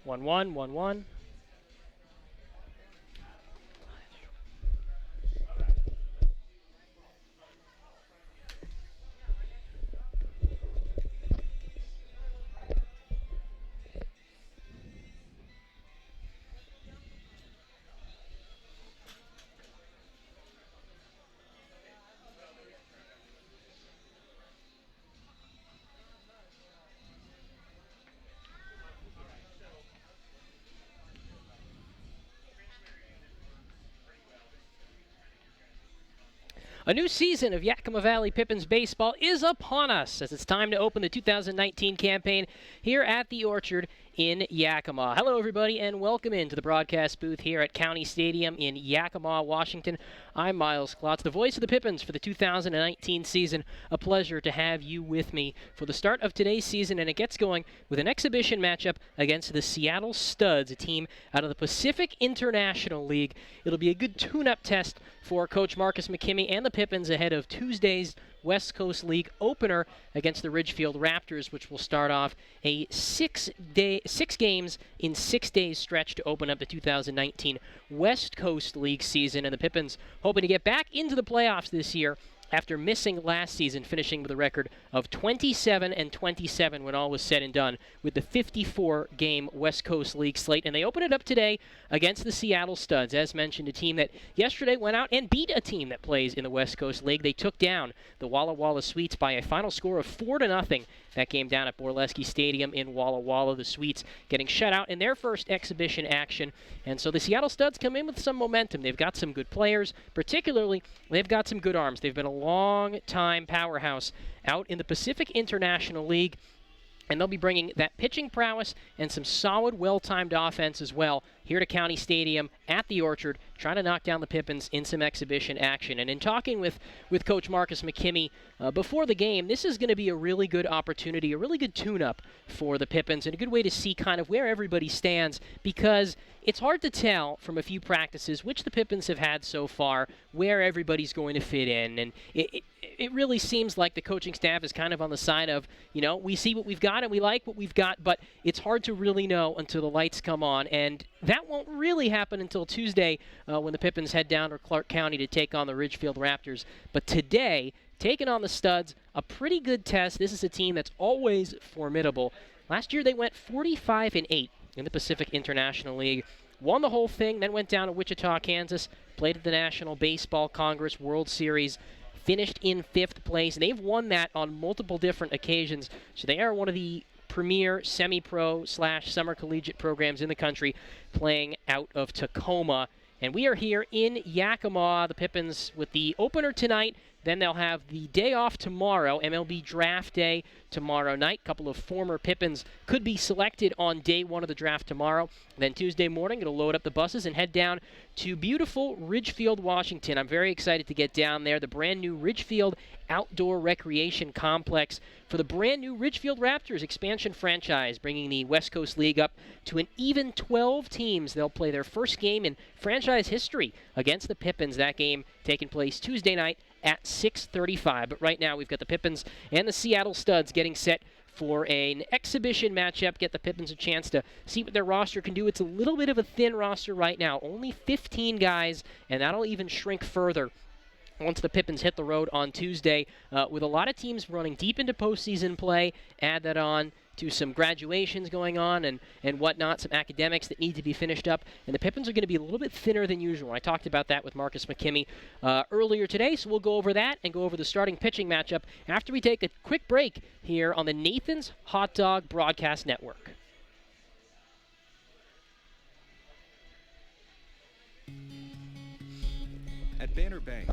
1-1, 1-1. A new season of Yakima Valley Pippins baseball is upon us as it's time to open the 2019 campaign here at the Orchard in Yakima. Hello, everybody, and welcome into the broadcast booth here at County Stadium in Yakima, Washington. I'm Miles Klotz, the voice of the Pippins for the 2019 season. A pleasure to have you with me for the start of today's season, and it gets going with an exhibition matchup against the Seattle Studs, a team out of the Pacific International League. It'll be a good tune-up test for Coach Marcus McKimmey and the Pippins ahead of Tuesday's West Coast League opener against the Ridgefield Raptors, which will start off a 6 games in 6 days stretch to open up the 2019 West Coast League season. And the Pippins hoping to get back into the playoffs this year after missing last season, finishing with a record of 27-27 when all was said and done with the 54-game West Coast League slate. And they open it up today against the Seattle Studs. As mentioned, a team that yesterday went out and beat a team that plays in the West Coast League. They took down the Walla Walla Sweets by a final score of 4-0. That game down at Borleski Stadium in Walla Walla. The Sweets getting shut out in their first exhibition action. And so the Seattle Studs come in with some momentum. They've got some good players. Particularly, they've got some good arms. They've been a long-time powerhouse out in the Pacific International League. And they'll be bringing that pitching prowess and some solid, well-timed offense as well here to County Stadium at the Orchard, trying to knock down the Pippins in some exhibition action. And in talking with Coach Marcus McKimmey before the game, this is going to be a really good opportunity, a really good tune-up for the Pippins, and a good way to see kind of where everybody stands, because it's hard to tell from a few practices which the Pippins have had so far, where everybody's going to fit in. And it really seems like the coaching staff is kind of on the side of, you know, we see what we've got and we like what we've got, but it's hard to really know until the lights come on. And that won't really happen until Tuesday when the Pippins head down to Clark County to take on the Ridgefield Raptors. But today, taking on the Studs, a pretty good test. This is a team that's always formidable. Last year they went 45-8 in the Pacific International League. Won the whole thing, then went down to Wichita, Kansas, played at the National Baseball Congress World Series, finished in 5th place. And they've won that on multiple different occasions. So they are one of the premier semi-pro / summer collegiate programs in the country, playing out of Tacoma. And we are here in Yakima, the Pippins, with the opener tonight. Then they'll have the day off tomorrow, MLB Draft Day tomorrow night. A couple of former Pippins could be selected on day one of the draft tomorrow. Then Tuesday morning, it'll load up the buses and head down to beautiful Ridgefield, Washington. I'm very excited to get down there. The brand new Ridgefield Outdoor Recreation Complex for the brand new Ridgefield Raptors expansion franchise, bringing the West Coast League up to an even 12 teams. They'll play their first game in franchise history against the Pippins. That game taking place Tuesday night at 6:35. But right now we've got the Pippins and the Seattle Studs getting set for an exhibition matchup, get the Pippins a chance to see what their roster can do. It's a little bit of a thin roster right now, only 15 guys, and that'll even shrink further once the Pippins hit the road on Tuesday, with a lot of teams running deep into postseason play. Add that on to some graduations going on and whatnot, some academics that need to be finished up. And the Pippins are going to be a little bit thinner than usual. I talked about that with Marcus McKimmey earlier today, so we'll go over that and go over the starting pitching matchup after we take a quick break here on the Nathan's Hot Dog Broadcast Network. At Banner Bank,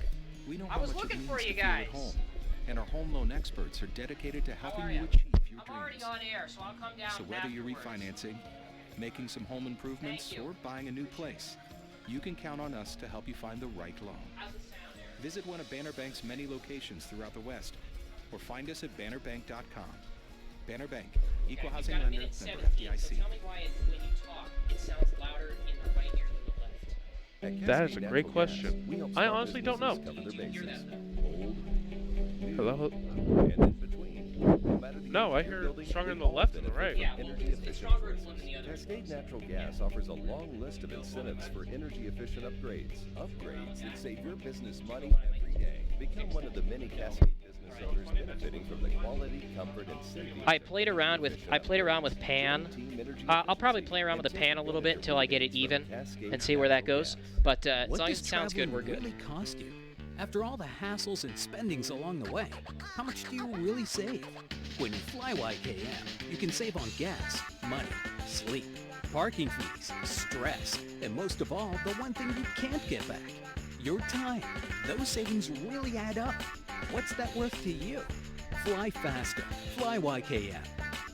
we know how much it means to feel at home, and our home loan experts are dedicated to helping you achieve your dreams. Already on air, so I'll come down. So whether you're refinancing, making some home improvements, or buying a new place, you can count on us to help you find the right loan. Visit one of Banner Bank's many locations throughout the West, or find us at bannerbank.com. Banner Bank, equal housing lender, member FDIC. So tell me why when you talk, it sounds louder in the right ear than the left. That is a great question. I honestly don't know. Did you hear that? Hello? No, I hear stronger in the left than the right. Yeah, well, it's stronger in one than the other. Cascade Natural Gas offers a long list of incentives for energy-efficient upgrades. Upgrades that save your business money every day. Become one of the many Cascade business owners benefiting from the quality, comfort, and safety. I played around with pan. I'll probably play around with the pan a little bit until I get it even and see where that goes. But as long as it sounds good, we're good. What does traveling really cost you? After all the hassles and spendings along the way, how much do you really save? When you fly YKM, you can save on gas, money, sleep, parking fees, stress, and most of all, the one thing you can't get back, your time. Those savings really add up. What's that worth to you? Fly faster. Fly YKM.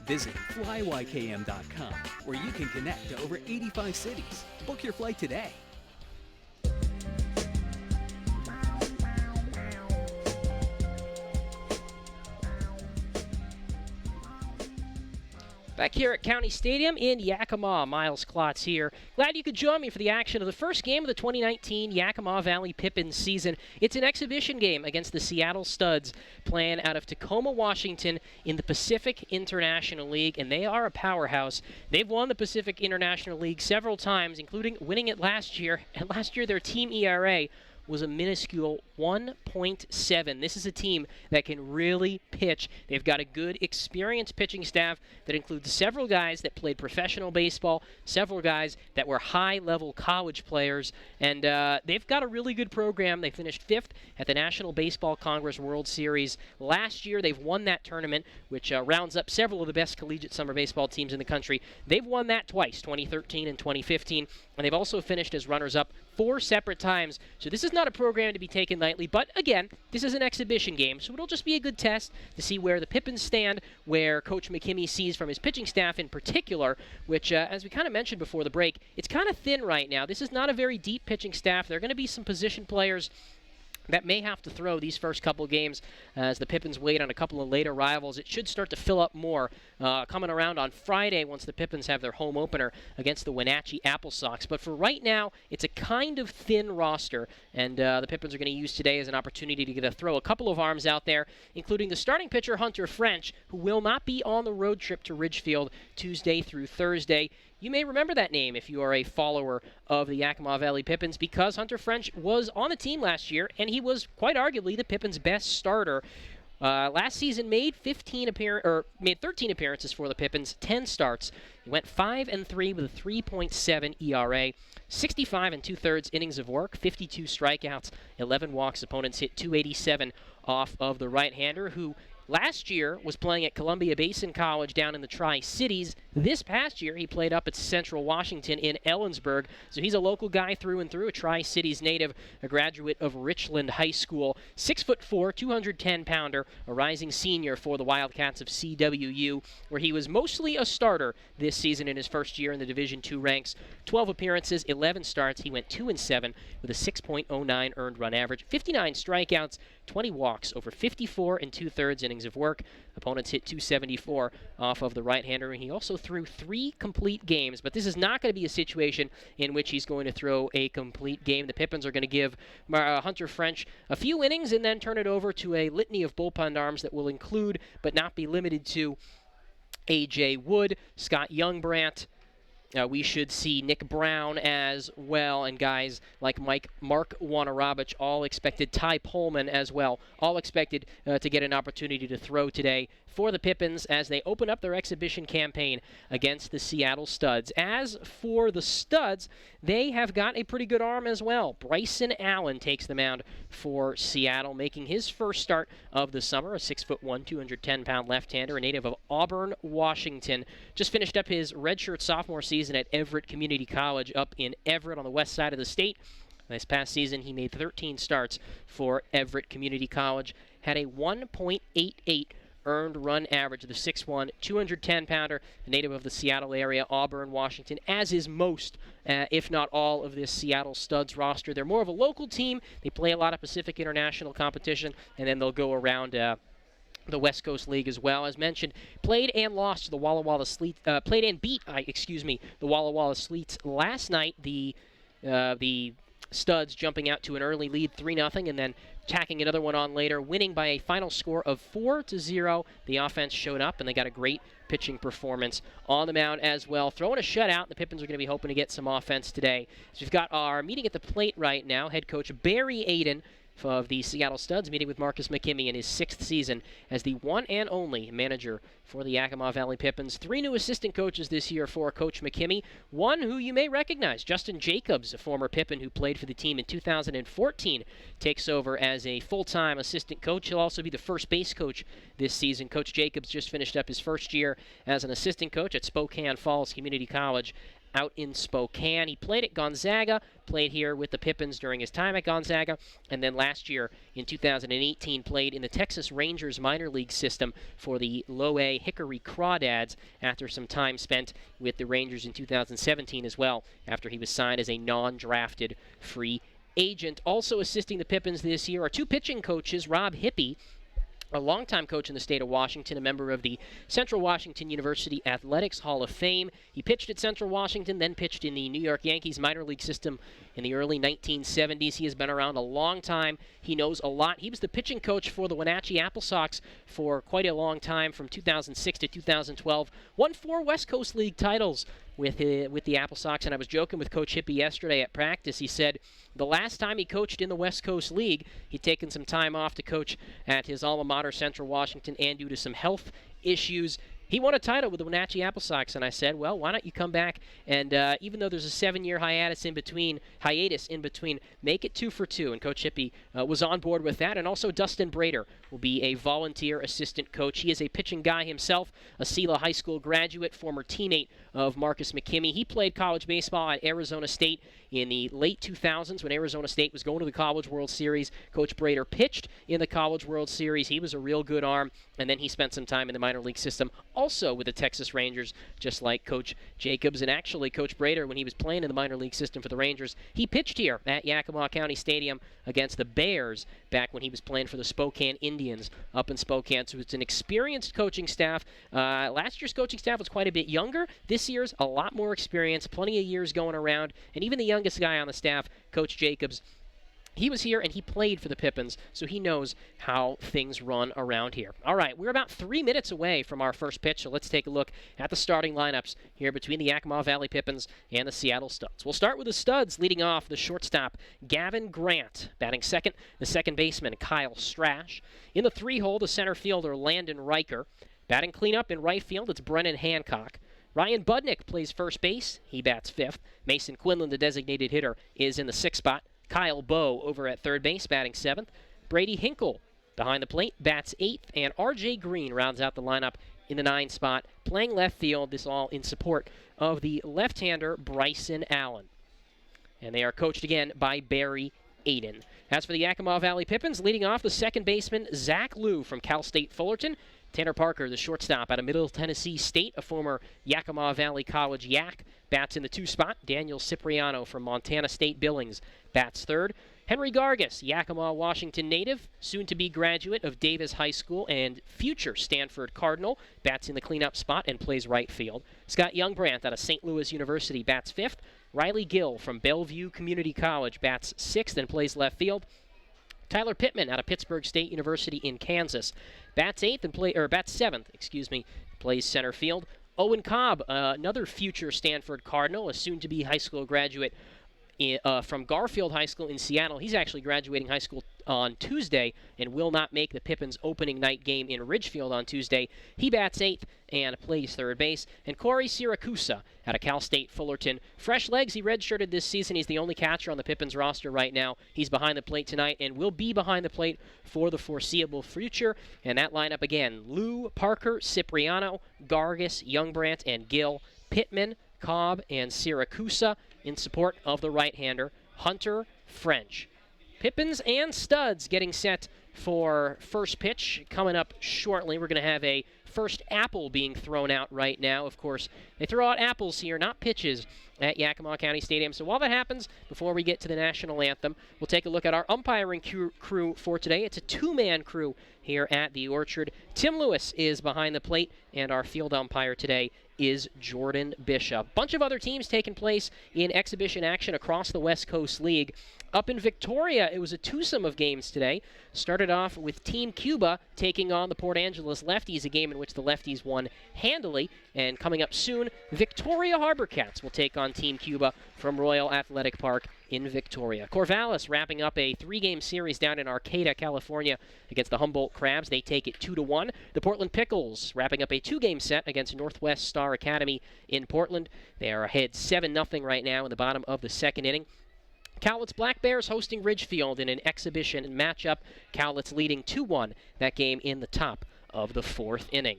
Visit flyykm.com, where you can connect to over 85 cities. Book your flight today. Back here at County Stadium in Yakima, Miles Klotz here. Glad you could join me for the action of the first game of the 2019 Yakima Valley Pippins season. It's an exhibition game against the Seattle Studs, playing out of Tacoma, Washington in the Pacific International League, and they are a powerhouse. They've won the Pacific International League several times, including winning it last year, and last year their team ERA was a minuscule 1.7. This is a team that can really pitch. They've got a good, experienced pitching staff that includes several guys that played professional baseball, several guys that were high-level college players, and they've got a really good program. They finished 5th at the National Baseball Congress World Series last year. They've won that tournament, which rounds up several of the best collegiate summer baseball teams in the country. They've won that twice, 2013 and 2015, and they've also finished as runners-up 4 separate times. So this is not a program to be taken lightly, but again, this is an exhibition game, so it'll just be a good test to see where the Pippins stand, where Coach McKimmey sees from his pitching staff in particular, which, as we kind of mentioned before the break, it's kind of thin right now. This is not a very deep pitching staff. There are going to be some position players that may have to throw these first couple games as the Pippins wait on a couple of late arrivals. It should start to fill up more coming around on Friday once the Pippins have their home opener against the Wenatchee Apple Sox. But for right now, it's a kind of thin roster, and the Pippins are going to use today as an opportunity to get a throw a couple of arms out there, including the starting pitcher Hunter French, who will not be on the road trip to Ridgefield Tuesday through Thursday. You may remember that name if you are a follower of the Yakima Valley Pippins, because Hunter French was on the team last year, and he was quite arguably the Pippins' best starter. Last season made 13 appearances for the Pippins, 10 starts. He went 5-3 with a 3.7 ERA, 65 2/3 innings of work, 52 strikeouts, 11 walks. Opponents hit .287 off of the right-hander, who last year was playing at Columbia Basin College down in the Tri-Cities. This past year, he played up at Central Washington in Ellensburg. So he's a local guy through and through, a Tri-Cities native, a graduate of Richland High School. 6'4", 210-pounder, a rising senior for the Wildcats of CWU, where he was mostly a starter this season in his first year in the Division II ranks. 12 appearances, 11 starts. He went 2-7 with a 6.09 earned run average, 59 strikeouts, 20 walks, over 54 2/3 innings of work. Opponents hit .274 off of the right-hander, and he also threw 3 complete games. But this is not going to be a situation in which he's going to throw a complete game. The Pippins are going to give Hunter French a few innings and then turn it over to a litany of bullpen arms that will include, but not be limited to, A.J. Wood, Scott Youngbrandt. We should see Nick Brown as well, and guys like Mark Wanarabich, all expected. Ty Pullman as well, all expected to get an opportunity to throw today for the Pippins as they open up their exhibition campaign against the Seattle Studs. As for the Studs, they have got a pretty good arm as well. Bryson Allen takes the mound for Seattle, making his first start of the summer, a 6'1", 210-pound left-hander, a native of Auburn, Washington. Just finished up his redshirt sophomore season at Everett Community College up in Everett on the west side of the state. This past season, he made 13 starts for Everett Community College, had a 1.88 earned run average. The 6'1", 210-pounder, a native of the Seattle area, Auburn, Washington, as is most, if not all, of this Seattle Studs roster. They're more of a local team. They play a lot of Pacific International competition, and then they'll go around the West Coast League as well. As mentioned, played and lost to the Walla Walla Sleets. Played and beat, the Walla Walla Sleets last night. The Studs jumping out to an early lead, 3-0, and then tacking another one on later, winning by a final score of 4-0. The offense showed up, and they got a great pitching performance on the mound as well. Throwing a shutout, the Pippins are going to be hoping to get some offense today. So we've got our meeting at the plate right now. Head coach Barry Aiden of the Seattle Studs meeting with Marcus McKimmey in his 6th season as the one and only manager for the Yakima Valley Pippins. 3 new assistant coaches this year for Coach McKimmey. One who you may recognize, Justin Jacobs, a former Pippin who played for the team in 2014, takes over as a full-time assistant coach. He'll also be the first base coach this season. Coach Jacobs just finished up his first year as an assistant coach at Spokane Falls Community College out in Spokane. He played at Gonzaga, played here with the Pippins during his time at Gonzaga, and then last year in 2018 played in the Texas Rangers minor league system for the Low A Hickory Crawdads after some time spent with the Rangers in 2017 as well, after he was signed as a non-drafted free agent. Also assisting the Pippins this year are 2 pitching coaches, Rob Hippie, a longtime coach in the state of Washington, a member of the Central Washington University Athletics Hall of Fame. He pitched at Central Washington, then pitched in the New York Yankees minor league system in the early 1970s. He has been around a long time. He knows a lot. He was the pitching coach for the Wenatchee Apple Sox for quite a long time, from 2006 to 2012. Won 4 West Coast League titles with the Apple Sox, and I was joking with Coach Hippie yesterday at practice. He said the last time he coached in the West Coast League, he'd taken some time off to coach at his alma mater, Central Washington, and due to some health issues, he won a title with the Wenatchee Apple Sox, and I said, well, why don't you come back and even though there's a 7-year hiatus in between, make it 2 for 2. And Coach Hippie was on board with that. And also Dustin Brader will be a volunteer assistant coach. He is a pitching guy himself, a Sela High School graduate, former teammate of Marcus McKimmey. He played college baseball at Arizona State in the late 2000s when Arizona State was going to the College World Series. Coach Brader pitched in the College World Series. He was a real good arm, and then he spent some time in the minor league system, also with the Texas Rangers, just like Coach Jacobs. And actually, Coach Brader, when he was playing in the minor league system for the Rangers, he pitched here at Yakima County Stadium against the Bears back when he was playing for the Spokane Indians up in Spokane. So it's an experienced coaching staff. Last year's coaching staff was quite a bit younger. This year's a lot more experience, plenty of years going around, and even the youngest guy on the staff, Coach Jacobs, he was here and he played for the Pippins, so he knows how things run around here. All right, we're about 3 minutes away from our first pitch, so let's take a look at the starting lineups here between the Yakima Valley Pippins and the Seattle Studs. We'll start with the Studs, leading off the shortstop, Gavin Grant. Batting second, the second baseman, Kyle Strash. In the 3-hole, the center fielder, Landon Riker. Batting cleanup in right field, it's Brennan Hancock. Ryan Budnick plays first base. He bats 5th. Mason Quinlan, the designated hitter, is in the 6th spot. Kyle Bowe over at third base, batting 7th. Brady Hinkle behind the plate, bats 8th. And R.J. Green rounds out the lineup in the 9 spot, playing left field. This all in support of the left-hander, Bryson Allen. And they are coached again by Barry Aiden. As for the Yakima Valley Pippins, leading off the second baseman, Zach Liu from Cal State Fullerton. Tanner Parker, the shortstop out of Middle Tennessee State, a former Yakima Valley College Yak, bats in the 2 spot. Daniel Cipriano from Montana State Billings bats 3rd. Henry Gargas, Yakima, Washington native, soon-to-be graduate of Davis High School and future Stanford Cardinal, bats in the cleanup spot and plays right field. Scott Youngbrandt out of St. Louis University bats 5th. Riley Gill from Bellevue Community College bats 6th and plays left field. Tyler Pittman out of Pittsburgh State University in Kansas bats 7th, plays center field. Owen Cobb, another future Stanford Cardinal, a soon-to-be high school graduate from Garfield High School in Seattle. He's actually graduating high school on Tuesday and will not make the Pippins opening night game in Ridgefield on Tuesday. He bats 8th and plays third base. And Corey Siracusa out of Cal State Fullerton. Fresh legs, he redshirted this season. He's the only catcher on the Pippins roster right now. He's behind the plate tonight and will be behind the plate for the foreseeable future. And that lineup again, Lou, Parker, Cipriano, Gargas, Youngbrandt, and Gill, Pittman, Cobb, and Siracusa in support of the right-hander, Hunter French. Pippins and Studs getting set for first pitch coming up shortly. We're going to have a first apple being thrown out right now. Of course, they throw out apples here, not pitches, at Yakima County Stadium. So while that happens, before we get to the national anthem, we'll take a look at our umpiring crew for today. It's a 2-man crew here at the Orchard. Tim Lewis is behind the plate, and our field umpire today is Jordan Bishop. Bunch of other teams taking place in exhibition action across the West Coast League. Up in Victoria, it was a twosome of games today. Started off with Team Cuba taking on the Port Angeles Lefties, a game in which the Lefties won handily. And coming up soon, Victoria Harbor Cats will take on Team Cuba from Royal Athletic Park in Victoria. Corvallis wrapping up a 3-game series down in Arcata, California against the Humboldt Crabs. They take it 2-1. The Portland Pickles wrapping up a 2-game set against Northwest Star Academy in Portland. They are ahead 7-0 right now in the bottom of the second inning. Cowlitz Black Bears hosting Ridgefield in an exhibition matchup. Cowlitz leading 2-1 that game in the top of the 4th inning.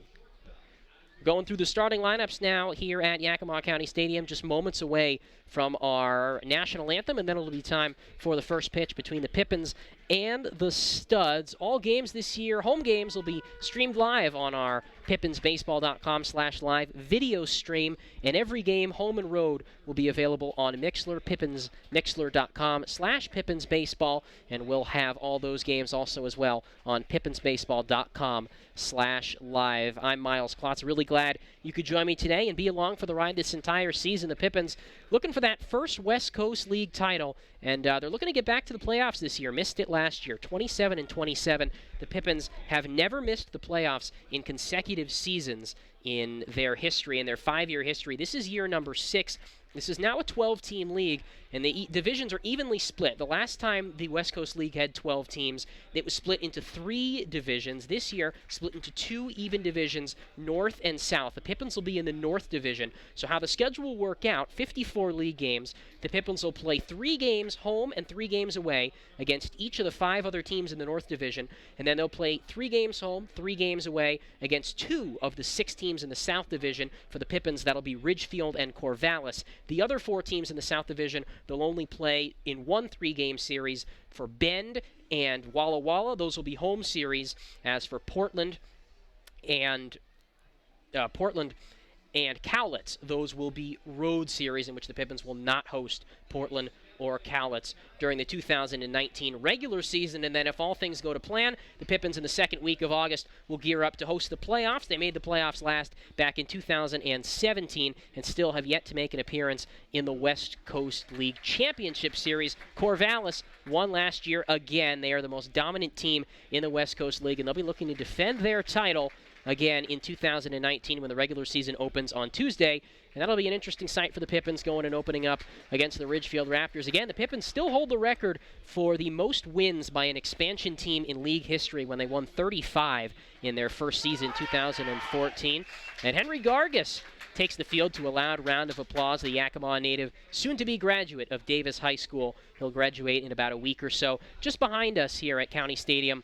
Going through the starting lineups now here at Yakima County Stadium, just moments away from our national anthem, and then it'll be time for the first pitch between the Pippins and the Studs. All games this year, home games, will be streamed live on our pippinsbaseball.com/live video stream, and every game, home and road, will be available on Mixler, mixler.com/pippinsbaseball, and we'll have all those games also as well on pippinsbaseball.com/live. I'm Miles Klotz. Really glad you could join me today and be along for the ride this entire season. The Pippins looking for that first West Coast League title, and they're looking to get back to the playoffs this year. Missed it last year, 27-27. The Pippins have never missed the playoffs in consecutive seasons in their history, in their 5-year history. This is year number 6. This is now a 12-team league, and the divisions are evenly split. The last time the West Coast League had 12 teams, it was split into 3 divisions. This year, split into 2 even divisions, North and South. The Pippins will be in the North Division. So how the schedule will work out, 54 league games. The Pippins will play 3 games home and 3 games away against each of the 5 other teams in the North Division, and then they'll play 3 games home, 3 games away against 2 of the 6 teams in the South Division. For the Pippins, that'll be Ridgefield and Corvallis. The other 4 teams in the South Division, they'll only play in 1 3-game series. For Bend and Walla Walla, those will be home series. As for Portland and Cowlitz, those will be road series in which the Pippins will not host Portland or Cowlitz during the 2019 regular season. And then if all things go to plan, the Pippins in the second week of August will gear up to host the playoffs. They made the playoffs last back in 2017 and still have yet to make an appearance in the West Coast League Championship Series. Corvallis won last year again. They are the most dominant team in the West Coast League, and they'll be looking to defend their title again in 2019 when the regular season opens on Tuesday. And that'll be an interesting sight for the Pippins going and opening up against the Ridgefield Raptors. Again, the Pippins still hold the record for the most wins by an expansion team in league history when they won 35 in their first season, 2014. And Henry Gargis takes the field to a loud round of applause. The Yakima native, soon-to-be graduate of Davis High School. He'll graduate in about a week or so. Just behind us here at County Stadium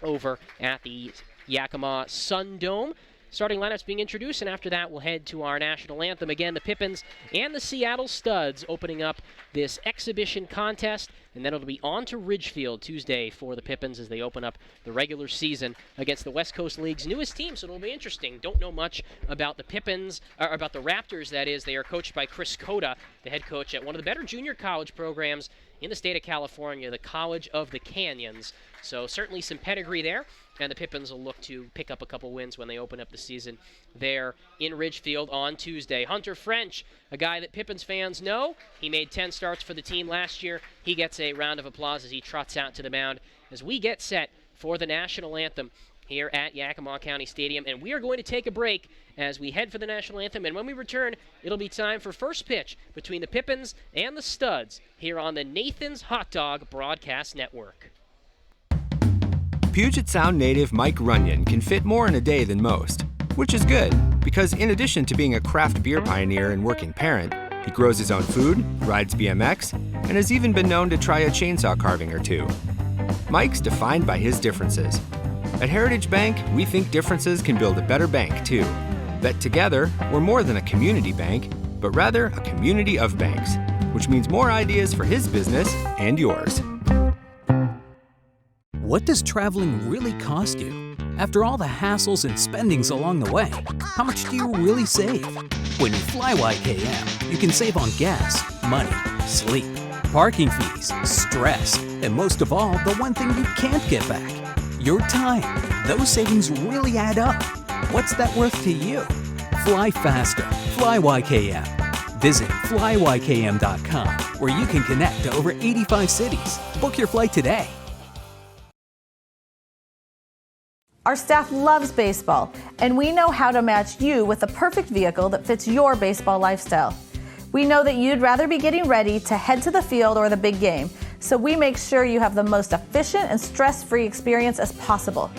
over at the Yakima Sun Dome. Starting lineups being introduced, and after that we'll head to our national anthem. Again, the Pippins and the Seattle Studs opening up this exhibition contest, and then it'll be on to Ridgefield Tuesday for the Pippins as they open up the regular season against the West Coast League's newest team, so it'll be interesting. Don't know much about the Pippins, or about the Raptors, that is. They are coached by Chris Cota, the head coach at one of the better junior college programs in the state of California, the College of the Canyons. So certainly some pedigree there, and the Pippins will look to pick up a couple wins when they open up the season there in Ridgefield on Tuesday. Hunter French, a guy that Pippins fans know. He made 10 starts for the team last year. He gets a round of applause as he trots out to the mound as we get set for the national anthem here at Yakima County Stadium. And we are going to take a break as we head for the national anthem. And when we return, it'll be time for first pitch between the Pippins and the Studs here on the Nathan's Hot Dog Broadcast Network. Puget Sound native Mike Runyon can fit more in a day than most, which is good, because in addition to being a craft beer pioneer and working parent, he grows his own food, rides BMX, and has even been known to try a chainsaw carving or 2. Mike's defined by his differences. At Heritage Bank, we think differences can build a better bank, too. That together, we're more than a community bank, but rather a community of banks, which means more ideas for his business and yours. What does traveling really cost you? After all the hassles and spendings along the way, how much do you really save? When you fly YKM, you can save on gas, money, sleep, parking fees, stress, and most of all, the one thing you can't get back, your time. Those savings really add up. What's that worth to you? Fly faster. Fly YKM. Visit flyykm.com, where you can connect to over 85 cities. Book your flight today. Our staff loves baseball, and we know how to match you with the perfect vehicle that fits your baseball lifestyle. We know that you'd rather be getting ready to head to the field or the big game, so we make sure you have the most efficient and stress-free experience as possible.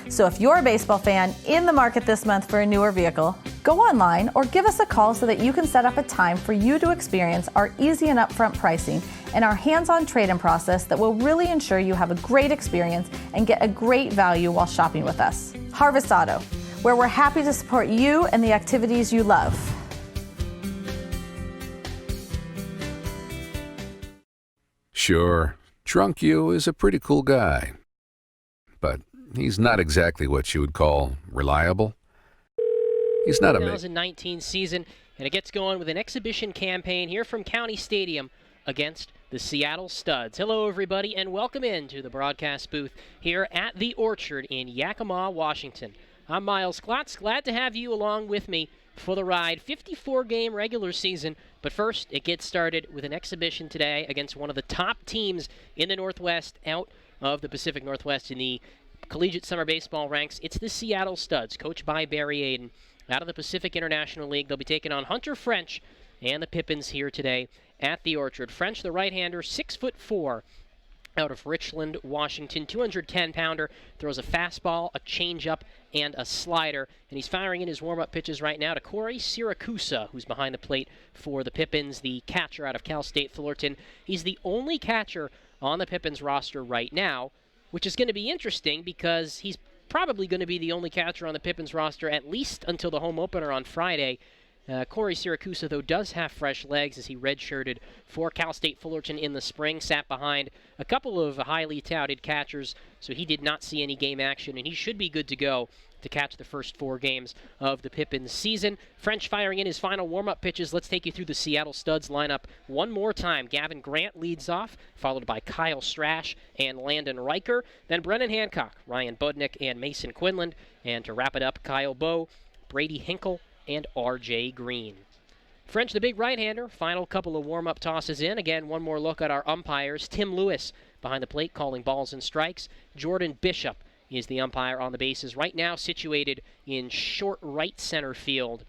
So if you're a baseball fan in the market this month for a newer vehicle, go online or give us a call so that you can set up a time for you to experience our easy and upfront pricing and our hands-on trade-in process that will really ensure you have a great experience and get a great value while shopping with us. Harvest Auto, where we're happy to support you and the activities you love. Sure, Drunk You is a pretty cool guy, but he's not exactly what you would call reliable. He's not a 2019 season, and it gets going with an exhibition campaign here from County Stadium against the Seattle Studs. Hello, everybody, and welcome into the broadcast booth here at the Orchard in Yakima, Washington. I'm Miles Klotz. Glad to have you along with me for the ride. 54-game regular season, but first it gets started with an exhibition today against one of the top teams in the Northwest, out of the Pacific Northwest in the collegiate summer baseball ranks. It's the Seattle Studs, coached by Barry Aiden. Out of the Pacific International League, they'll be taking on Hunter French and the Pippins here today at the Orchard. French, the right-hander, 6'4", out of Richland, Washington, 210-pounder, throws a fastball, a changeup, and a slider. And he's firing in his warm-up pitches right now to Corey Siracusa, who's behind the plate for the Pippins, the catcher out of Cal State Fullerton. He's the only catcher on the Pippins roster right now, which is going to be interesting because he's probably going to be the only catcher on the Pippins roster at least until the home opener on Friday. Corey Siracusa, though, does have fresh legs as he redshirted for Cal State Fullerton in the spring, sat behind a couple of highly touted catchers, so he did not see any game action, and he should be good to go to catch the first 4 games of the Pippins season. French firing in his final warm-up pitches. Let's take you through the Seattle Studs lineup one more time. Gavin Grant leads off, followed by Kyle Strash and Landon Riker. Then Brennan Hancock, Ryan Budnick, and Mason Quinlan. And to wrap it up, Kyle Bowe, Brady Hinkle, and R.J. Green. French, the big right-hander, final couple of warm-up tosses in. Again, one more look at our umpires. Tim Lewis behind the plate calling balls and strikes. Jordan Bishop is the umpire on the bases, right now situated in short right center field,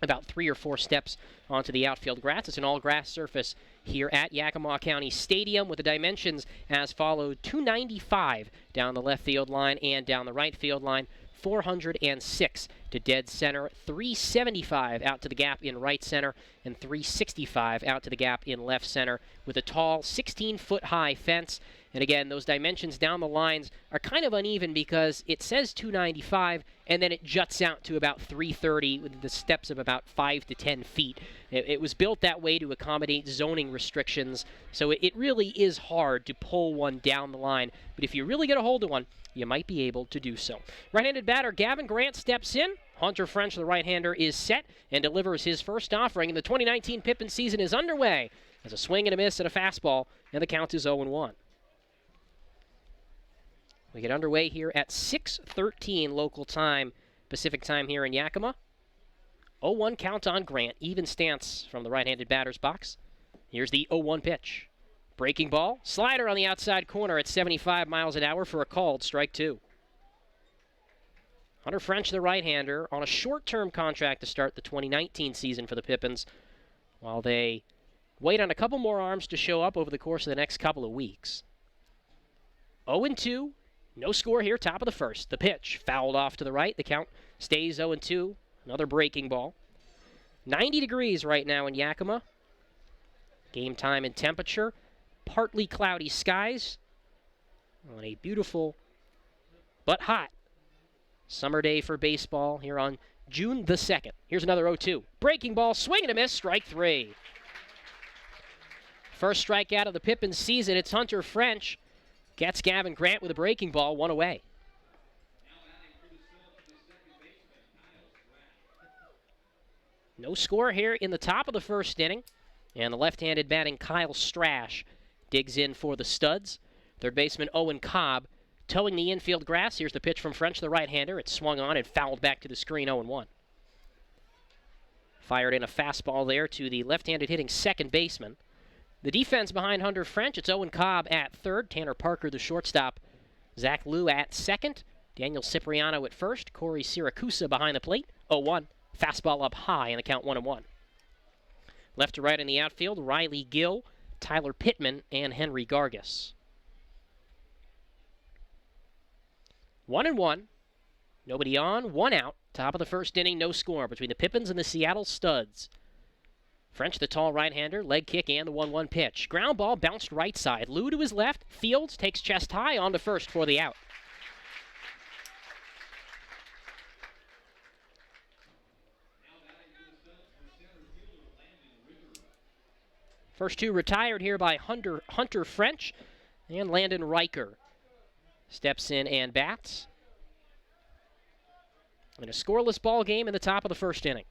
about 3 or 4 steps onto the outfield grass. It's an all-grass surface here at Yakima County Stadium with the dimensions as followed: 295 down the left field line and down the right field line, 406 to dead center, 375 out to the gap in right center, and 365 out to the gap in left center with a tall 16-foot-high fence. And again, those dimensions down the lines are kind of uneven because it says 295 and then it juts out to about 330 with the steps of about 5 to 10 feet. It was built that way to accommodate zoning restrictions, so it really is hard to pull one down the line. But if you really get a hold of one, you might be able to do so. Right-handed batter Gavin Grant steps in. Hunter French, the right-hander, is set and delivers his first offering, and the 2019 Pippin season is underway as a swing and a miss and a fastball, and the count is 0-1. We get underway here at 6:13 local time, Pacific time here in Yakima. 0-1 count on Grant. Even stance from the right-handed batter's box. Here's the 0-1 pitch. Breaking ball. Slider on the outside corner at 75 miles an hour for a called strike 2. Hunter French, the right-hander, on a short-term contract to start the 2019 season for the Pippins, while they wait on a couple more arms to show up over the course of the next couple of weeks. 0-2. No score here, top of the first. The pitch fouled off to the right. The count stays 0-2. Another breaking ball. 90 degrees right now in Yakima. Game time and temperature. Partly cloudy skies on a beautiful but hot summer day for baseball here on June the 2nd. Here's another 0-2. Breaking ball, swing and a miss, strike 3. First strikeout of the Pippins season. It's Hunter French. Gets Gavin Grant with a breaking ball, 1 away. No score here in the top of the first inning. And the left-handed batting Kyle Strash digs in for the Studs. Third baseman Owen Cobb towing the infield grass. Here's the pitch from French, the right-hander. It's swung on and fouled back to the screen, 0-1. Fired in a fastball there to the left-handed hitting second baseman. The defense behind Hunter French, it's Owen Cobb at third, Tanner Parker the shortstop, Zach Liu at second, Daniel Cipriano at first, Corey Siracusa behind the plate, 0-1. Fastball up high and the count 1-1. Left to right in the outfield, Riley Gill, Tyler Pittman, and Henry Gargis. 1-1. Nobody on, one out. Top of the first inning, no score between the Pippins and the Seattle Studs. French, the tall right-hander, leg kick and the 1-1 pitch. Ground ball bounced right side. Liu to his left. Fields takes chest high on to first for the out. First two retired here by Hunter French, and Landon Riker steps in and bats. In a scoreless ball game in the top of the first inning.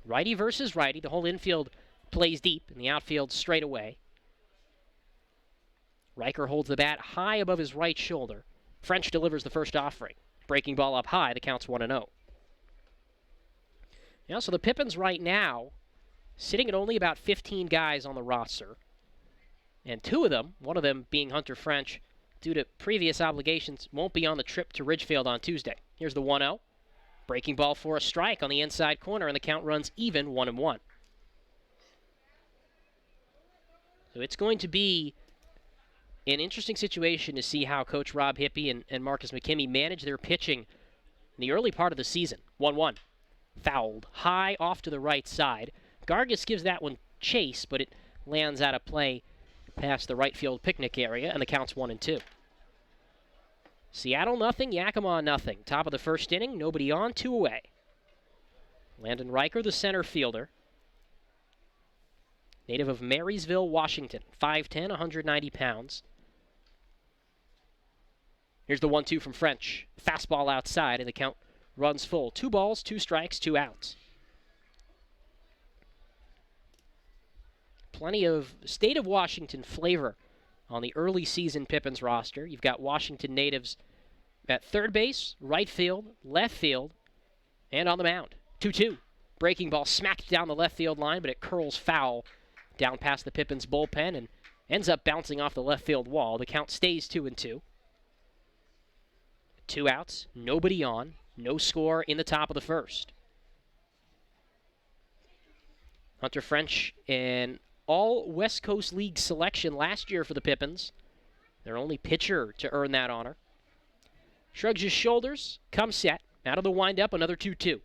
Righty versus righty. The whole infield plays deep, and the outfield straight away. Riker holds the bat high above his right shoulder. French delivers the first offering. Breaking ball up high. The count's 1-0. Yeah, so the Pippins right now sitting at only about 15 guys on the roster. And two of them, one of them being Hunter French, due to previous obligations, won't be on the trip to Ridgefield on Tuesday. Here's the 1-0. Breaking ball for a strike on the inside corner, and the count runs even 1-1. So it's going to be an interesting situation to see how Coach Rob Hippie and Marcus McKimmey manage their pitching in the early part of the season. 1-1. Fouled high off to the right side. Gargis gives that one chase, but it lands out of play past the right field picnic area, and the count's 1-2. Seattle nothing, Yakima nothing. Top of the first inning, nobody on, 2 away. Landon Riker, the center fielder. Native of Marysville, Washington. 5'10", 190 pounds. Here's the 1-2 from French. Fastball outside, and the count runs full. 2 balls, 2 strikes, 2 outs. Plenty of state of Washington flavor on the early season Pippins roster. You've got Washington natives at third base, right field, left field, and on the mound. 2-2. Breaking ball smacked down the left field line, but it curls foul down past the Pippins bullpen and ends up bouncing off the left field wall. The count stays 2-2. 2 outs, nobody on, no score in the top of the first. Hunter French in all West Coast League selection last year for the Pippins. Their only pitcher to earn that honor. Shrugs his shoulders, comes set. Out of the windup, another 2-2.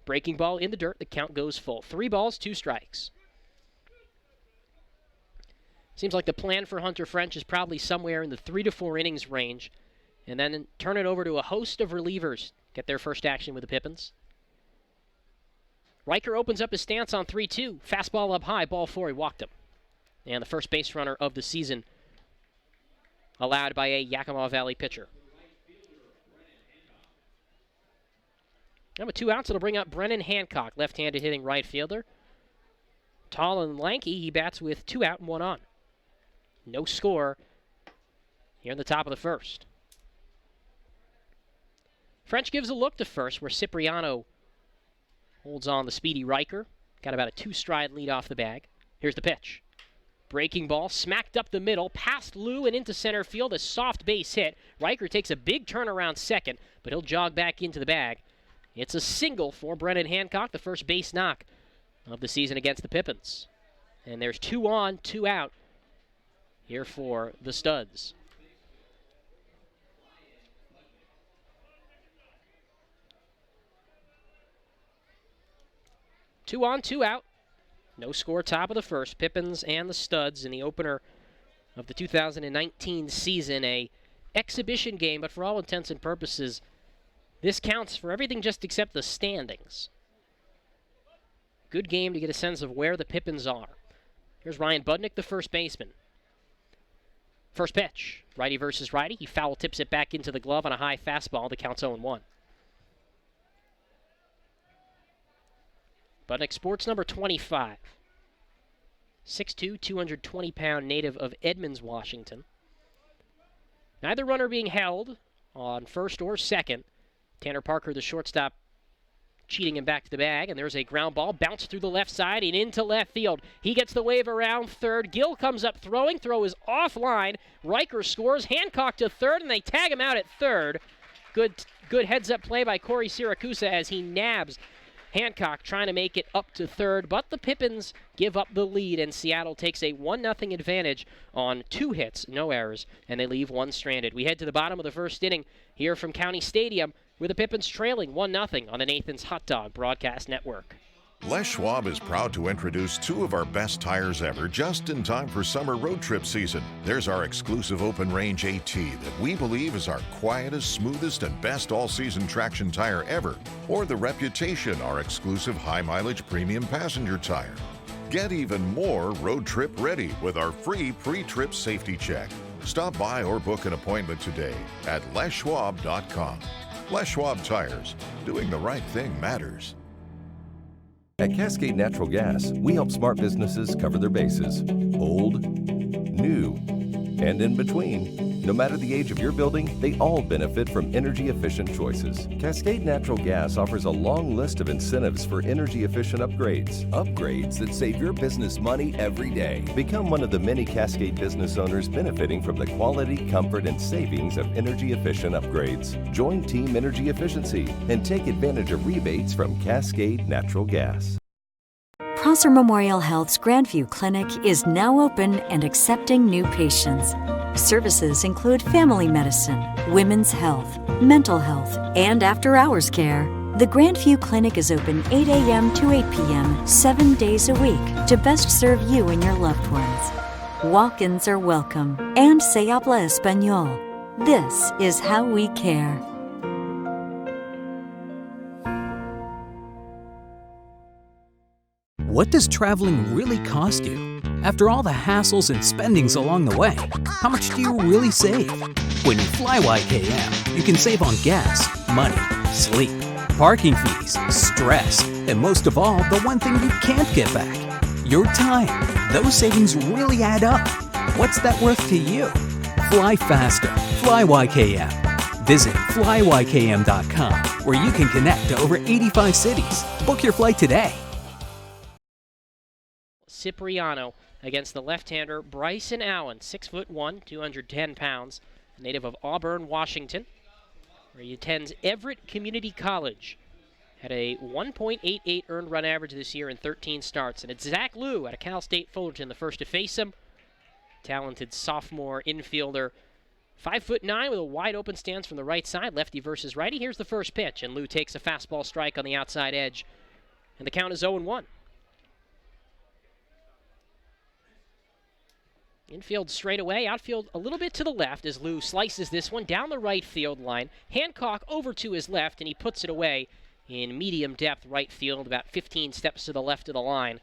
Breaking ball in the dirt, the count goes full. 3 balls, 2 strikes. Seems like the plan for Hunter French is probably somewhere in the 3 to 4 innings range, and then turn it over to a host of relievers. Get their first action with the Pippins. Riker opens up his stance on 3-2. Fastball up high, ball 4, he walked him. And the first base runner of the season allowed by a Yakima Valley pitcher. Now with 2 outs, it'll bring up Brennan Hancock, left-handed hitting right fielder. Tall and lanky, he bats with 2 out and 1 on. No score here in the top of the first. French gives a look to first, where Cipriano holds on the speedy Riker. Got about a 2-stride lead off the bag. Here's the pitch. Breaking ball, smacked up the middle, past Liu and into center field, a soft base hit. Riker takes a big turn around second, but he'll jog back into the bag. It's a single for Brennan Hancock, the first base knock of the season against the Pippins. And there's 2 on, 2 out here for the Studs. Two on, 2 out. No score, top of the first. Pippins and the Studs in the opener of the 2019 season. A exhibition game, but for all intents and purposes, this counts for everything just except the standings. Good game to get a sense of where the Pippins are. Here's Ryan Budnick, the first baseman. First pitch, righty versus righty. He foul tips it back into the glove on a high fastball. The count's 0-1. Budnick sports number 25. 6'2", 220-pound native of Edmonds, Washington. Neither runner being held on first or second. Tanner Parker, the shortstop, cheating him back to the bag, and there's a ground ball, bounce through the left side and into left field. He gets the wave around third. Gill comes up throwing. Throw is offline. Riker scores. Hancock to third, and they tag him out at third. Good heads-up play by Corey Siracusa as he nabs Hancock, trying to make it up to third, but the Pippins give up the lead, and Seattle takes a 1-0 advantage on 2 hits, no errors, and they leave 1 stranded. We head to the bottom of the first inning here from County Stadium, with the Pippins trailing 1-0 on the Nathan's Hot Dog Broadcast Network. Les Schwab is proud to introduce 2 of our best tires ever just in time for summer road trip season. There's our exclusive open range AT that we believe is our quietest, smoothest, and best all-season traction tire ever. Or the Reputation, our exclusive high-mileage premium passenger tire. Get even more road trip ready with our free pre-trip safety check. Stop by or book an appointment today at leschwab.com. Les Schwab Tires. Doing the right thing matters. At Cascade Natural Gas, we help smart businesses cover their bases. Old, new, and in between. No matter the age of your building, they all benefit from energy-efficient choices. Cascade Natural Gas offers a long list of incentives for energy-efficient upgrades. Upgrades that save your business money every day. Become one of the many Cascade business owners benefiting from the quality, comfort, and savings of energy-efficient upgrades. Join Team Energy Efficiency and take advantage of rebates from Cascade Natural Gas. Prosser Memorial Health's Grandview Clinic is now open and accepting new patients. Services include family medicine, women's health, mental health, and after-hours care. The Grandview Clinic is open 8 a.m. to 8 p.m. 7 days a week to best serve you and your loved ones. Walk-ins are welcome and se habla español. This is how we care. What does traveling really cost you? After all the hassles and spendings along the way, how much do you really save? When you fly YKM, you can save on gas, money, sleep, parking fees, stress, and most of all, the one thing you can't get back, your time. Those savings really add up. What's that worth to you? Fly faster. Fly YKM. Visit flyykm.com, where you can connect to over 85 cities. Book your flight today. Cipriano against the left-hander Bryson Allen, 6'1", 210 pounds, a native of Auburn, Washington, where he attends Everett Community College. Had a 1.88 earned run average this year in 13 starts. And it's Zach Liu out of Cal State Fullerton, the first to face him. Talented sophomore infielder, 5'9", with a wide open stance from the right side, lefty versus righty. Here's the first pitch, and Liu takes a fastball strike on the outside edge. And the count is 0-1. Infield straight away, outfield a little bit to the left as Liu slices this one down the right field line. Hancock over to his left, and he puts it away in medium depth right field, about 15 steps to the left of the line.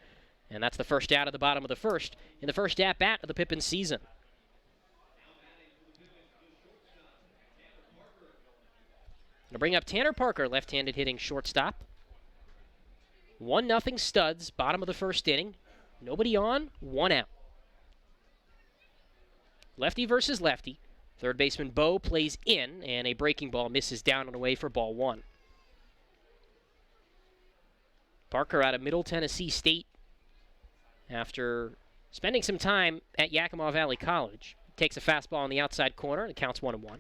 And that's the first out of the bottom of the first in the first at-bat of the Pippins season. Going to bring up Tanner Parker, left-handed hitting shortstop. 1-0 Studs, bottom of the first inning. Nobody on, 1 out. Lefty versus lefty. Third baseman Bo plays in, and a breaking ball misses down and away for ball 1. Parker out of Middle Tennessee State after spending some time at Yakima Valley College. Takes a fastball on the outside corner, and it counts 1-1.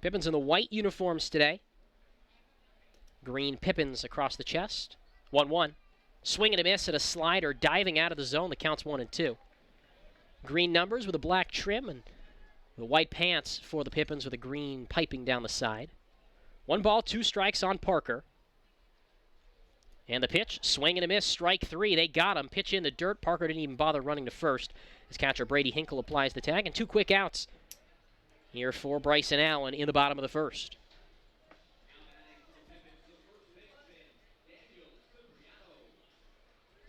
Pippins in the white uniforms today. Green Pippins across the chest. 1-1. Swing and a miss at a slider, diving out of the zone. The count's 1-2. Green numbers with a black trim, and the white pants for the Pippins with a green piping down the side. 1 ball, 2 strikes on Parker. And the pitch, swing and a miss, strike 3. They got him. Pitch in the dirt. Parker didn't even bother running to first as catcher Brady Hinkle applies the tag, and 2 quick outs here for Bryson Allen in the bottom of the first.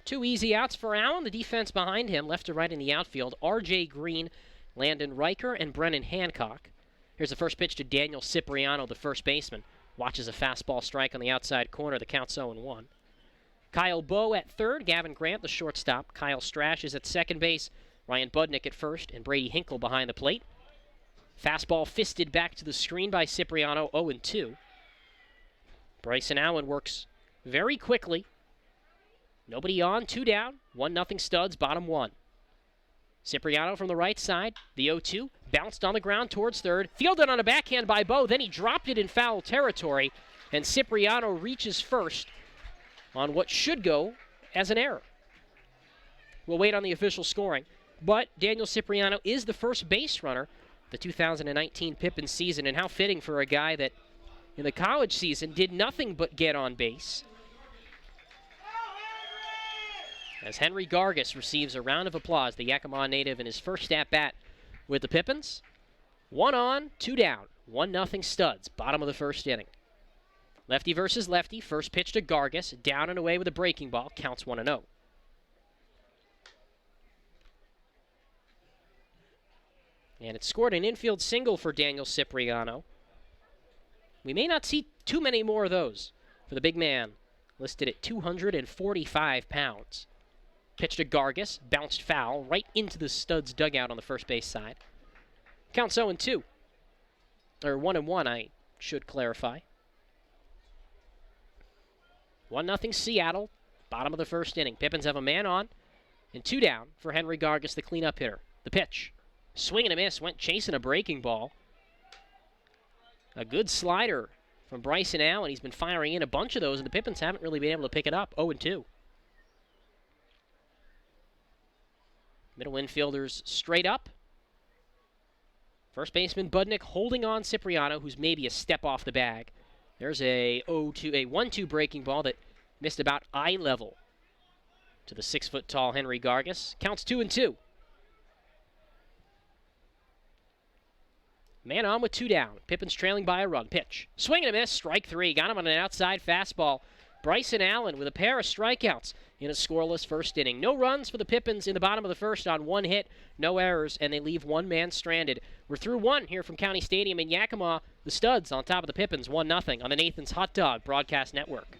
Two easy outs for Allen. The defense behind him, left to right in the outfield. R.J. Green, Landon Riker, and Brennan Hancock. Here's the first pitch to Daniel Cipriano, the first baseman. Watches a fastball strike on the outside corner. The count's 0-1. Kyle Bowe at third. Gavin Grant, the shortstop. Kyle Strash is at second base. Ryan Budnick at first, and Brady Hinkle behind the plate. Fastball fisted back to the screen by Cipriano, 0-2. Bryson Allen works very quickly. Nobody on, 2 down, 1-0 Studs, bottom 1. Cipriano from the right side, the 0-2, bounced on the ground towards third, fielded on a backhand by Bo, then he dropped it in foul territory, and Cipriano reaches first on what should go as an error. We'll wait on the official scoring, but Daniel Cipriano is the first base runner the 2019 Pippins season, and how fitting for a guy that in the college season did nothing but get on base. As Henry Gargis receives a round of applause, the Yakima native in his first at-bat with the Pippins. 1 on, 2 down, 1-0 Studs, bottom of the first inning. Lefty versus lefty, first pitch to Gargis, down and away with a breaking ball, counts 1-0. And it scored an infield single for Daniel Cipriano. We may not see too many more of those for the big man, listed at 245 pounds. Pitch to Gargis, bounced foul, right into the Studs dugout on the first base side. Counts 0-2. Or 1-1, I should clarify. 1-0 Seattle, bottom of the first inning. Pippins have a man on, and 2 down for Henry Gargis, the cleanup hitter. The pitch. Swing and a miss, went chasing a breaking ball. A good slider from Bryson Allen. He's been firing in a bunch of those, and the Pippins haven't really been able to pick it up. 0-2. Middle infielders straight up. First baseman Budnick holding on Cipriano, who's maybe a step off the bag. There's a 1-2 breaking ball that missed about eye level to the 6-foot-tall Henry Gargis. Counts 2-2. Man on with 2 down. Pippins trailing by a run. Pitch. Swing and a miss. Strike 3. Got him on an outside fastball. Bryson Allen with a pair of strikeouts in a scoreless first inning. No runs for the Pippins in the bottom of the first on 1 hit. No errors, and they leave 1 man stranded. We're through 1 here from County Stadium in Yakima. The Studs on top of the Pippins, 1-0 on the Nathan's Hot Dog Broadcast Network.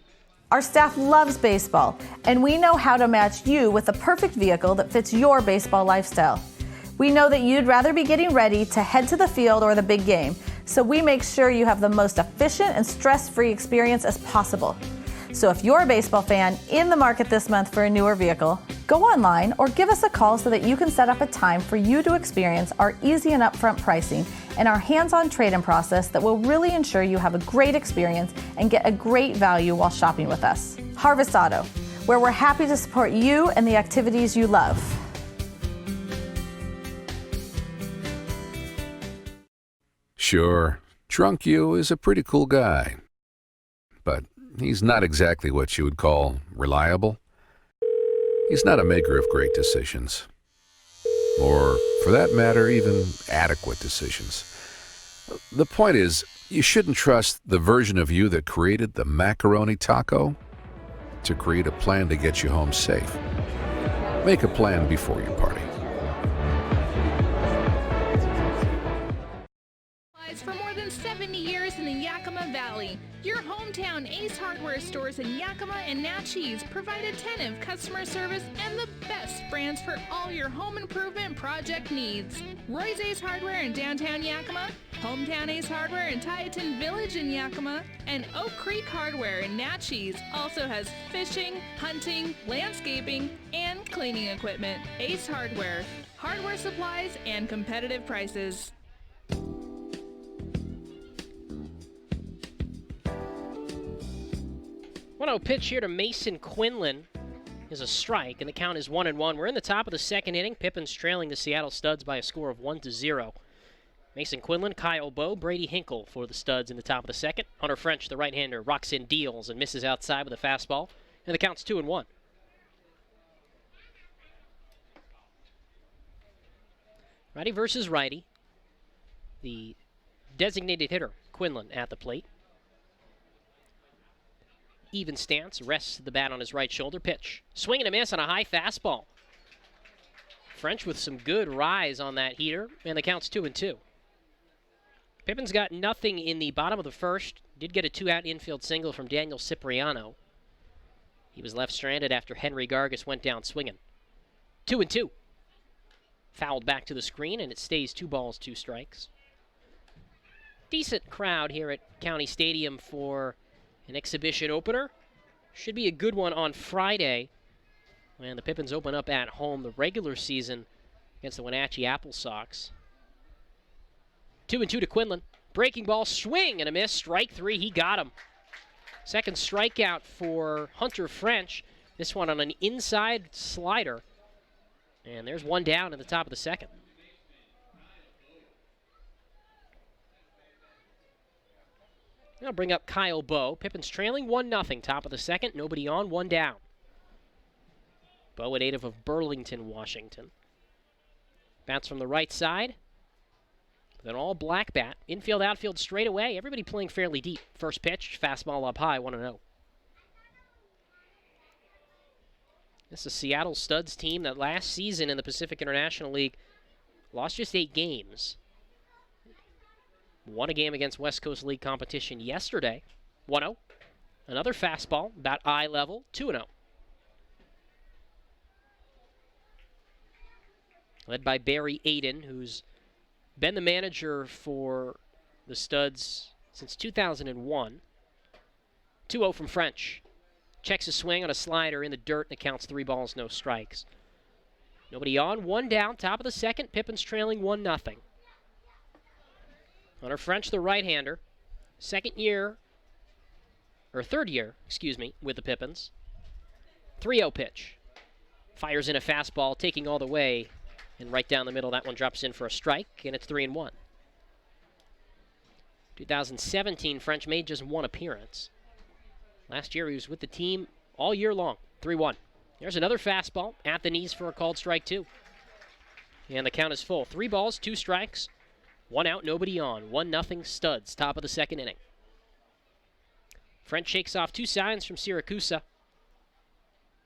Our staff loves baseball, and we know how to match you with the perfect vehicle that fits your baseball lifestyle. We know that you'd rather be getting ready to head to the field or the big game, so we make sure you have the most efficient and stress-free experience as possible. So if you're a baseball fan in the market this month for a newer vehicle, go online or give us a call so that you can set up a time for you to experience our easy and upfront pricing and our hands-on trade-in process that will really ensure you have a great experience and get a great value while shopping with us. Harvest Auto, where we're happy to support you and the activities you love. Sure, Drunk You is a pretty cool guy, but he's not exactly what you would call reliable. He's not a maker of great decisions, or, for that matter, even adequate decisions. The point is, you shouldn't trust the version of you that created the macaroni taco to create a plan to get you home safe. Make a plan before you party. For more than 70 years in the Yakima Valley, your hometown Ace Hardware stores in Yakima and Natchez provide attentive customer service and the best brands for all your home improvement project needs. Roy's Ace Hardware in downtown Yakima, Hometown Ace Hardware in Tieton Village in Yakima, and Oak Creek Hardware in Natchez also has fishing, hunting, landscaping, and cleaning equipment. Ace Hardware, hardware supplies and competitive prices. 1-0 pitch here to Mason Quinlan is a strike, and the count is 1-1. We're in the top of the second inning. Pippins trailing the Seattle Studs by a score of 1-0. Mason Quinlan, Kyle Bowe, Brady Hinkle for the Studs in the top of the second. Hunter French, the right-hander, rocks in deals and misses outside with a fastball, and the count's 2-1. Righty versus righty. The designated hitter, Quinlan, at the plate. Even stance, rests the bat on his right shoulder. Pitch. Swing and a miss on a high fastball. French with some good rise on that heater, and the count's 2-2. Pippins got nothing in the bottom of the first. Did get a 2-out infield single from Daniel Cipriano. He was left stranded after Henry Gargis went down swinging. 2-2. Fouled back to the screen, and it stays 2 balls, 2 strikes. Decent crowd here at County Stadium for An exhibition opener. Should be a good one on Friday when the Pippins open up at home the regular season against the Wenatchee Apple Sox. 2-2 to Quinlan. Breaking ball, swing and a miss. Strike three, he got him. Second strikeout for Hunter French. This one on an inside slider. And there's one down in the top of the second. I'll bring up Kyle Bowe. Pippins trailing 1-0, top of the second. Nobody on, one down. Bowe, a native of Burlington, Washington. Bats from the right side. With an all-black bat. Infield, outfield, straight away. Everybody playing fairly deep. First pitch, fastball up high, 1-0. This is Seattle Studs team that last season in the Pacific International League lost just 8 games. Won a game against West Coast League competition yesterday. 1-0. Another fastball, about eye level, 2-0. Led by Barry Aiden, who's been the manager for the Studs since 2001. 2-0 from French. Checks a swing on a slider in the dirt and it counts 3 balls, no strikes. Nobody on, one down, top of the second. Pippins trailing 1-0. Hunter French, the right-hander, third year, with the Pippins. 3-0 pitch. Fires in a fastball, taking all the way, and right down the middle, that one drops in for a strike, and it's 3-1. 2017, French made just 1 appearance. Last year, he was with the team all year long. 3-1. There's another fastball at the knees for a called strike, 2. And the count is full. 3 balls, 2 strikes. 1 out, nobody on. 1-0 Studs, top of the second inning. French shakes off 2 signs from Siracusa.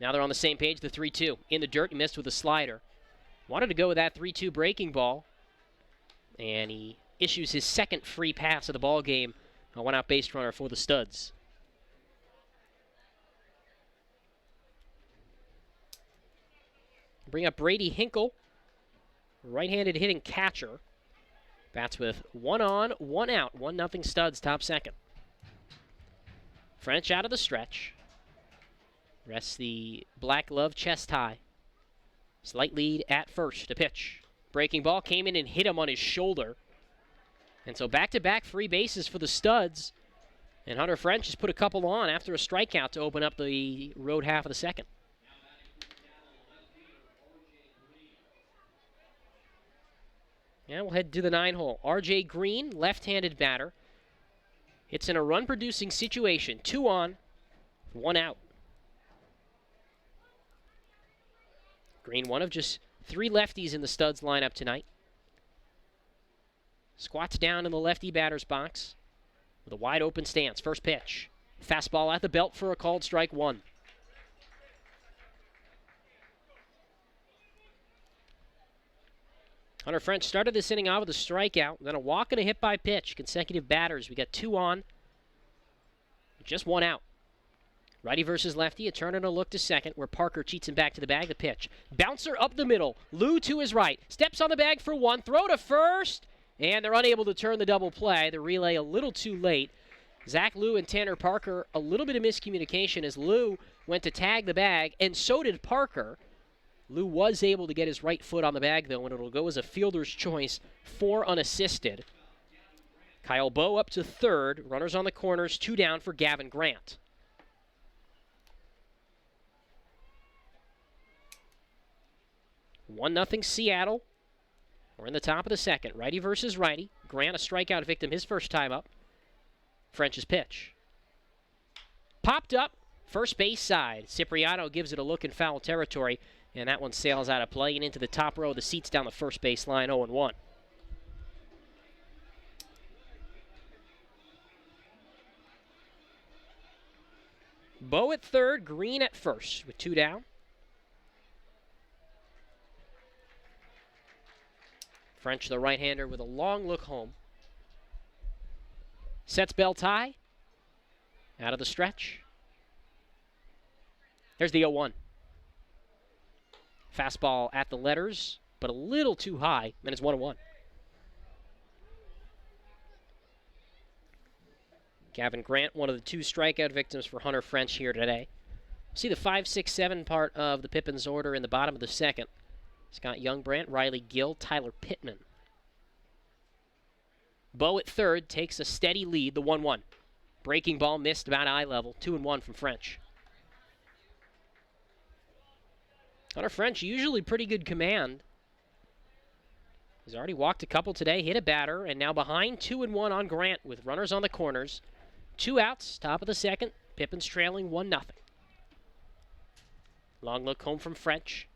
Now they're on the same page, the 3-2. In the dirt, he missed with a slider. Wanted to go with that 3-2 breaking ball. And he issues his second free pass of the ball game. A 1-out base runner for the Studs. Bring up Brady Hinkle, right-handed hitting catcher. Bats with 1 on, 1 out. 1-0 Studs, top second. French out of the stretch. Rests the black glove chest high. Slight lead at first. A pitch. Breaking ball came in and hit him on his shoulder. And so back-to-back free bases for the Studs. And Hunter French has put a couple on after a strikeout to open up the road half of the second. Yeah, we'll head to the 9-hole. R.J. Green, left-handed batter. It's in a run-producing situation. 2 on, 1 out. Green, one of just 3 lefties in the Studs lineup tonight. Squats down in the lefty batter's box with a wide-open stance. First pitch. Fastball at the belt for a called strike, 1. Hunter French started this inning off with a strikeout, then a walk and a hit by pitch. Consecutive batters. We got 2 on, just 1 out. Righty versus lefty, a turn and a look to second, where Parker cheats him back to the bag. The pitch. Bouncer up the middle. Lou to his right. Steps on the bag for 1. Throw to first, and they're unable to turn the double play. The relay a little too late. Zach Lou and Tanner Parker, a little bit of miscommunication as Lou went to tag the bag, and so did Parker. Lou was able to get his right foot on the bag, though, and it'll go as a fielder's choice, 4 unassisted. Kyle Bowe up to third. Runners on the corners, 2 down for Gavin Grant. One nothing Seattle. We're in the top of the second. Righty versus righty. Grant, a strikeout victim his first time up. French's pitch. Popped up, first base side. Cipriano gives it a look in foul territory. And that one sails out of play and into the top row of the seats down the first base line, 0-1. Bowe at third, Green at first with 2 down. French, the right-hander, with a long look home. Sets belt high. Out of the stretch. There's the 0-1. Fastball at the letters, but a little too high, and it's 1-1. Gavin Grant, one of the 2 strikeout victims for Hunter French here today. See the 5, 6, 7 part of the Pippins order in the bottom of the second. Scott Youngbrant, Riley Gill, Tyler Pittman. Bo at third takes a steady lead, the 1-1. Breaking ball missed about eye level, 2-1 from French. Hunter French, usually pretty good command. He's already walked a couple today, hit a batter, and now behind 2-1 on Grant with runners on the corners. 2 outs, top of the second. Pippins trailing 1-0. Long look home from French.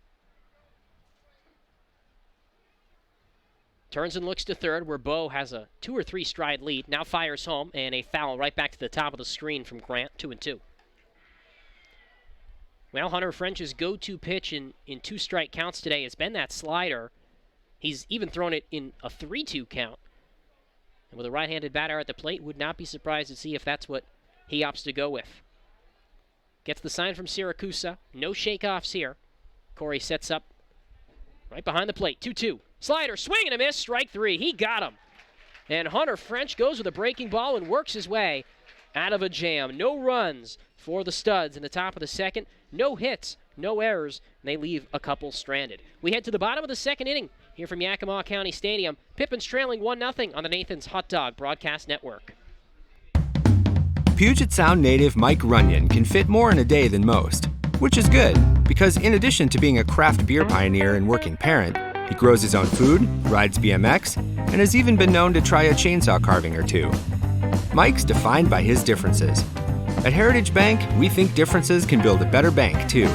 Turns and looks to third, where Bo has a 2 or 3 stride lead. Now fires home, and a foul right back to the top of the screen from Grant, 2-2. Well, Hunter French's go-to pitch in 2 strike counts today has been that slider. He's even thrown it in a 3-2 count. And with a right-handed batter at the plate, would not be surprised to see if that's what he opts to go with. Gets the sign from Siracusa. No shake-offs here. Corey sets up right behind the plate. 2-2. Slider, swing and a miss, strike 3. He got him. And Hunter French goes with a breaking ball and works his way out of a jam. No runs for the Studs in the top of the second. No hits, no errors, and they leave a couple stranded. We head to the bottom of the second inning here from Yakima County Stadium. Pippins trailing 1-0 on the Nathan's Hot Dog Broadcast Network. Puget Sound native Mike Runyon can fit more in a day than most, which is good, because in addition to being a craft beer pioneer and working parent, he grows his own food, rides BMX, and has even been known to try a chainsaw carving or 2. Mike's defined by his differences. At Heritage Bank, we think differences can build a better bank, too.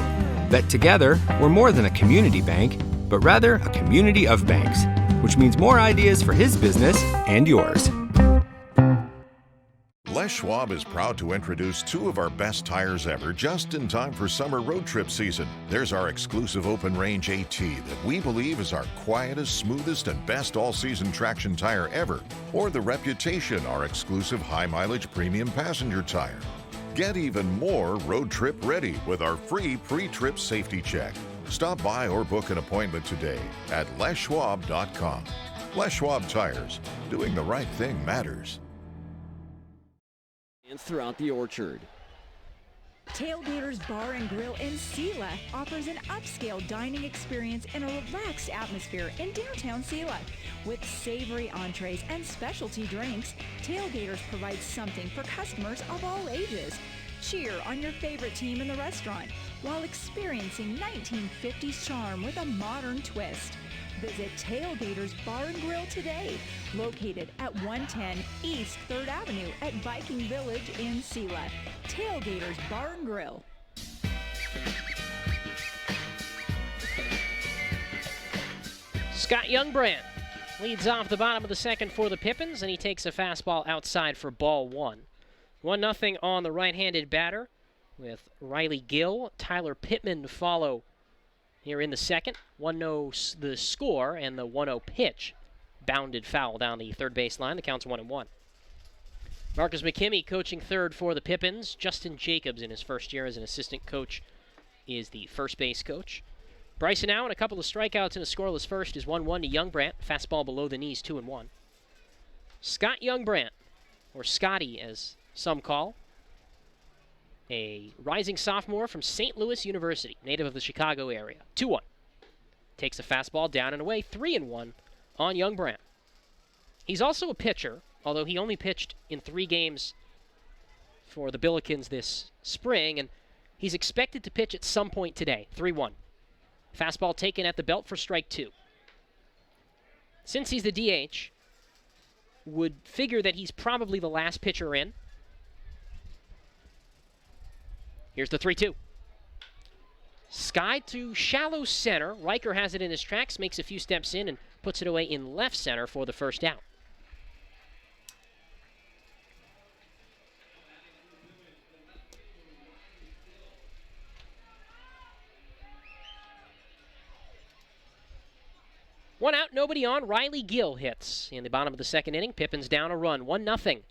That together, we're more than a community bank, but rather a community of banks, which means more ideas for his business and yours. Les Schwab is proud to introduce 2 of our best tires ever just in time for summer road trip season. There's our exclusive open range AT that we believe is our quietest, smoothest, and best all-season traction tire ever. Or the Reputation, our exclusive high-mileage premium passenger tire. Get even more road trip ready with our free pre-trip safety check. Stop by or book an appointment today at leschwab.com. Les Schwab Tires. Doing the right thing matters. Throughout the orchard. Tailgaters Bar and Grill in Sela offers an upscale dining experience in a relaxed atmosphere in downtown Sela. With savory entrees and specialty drinks, Tailgaters provides something for customers of all ages. Cheer on your favorite team in the restaurant while experiencing 1950s charm with a modern twist. Visit Tailgaters Bar and Grill today, located at 110 East 3rd Avenue at Viking Village in Sela. Tailgaters Bar and Grill. Scott Youngbrant leads off the bottom of the second for the Pippins, and he takes a fastball outside for ball 1. 1-0 on the right-handed batter with Riley Gill. Tyler Pittman follow here in the second. 1-0 the score, and the 1-0 pitch bounded foul down the third base line. The count's 1-1. Marcus McKimmey coaching third for the Pippins. Justin Jacobs in his first year as an assistant coach is the first base coach. Bryson Allen, a couple of strikeouts and a scoreless first, is 1-1 to Youngbrant. Fastball below the knees, 2-1. Scott Youngbrant, or Scotty as some call, a rising sophomore from St. Louis University, native of the Chicago area. 2-1. Takes a fastball down and away, 3-1 on Youngbrant. He's also a pitcher, although he only pitched in 3 games for the Billikens this spring, and he's expected to pitch at some point today. 3-1. Fastball taken at the belt for strike 2. Since he's the DH, would figure that he's probably the last pitcher in. Here's the 3-2. Sky to shallow center. Riker has it in his tracks, makes a few steps in, and puts it away in left center for the first out. One out, nobody on. Riley Gill hits in the bottom of the second inning. Pippins down a run, 1-0.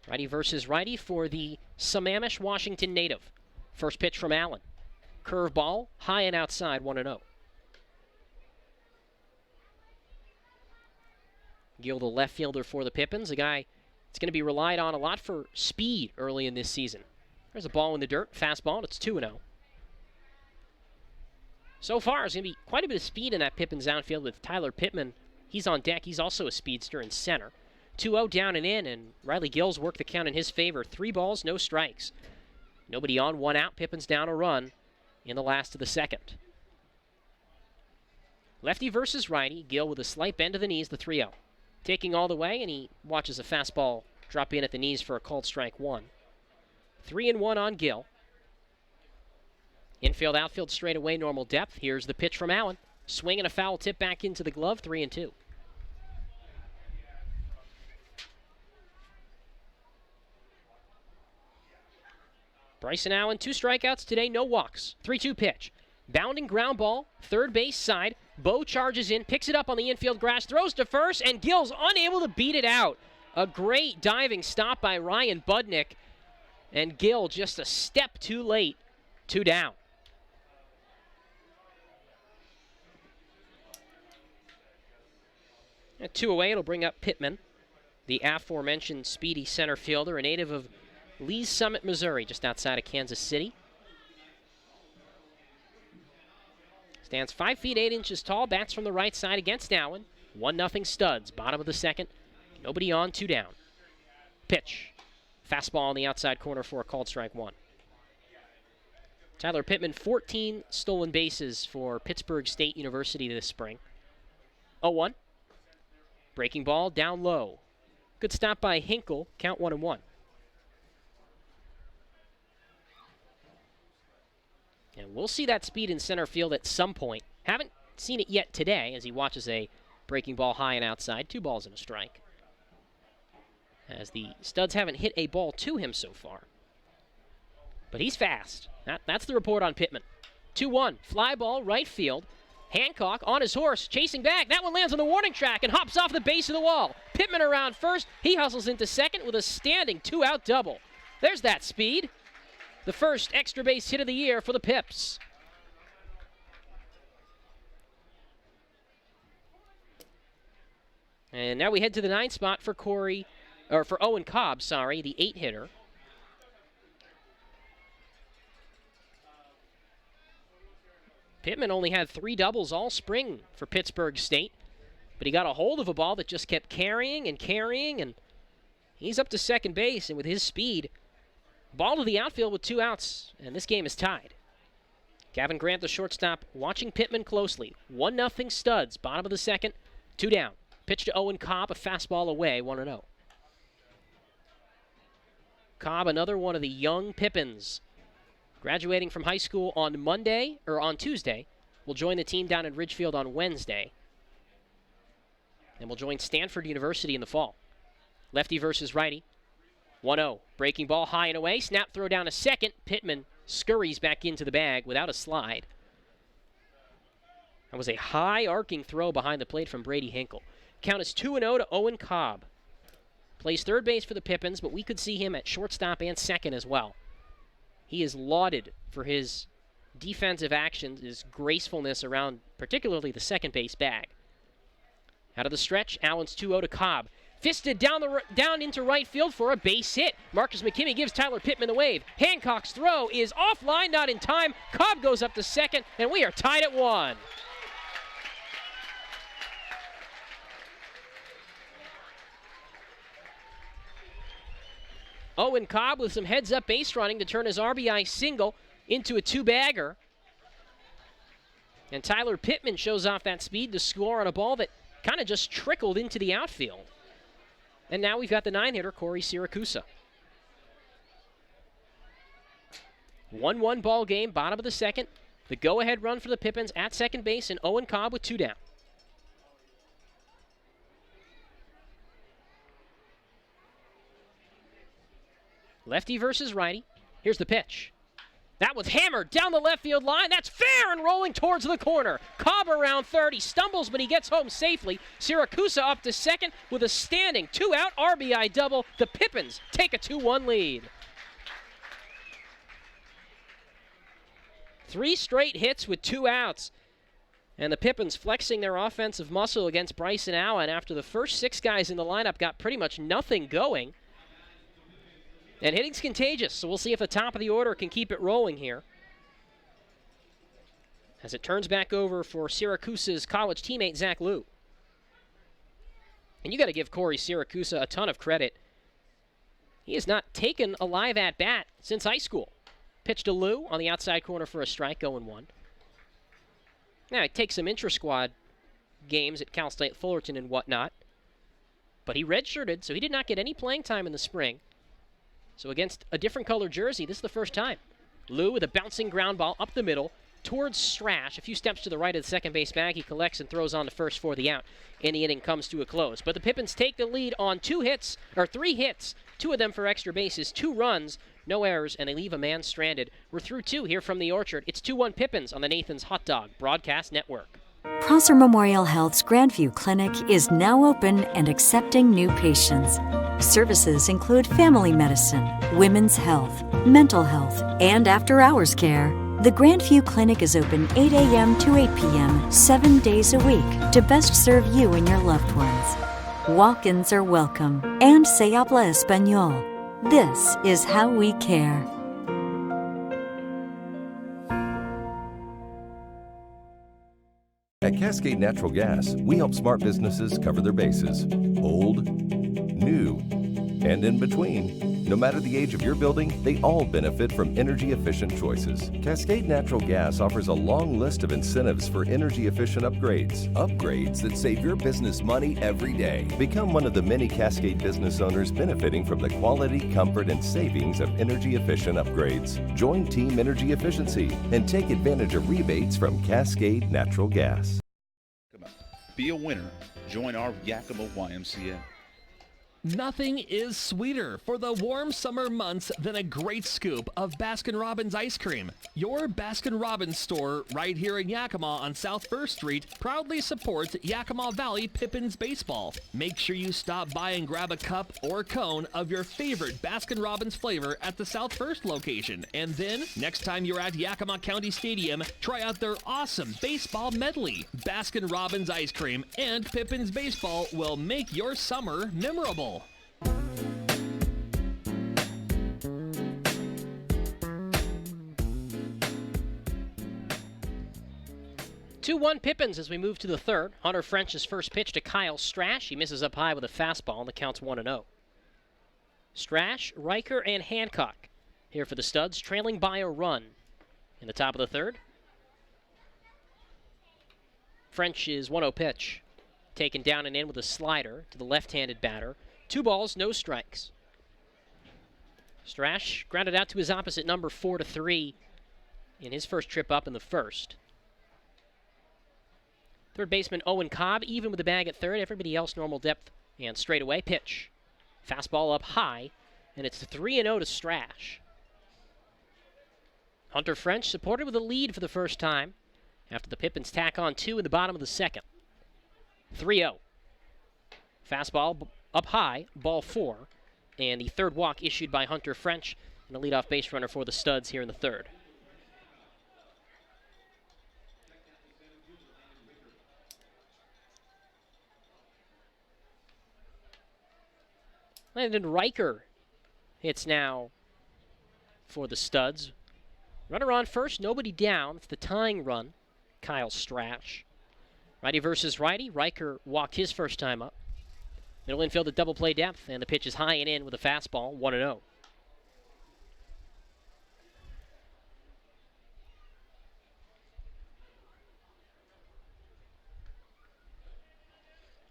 Righty versus righty for the Sammamish Washington native. First pitch from Allen. Curveball, high and outside, 1-0. Gill, the left fielder for the Pippins, a guy It's going to be relied on a lot for speed early in this season. There's a ball in the dirt, fastball, and it's 2-0. So far, there's going to be quite a bit of speed in that Pippins outfield with Tyler Pittman. He's on deck. He's also a speedster in center. 2-0 down and in, and Riley Gills worked the count in his favor. 3 balls, no strikes. Nobody on, 1 out. Pippins down a run in the last of the second. Lefty versus righty. Gill with a slight bend to the knees, the 3-0. Taking all the way, and he watches a fastball drop in at the knees for a called strike 1. 3-1 on Gill. Infield, outfield straight away, normal depth. Here's the pitch from Allen. Swing and a foul tip back into the glove, 3-2. Bryson Allen, 2 strikeouts today, no walks. 3-2 pitch. Bounding ground ball, third base side. Bo charges in, picks it up on the infield grass, throws to first, and Gill's unable to beat it out. A great diving stop by Ryan Budnick, and Gill just a step too late, 2 down. At 2 away, it'll bring up Pittman, the aforementioned speedy center fielder, a native of Lee's Summit, Missouri, just outside of Kansas City. Stands 5 feet 8 inches tall, bats from the right side against Allen. 1-0 Studs, bottom of the second. Nobody on, 2 down. Pitch. Fastball on the outside corner for a called strike 1. Tyler Pittman, 14 stolen bases for Pittsburgh State University this spring. 0-1. Breaking ball down low. Good stop by Hinkle, count 1-1. And we'll see that speed in center field at some point. Haven't seen it yet today as he watches a breaking ball high and outside. 2 balls and a strike. As the Studs haven't hit a ball to him so far. But he's fast. That's the report on Pittman. 2-1, fly ball, right field. Hancock on his horse, chasing back. That one lands on the warning track and hops off the base of the wall. Pittman around first. He hustles into second with a standing 2-out double. There's that speed. The first extra base hit of the year for the Pips. And now we head to the 9th spot for Owen Cobb, the 8-hitter. Pittman only had 3 doubles all spring for Pittsburgh State, but he got a hold of a ball that just kept carrying, and he's up to second base, and with his speed, ball to the outfield with 2 outs, and this game is tied. Gavin Grant, the shortstop, watching Pittman closely. 1-0 Studs, bottom of the second, 2 down. Pitch to Owen Cobb, a fastball away, 1-0. Cobb, another one of the young Pippins, graduating from high school on Tuesday, will join the team down in Ridgefield on Wednesday, and will join Stanford University in the fall. Lefty versus righty. 1-0. Breaking ball high and away. Snap throw down to second. Pittman scurries back into the bag without a slide. That was a high arcing throw behind the plate from Brady Hinkle. Count is 2-0 to Owen Cobb. Plays third base for the Pippins, but we could see him at shortstop and second as well. He is lauded for his defensive actions, his gracefulness around particularly the second base bag. Out of the stretch, Allen's 2-0 to Cobb. Fisted down into right field for a base hit. Marcus McKinney gives Tyler Pittman the wave. Hancock's throw is offline, not in time. Cobb goes up to second, and we are tied at 1. Owen Cobb with some heads-up base running to turn his RBI single into a 2-bagger. And Tyler Pittman shows off that speed to score on a ball that kind of just trickled into the outfield. And now we've got the 9-hitter, Corey Siracusa. 1-1 ball game, bottom of the second. The go-ahead run for the Pippins at second base, and Owen Cobb with 2 down. Lefty versus righty. Here's the pitch. That was hammered down the left field line. That's fair and rolling towards the corner. Cobb around third. He stumbles, but he gets home safely. Siracusa up to second with a standing 2-out RBI double. The Pippins take a 2-1 lead. 3 straight hits with 2 outs. And the Pippins flexing their offensive muscle against Bryson Allen after the first 6 guys in the lineup got pretty much nothing going. And hitting's contagious, so we'll see if the top of the order can keep it rolling here. As it turns back over for Syracuse's college teammate, Zach Liu. And you got to give Corey Syracuse a ton of credit. He has not taken a live at-bat since high school. Pitch to Liu on the outside corner for a strike, 0-1. Now, he takes some intra-squad games at Cal State Fullerton and whatnot. But he redshirted, so he did not get any playing time in the spring. So against a different color jersey, this is the first time. Liu with a bouncing ground ball up the middle towards Strash. A few steps to the right of the second base bag. He collects and throws on to first for the out. And the inning comes to a close. But the Pippins take the lead on 3 hits, 2 of them for extra bases, 2 runs, no errors, and they leave a man stranded. We're through 2 here from the Orchard. It's 2-1 Pippins on the Nathan's Hot Dog Broadcast Network. Prosser Memorial Health's Grandview Clinic is now open and accepting new patients. Services include family medicine, women's health, mental health, and after-hours care. The Grandview Clinic is open 8 a.m. to 8 p.m. 7 days a week to best serve you and your loved ones. Walk-ins are welcome, and se habla español. This is how we care. At Cascade Natural Gas, we help smart businesses cover their bases. Old, new, and in between. No matter the age of your building, they all benefit from energy-efficient choices. Cascade Natural Gas offers a long list of incentives for energy-efficient upgrades. Upgrades that save your business money every day. Become one of the many Cascade business owners benefiting from the quality, comfort, and savings of energy-efficient upgrades. Join Team Energy Efficiency and take advantage of rebates from Cascade Natural Gas. Be a winner. Join our Yakima YMCA. Nothing is sweeter for the warm summer months than a great scoop of Baskin-Robbins ice cream. Your Baskin-Robbins store right here in Yakima on South First Street proudly supports Yakima Valley Pippins baseball. Make sure you stop by and grab a cup or cone of your favorite Baskin-Robbins flavor at the South First location. And then, next time you're at Yakima County Stadium, try out their awesome baseball medley. Baskin-Robbins ice cream and Pippins baseball will make your summer memorable. 2-1 Pippins as we move to the third. Hunter French's first pitch to Kyle Strash. He misses up high with a fastball, and the count's 1-0. Strash, Riker, and Hancock here for the Studs, trailing by a run in the top of the third. French's 1-0 pitch taken down and in with a slider to the left-handed batter. 2 balls, no strikes. Strash grounded out to his opposite number 4-3 in his first trip up in the first. Third baseman Owen Cobb even with the bag at third. Everybody else normal depth and straight away pitch. Fastball up high, and it's 3-0 to Strash. Hunter French supported with a lead for the first time after the Pippins tack on 2 in the bottom of the second. 3-0. Fastball up high, ball 4, and the third walk issued by Hunter French and a leadoff base runner for the Studs here in the third. Landon Riker hits now for the Studs. Runner on first, nobody down. It's the tying run, Kyle Strash. Righty versus righty. Riker walked his first time up. Middle infield at double play depth, and the pitch is high and in with a fastball, 1-0.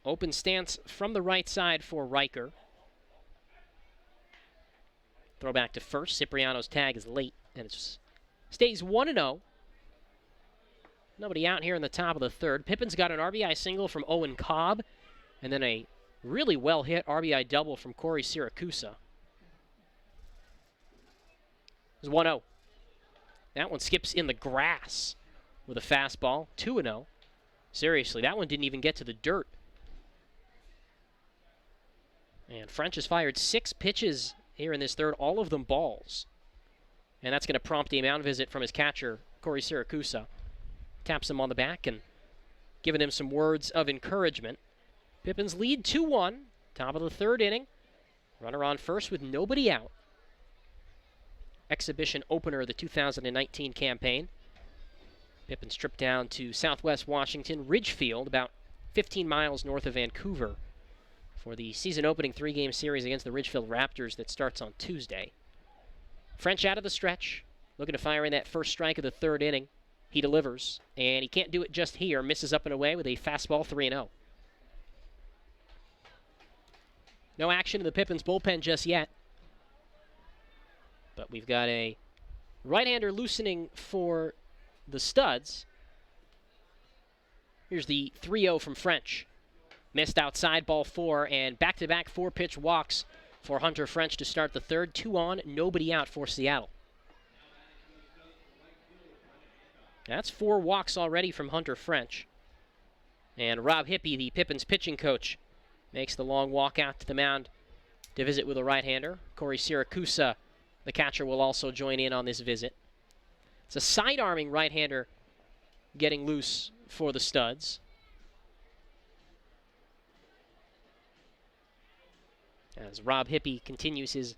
Open stance from the right side for Riker. Throw back to first. Cipriano's tag is late, and it stays 1-0. Nobody out here in the top of the third. Pippins got an RBI single from Owen Cobb, and then a really well-hit RBI double from Corey Syracuse. It was 1-0. That one skips in the grass with a fastball, 2-0. Seriously, that one didn't even get to the dirt. And French has fired 6 pitches here in this third, all of them balls. And that's going to prompt a mound visit from his catcher, Corey Syracuse. Taps him on the back and giving him some words of encouragement. Pippins lead 2-1, top of the third inning. Runner on first with nobody out. exhibition opener of the 2019 campaign. Pippins trip down to Southwest Washington, Ridgefield, about 15 miles north of Vancouver, for the season opening 3-game series against the Ridgefield Raptors that starts on Tuesday. French out of the stretch, looking to fire in that first strike of the third inning. He delivers, and he can't do it just here. Misses up and away with a fastball, 3-0. No action in the Pippins bullpen just yet. But we've got a right-hander loosening for the Studs. Here's the 3-0 from French. Missed outside, ball 4, and back-to-back 4-pitch walks for Hunter French to start the third. 2 on, nobody out for Seattle. That's 4 walks already from Hunter French. And Rob Hippie, the Pippins pitching coach, makes the long walk out to the mound to visit with a right-hander. Corey Siracusa, the catcher, will also join in on this visit. It's a side-arming right-hander getting loose for the Studs. As Rob Hippie continues his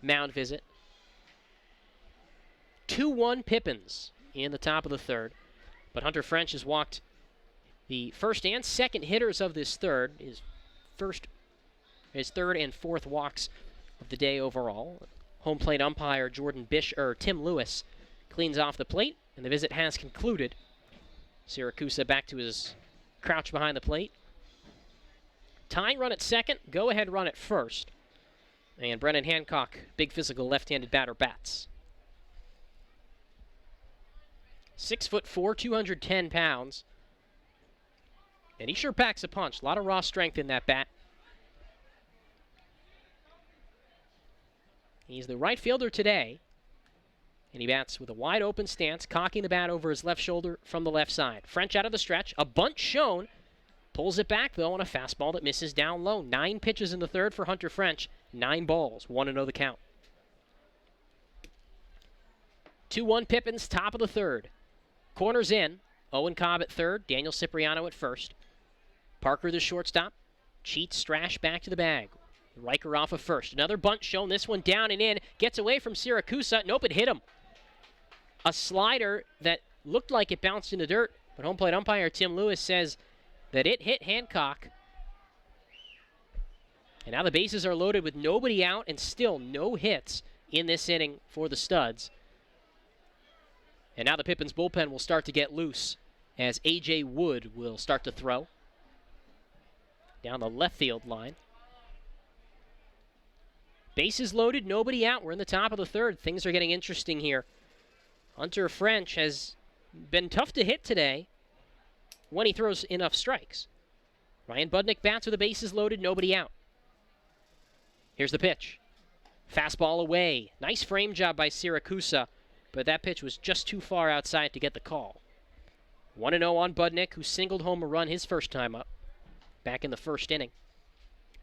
mound visit. 2-1 Pippins in the top of the third. But Hunter French has walked the first and second hitters of this third. His third and fourth walks of the day overall. Home plate umpire Tim Lewis cleans off the plate, and the visit has concluded. Siracusa back to his crouch behind the plate. Tying run at second, go-ahead run at first. And Brennan Hancock, big physical left-handed batter, bats. 6'4", 210 pounds. And he sure packs a punch. A lot of raw strength in that bat. He's the right fielder today. And he bats with a wide open stance, cocking the bat over his left shoulder from the left side. French out of the stretch. A bunt shown. Pulls it back, though, on a fastball that misses down low. 9 pitches in the third for Hunter French. 9 balls. 1-0 the count. 2-1 Pippins, top of the third. Corners in. Owen Cobb at third. Daniel Cipriano at first. Parker, the shortstop. Cheats Strash back to the bag. Riker off of first. Another bunt shown. This one down and in. Gets away from Siracusa. Nope, it hit him. A slider that looked like it bounced in the dirt, but home plate umpire Tim Lewis says that it hit Hancock. And now the bases are loaded with nobody out and still no hits in this inning for the Studs. And now the Pippins bullpen will start to get loose as A.J. Wood will start to throw down the left field line. Bases loaded, nobody out. We're in the top of the third. Things are getting interesting here. Hunter French has been tough to hit today when he throws enough strikes. Ryan Budnick bats with the bases loaded, nobody out. Here's the pitch. Fastball away. Nice frame job by Siracusa, but that pitch was just too far outside to get the call. 1-0 on Budnick, who singled home a run his first time up back in the first inning.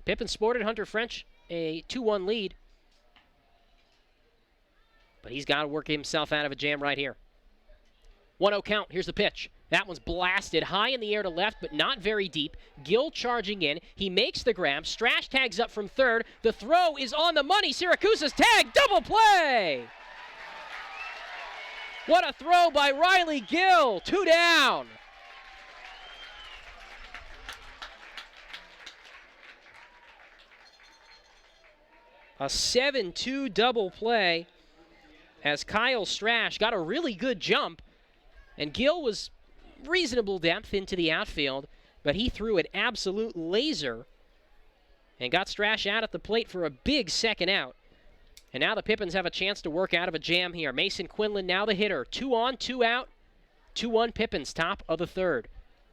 Pippin sported Hunter French a 2-1 lead, but he's got to work himself out of a jam right here. 1-0 count. Here's the pitch. That one's blasted high in the air to left, but not very deep. Gill charging in. He makes the grab. Strash tags up from third. The throw is on the money. Siracusa's tag. Double play! What a throw by Riley Gill. 2 down. A 7-2 double play as Kyle Strash got a really good jump, and Gill was reasonable depth into the outfield, but he threw an absolute laser and got Strash out at the plate for a big second out. And now the Pippins have a chance to work out of a jam here. Mason Quinlan now the hitter. 2 on, 2 out. 2-1 Pippins, top of the third.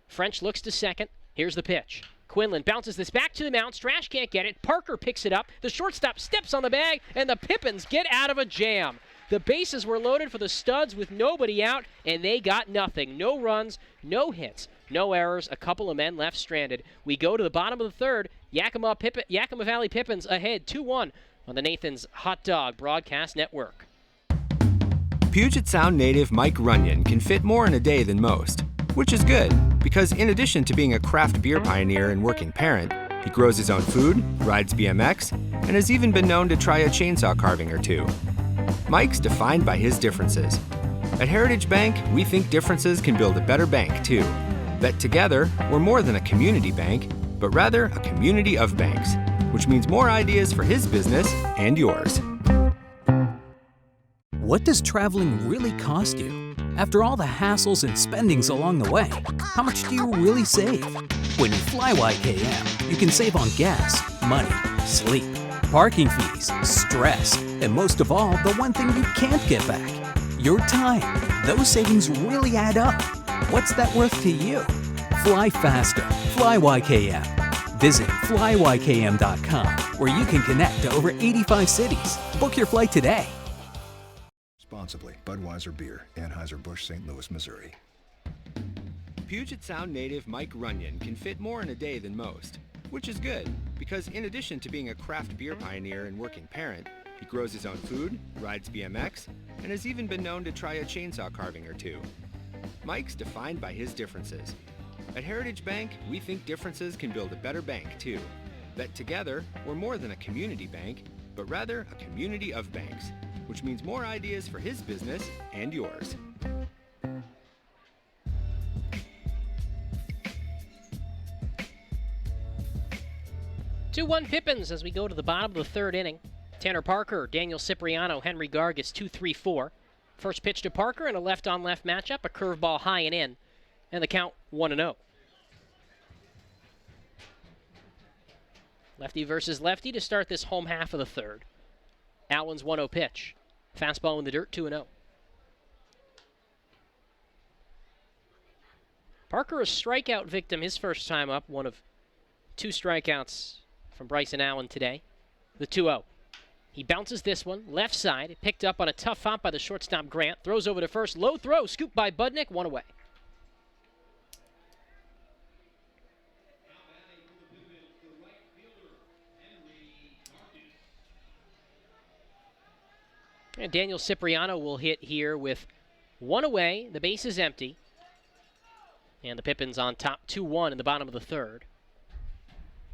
French looks to second. Here's the pitch. Quinlan bounces this back to the mound. Strash can't get it. Parker picks it up. The shortstop steps on the bag, and the Pippins get out of a jam. The bases were loaded for the Studs with nobody out, and they got nothing. No runs, no hits, no errors, a couple of men left stranded. We go to the bottom of the third. Yakima Valley Pippins ahead 2-1 on the Nathan's Hot Dog Broadcast Network. Puget Sound native Mike Runyon can fit more in a day than most, which is good, because in addition to being a craft beer pioneer and working parent, he grows his own food, rides BMX, and has even been known to try a chainsaw carving or two. Mike's defined by his differences. At Heritage Bank, we think differences can build a better bank, too. That together, we're more than a community bank, but rather a community of banks, which means more ideas for his business and yours. What does traveling really cost you? After all the hassles and spendings along the way, how much do you really save? When you fly YKM, you can save on gas, money, sleep, parking fees, stress, and most of all, the one thing you can't get back, your time. Those savings really add up. What's that worth to you? Fly faster. Fly YKM. Visit flyykm.com, where you can connect to over 85 cities. Book your flight today. Responsibly. Budweiser Beer, Anheuser-Busch, St. Louis, Missouri. Puget Sound native Mike Runyon can fit more in a day than most, which is good, because in addition to being a craft beer pioneer and working parent, he grows his own food, rides BMX, and has even been known to try a chainsaw carving or two. Mike's defined by his differences. At Heritage Bank, we think differences can build a better bank, too. That together, we're more than a community bank, but rather a community of banks, which means more ideas for his business and yours. Two-one Pippins as we go to the bottom of the third inning. Tanner Parker, Daniel Cipriano, Henry Gargas, 2-3-4. First pitch to Parker in a left-on-left matchup, a curveball high and in, and the count 1-0. Lefty versus lefty to start this home half of the third. Allen's 1-0 pitch. Fastball in the dirt, 2-0. Parker a strikeout victim his first time up, one of two strikeouts from Bryson Allen today. The 2-0. He bounces this one, left side, picked up on a tough hop by the shortstop Grant, throws over to first, low throw, scooped by Budnick, one away. And Daniel Cipriano will hit here with one away, the base is empty, and the Pippins on top 2-1 in the bottom of the third.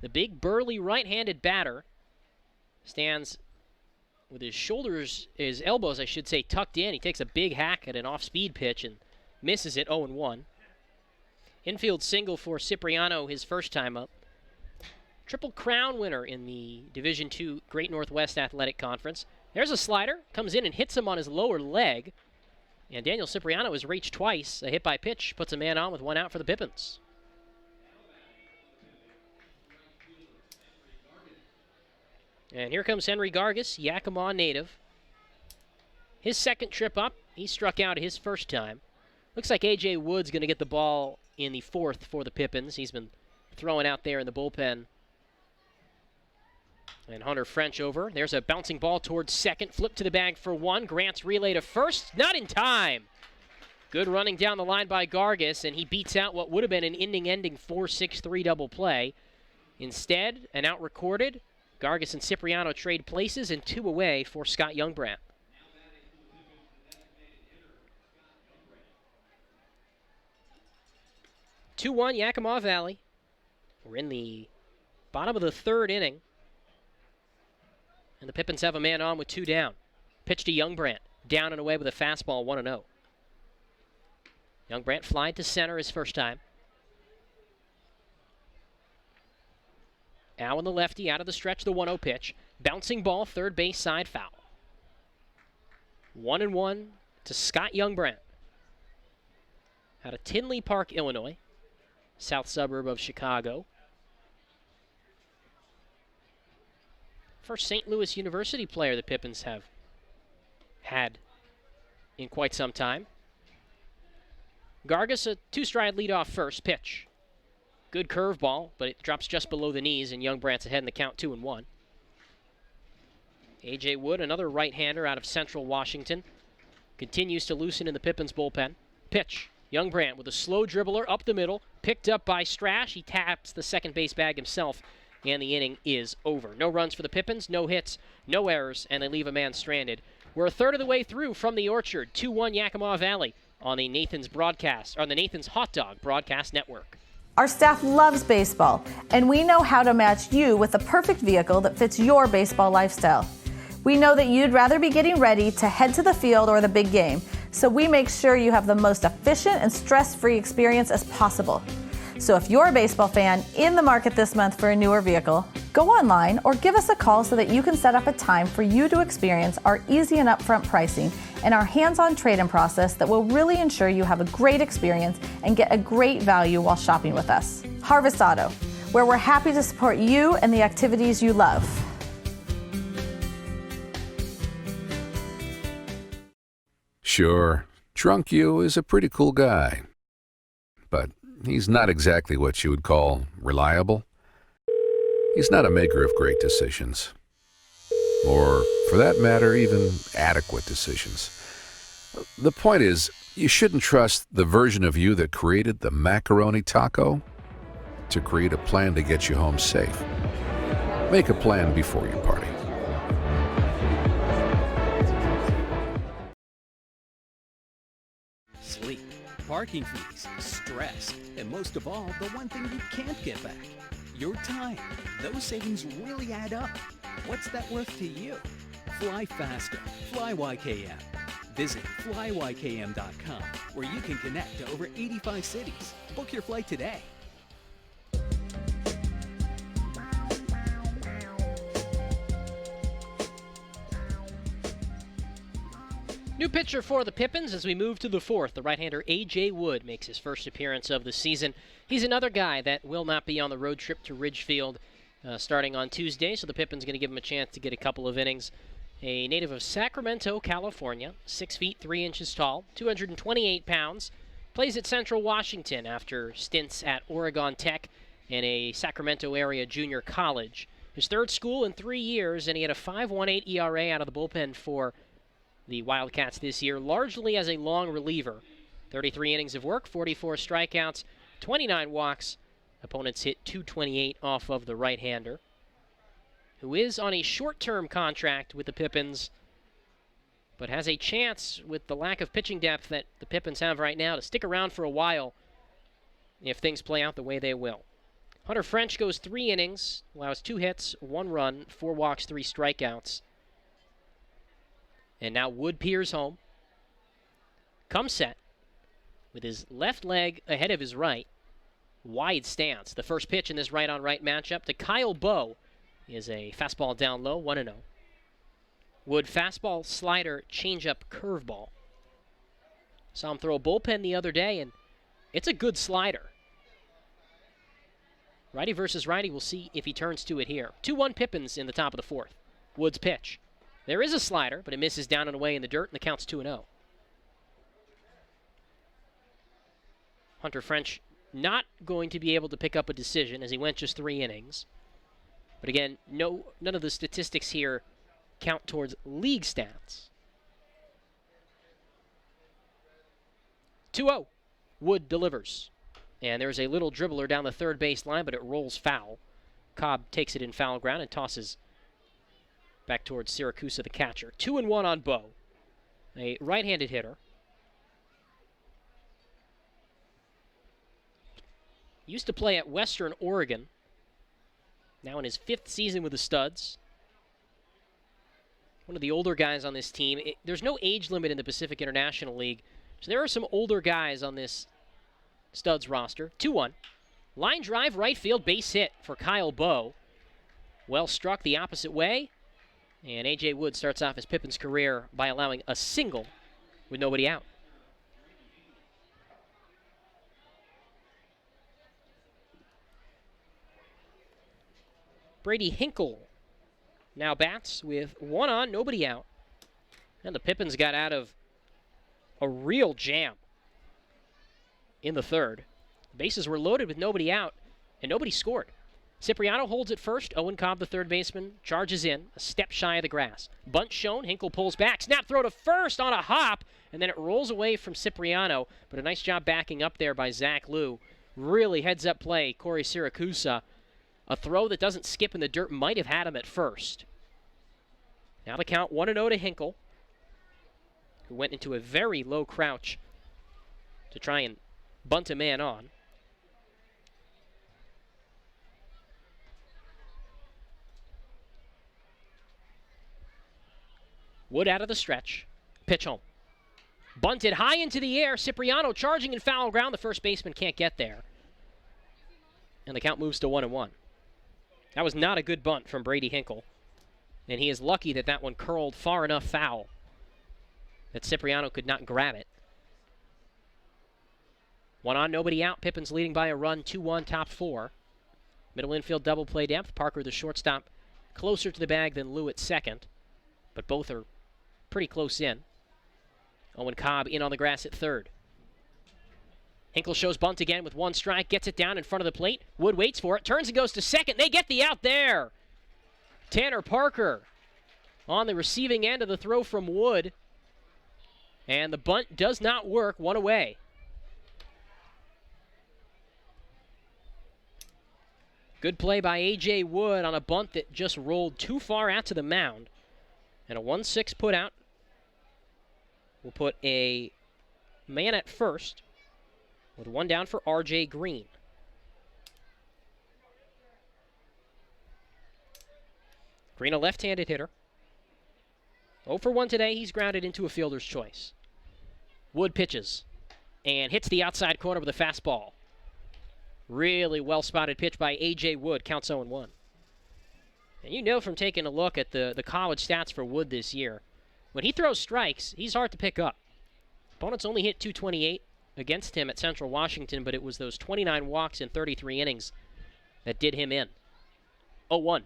The big burly right-handed batter stands with his shoulders, his elbows, I should say, tucked in. He takes a big hack at an off-speed pitch and misses it 0-1. Infield single for Cipriano his first time up. Triple Crown winner in the Division II Great Northwest Athletic Conference. There's a slider, comes in and hits him on his lower leg. And Daniel Cipriano has reached twice. A hit by pitch puts a man on with one out for the Pippins. And here comes Henry Gargas, Yakima native. His second trip up, he struck out his first time. Looks like A.J. Wood's going to get the ball in the fourth for the Pippins. He's been throwing out there in the bullpen. And Hunter French over. There's a bouncing ball towards second. Flip to the bag for one. Grant's relay to first. Not in time. Good running down the line by Gargas, and he beats out what would have been an inning-ending 4-6-3 double play. Instead, an out recorded. Gargas and Cipriano trade places, and two away for Scott Youngbrandt. Two-one Yakima Valley. We're in the bottom of the third inning. And the Pippins have a man on with two down. Pitch to Youngbrandt. Down and away with a fastball, 1-0. Youngbrandt flied to center his first time. Allen the lefty out of the stretch, the 1-0 pitch. Bouncing ball, third base side foul. 1-1 to Scott Youngbrandt. Out of Tinley Park, Illinois. South suburb of Chicago. First St. Louis University player the Pippins have had in quite some time. Gargas, a two-stride leadoff first pitch. Good curveball, but it drops just below the knees, and Youngbrandt's ahead in the count 2-1. A.J. Wood, another right-hander out of Central Washington, continues to loosen in the Pippins bullpen. Pitch. Youngbrandt with a slow dribbler up the middle, picked up by Strash. He taps the second base bag himself, and the inning is over. No runs for the Pippins, no hits, no errors, and they leave a man stranded. We're a third of the way through from the Orchard, 2-1 Yakima Valley on the Nathan's Hot Dog Broadcast Network. Our staff loves baseball, and we know how to match you with the perfect vehicle that fits your baseball lifestyle. We know that you'd rather be getting ready to head to the field or the big game, so we make sure you have the most efficient and stress-free experience as possible. So if you're a baseball fan in the market this month for a newer vehicle, go online or give us a call so that you can set up a time for you to experience our easy and upfront pricing and our hands-on trade-in process that will really ensure you have a great experience and get a great value while shopping with us. Harvest Auto, where we're happy to support you and the activities you love. Sure, Drunk You is a pretty cool guy, but he's not exactly what you would call reliable. He's not a maker of great decisions, or for that matter, even adequate decisions. The point is, you shouldn't trust the version of you that created the macaroni taco to create a plan to get you home safe. Make a plan before you party. Sleep, parking fees, stress, and most of all, the one thing you can't get back, your time. Those savings really add up. What's that worth to you? Fly faster. Fly YKM. Visit flywkm.com, where you can connect to over 85 cities. Book your flight today. New pitcher for the Pippins as we move to the fourth. The right-hander A.J. Wood makes his first appearance of the season. He's another guy that will not be on the road trip to Ridgefield starting on Tuesday, so the Pippins going to give him a chance to get a couple of innings. A native of Sacramento, California, 6 feet 3 inches tall, 228 pounds, plays at Central Washington after stints at Oregon Tech and a Sacramento area junior college. His third school in 3 years, and he had a 5.18 ERA out of the bullpen for the Wildcats this year, largely as a long reliever. 33 innings of work, 44 strikeouts, 29 walks. Opponents hit .228 off of the right-hander, who is on a short-term contract with the Pippins, but has a chance with the lack of pitching depth that the Pippins have right now to stick around for a while if things play out the way they will. Hunter French goes 3 innings, allows 2 hits, 1 run, 4 walks, 3 strikeouts. And now Wood peers home. Comes set with his left leg ahead of his right. Wide stance. The first pitch in this right-on-right matchup to Kyle Bowe is a fastball down low, 1-0. Wood fastball, slider, changeup, curveball. Saw him throw a bullpen the other day, and it's a good slider. Righty versus righty. We'll see if he turns to it here. 2-1 Pippins in the top of the fourth. Wood's pitch. There is a slider, but it misses down and away in the dirt, and the count's 2-0. Hunter French not going to be able to pick up a decision as he went just 3 innings. But again, none of the statistics here count towards league stats. 2-0. Wood delivers. And there's a little dribbler down the third base line, but it rolls foul. Cobb takes it in foul ground and tosses back towards Siracusa, the catcher. 2-1 on Bowe, a right-handed hitter. Used to play at Western Oregon. Now in his 5th season with the Studs. One of the older guys on this team. There's no age limit in the Pacific International League, so there are some older guys on this Studs roster. 2-1. Line drive, right field, base hit for Kyle Bowe. Well struck the opposite way. And A.J. Wood starts off his Pippins career by allowing a single with nobody out. Brady Hinkle now bats with 1 on, nobody out. And the Pippins got out of a real jam in the third. The bases were loaded with nobody out, and nobody scored. Cipriano holds it first. Owen Cobb, the third baseman, charges in, a step shy of the grass. Bunt shown. Hinkle pulls back. Snap throw to first on a hop, and then it rolls away from Cipriano. But a nice job backing up there by Zach Liu. Really heads-up play, Corey Siracusa. A throw that doesn't skip in the dirt might have had him at first. Now the count 1-0 to Hinkle, who went into a very low crouch to try and bunt a man on. Wood out of the stretch. Pitch home. Bunted high into the air. Cipriano charging in foul ground. The first baseman can't get there. And the count moves to 1-1. That was not a good bunt from Brady Hinkle. And he is lucky that that one curled far enough foul that Cipriano could not grab it. 1 on, nobody out. Pippins leading by a run, 2-1, top 4. Middle infield double play depth. Parker, the shortstop, closer to the bag than Lou at second. But both are pretty close in. Owen Cobb in on the grass at third. Hinkle shows bunt again with 1 strike. Gets it down in front of the plate. Wood waits for it. Turns and goes to second. They get the out there. Tanner Parker on the receiving end of the throw from Wood. And the bunt does not work. 1 away. Good play by A.J. Wood on a bunt that just rolled too far out to the mound. And a 1-6 put out. We'll put a man at first with 1 down for R.J. Green. Green, a left-handed hitter. 0 for 1 today. He's grounded into a fielder's choice. Wood pitches and hits the outside corner with a fastball. Really well-spotted pitch by A.J. Wood. Counts 0-1. And you know from taking a look at the college stats for Wood this year, when he throws strikes, he's hard to pick up. Opponents only hit .228 against him at Central Washington, but it was those 29 walks in 33 innings that did him in. 0-1.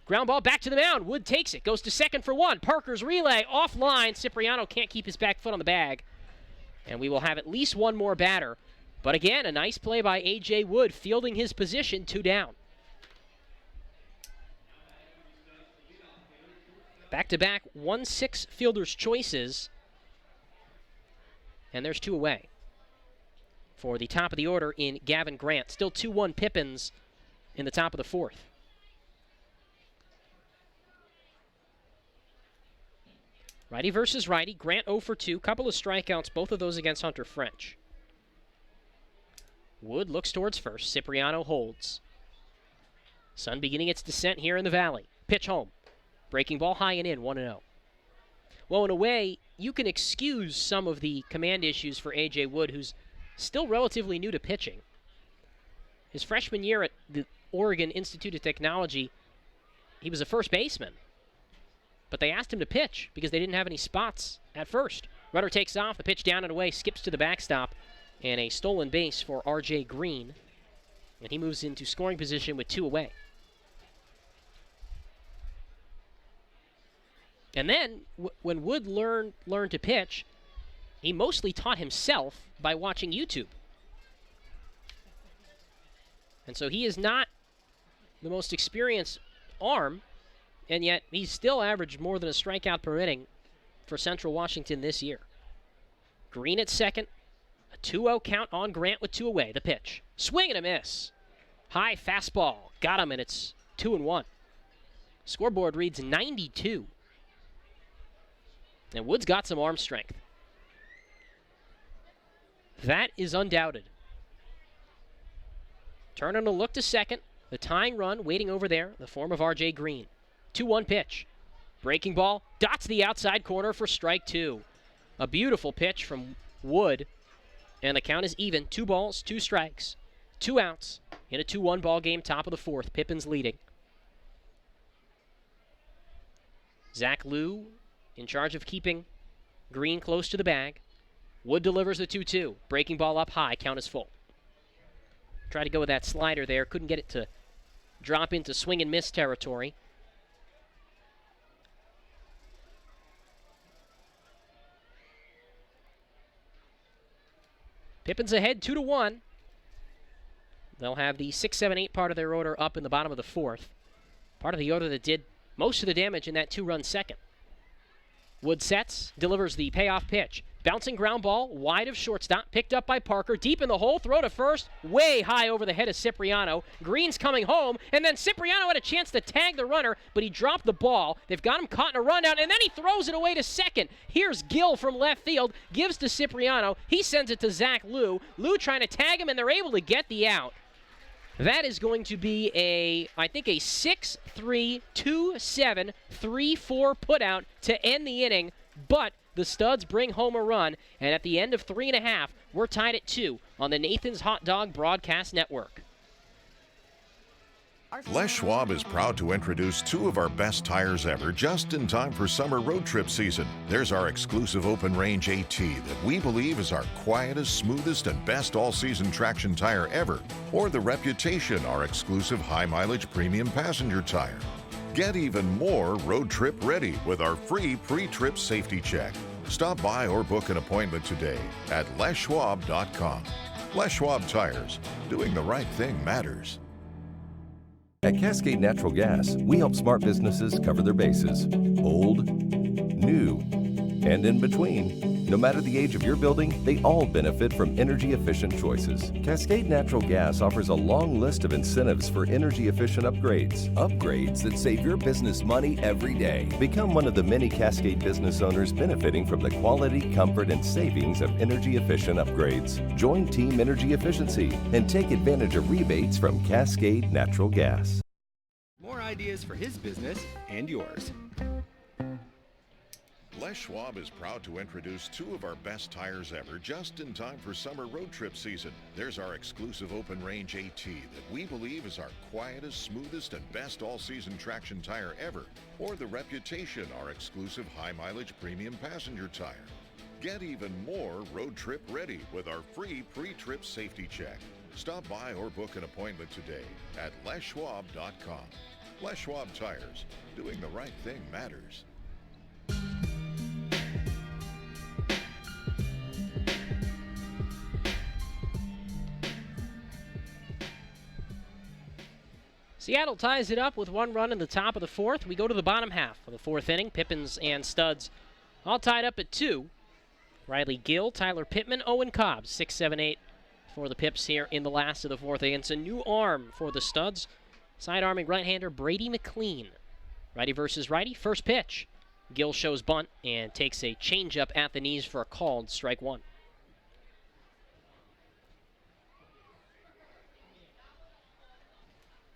Ground ball back to the mound. Wood takes it. Goes to second for 1. Parker's relay offline. Cipriano can't keep his back foot on the bag. And we will have at least 1 more batter. But again, a nice play by A.J. Wood, fielding his position, 2 down. Back-to-back 1-6 fielder's choices. And there's 2 away for the top of the order in Gavin Grant. Still 2-1 Pippins in the top of the 4th. Righty versus righty. Grant 0 for 2. Couple of strikeouts, both of those against Hunter French. Wood looks towards first. Cipriano holds. Sun beginning its descent here in the valley. Pitch home. Breaking ball high and in, 1-0. Well, in a way, you can excuse some of the command issues for A.J. Wood, who's still relatively new to pitching. His freshman year at the Oregon Institute of Technology, he was a first baseman. But they asked him to pitch because they didn't have any spots at first. Rudder takes off, the pitch down and away, skips to the backstop, and a stolen base for R.J. Green. And he moves into scoring position with 2 away. And then, when Wood learned to pitch, he mostly taught himself by watching YouTube. And so he is not the most experienced arm, and yet he's still averaged more than a strikeout per inning for Central Washington this year. Green at second. A 2-0 count on Grant with 2 away. The pitch. Swing and a miss. High fastball. Got him, and it's 2-1. Scoreboard reads 92. And Wood's got some arm strength. That is undoubted. Turning to look to second. The tying run waiting over there, the form of R.J. Green. 2-1 pitch. Breaking ball. Dots the outside corner for strike 2. A beautiful pitch from Wood. And the count is even. 2 balls, 2 strikes. 2 outs in a 2-1 ball game, top of the 4th. Pippins leading. Zach Liu in charge of keeping Green close to the bag. Wood delivers the 2-2. Breaking ball up high. Count is full. Tried to go with that slider there. Couldn't get it to drop into swing and miss territory. Pippins ahead 2-1. They'll have the 6, 7, 8 part of their order up in the bottom of the 4th. Part of the order that did most of the damage in that 2-run second. Wood sets, delivers the payoff pitch. Bouncing ground ball, wide of shortstop, picked up by Parker, deep in the hole, throw to first, way high over the head of Cipriano. Green's coming home, and then Cipriano had a chance to tag the runner, but he dropped the ball. They've got him caught in a rundown, and then he throws it away to second. Here's Gill from left field, gives to Cipriano. He sends it to Zach Liu. Liu trying to tag him, and they're able to get the out. That is going to be I think a 6-3, 2-7, 3-4 putout to end the inning, but the Studs bring home a run, and at the end of 3.5, we're tied at 2 on the Nathan's Hot Dog Broadcast Network. Les Schwab is proud to introduce 2 of our best tires ever just in time for summer road trip season. There's our exclusive open range AT that we believe is our quietest, smoothest, and best all-season traction tire ever. Or the Reputation, our exclusive high-mileage premium passenger tire. Get even more road trip ready with our free pre-trip safety check. Stop by or book an appointment today at leschwab.com. Les Schwab Tires. Doing the right thing matters. At Cascade Natural Gas, we help smart businesses cover their bases. Old, new, and in between. No matter the age of your building, they all benefit from energy-efficient choices. Cascade Natural Gas offers a long list of incentives for energy-efficient upgrades. Upgrades that save your business money every day. Become one of the many Cascade business owners benefiting from the quality, comfort, and savings of energy-efficient upgrades. Join Team Energy Efficiency and take advantage of rebates from Cascade Natural Gas. More ideas for his business and yours. Les Schwab is proud to introduce 2 of our best tires ever just in time for summer road trip season. There's our exclusive open range AT that we believe is our quietest, smoothest, and best all-season traction tire ever. Or the Reputation, our exclusive high-mileage premium passenger tire. Get even more road trip ready with our free pre-trip safety check. Stop by or book an appointment today at leschwab.com. Les Schwab Tires. Doing the right thing matters. Seattle ties it up with 1 run in the top of the 4th. We go to the bottom half of the 4th inning. Pippins and Studs all tied up at 2. Riley Gill, Tyler Pittman, Owen Cobb, 6, 7, 8 for the Pips here in the last of the 4th against a new arm for the Studs. Side-arming right-hander Brady McLean. Righty versus righty, first pitch. Gill shows bunt and takes a changeup at the knees for a called strike 1.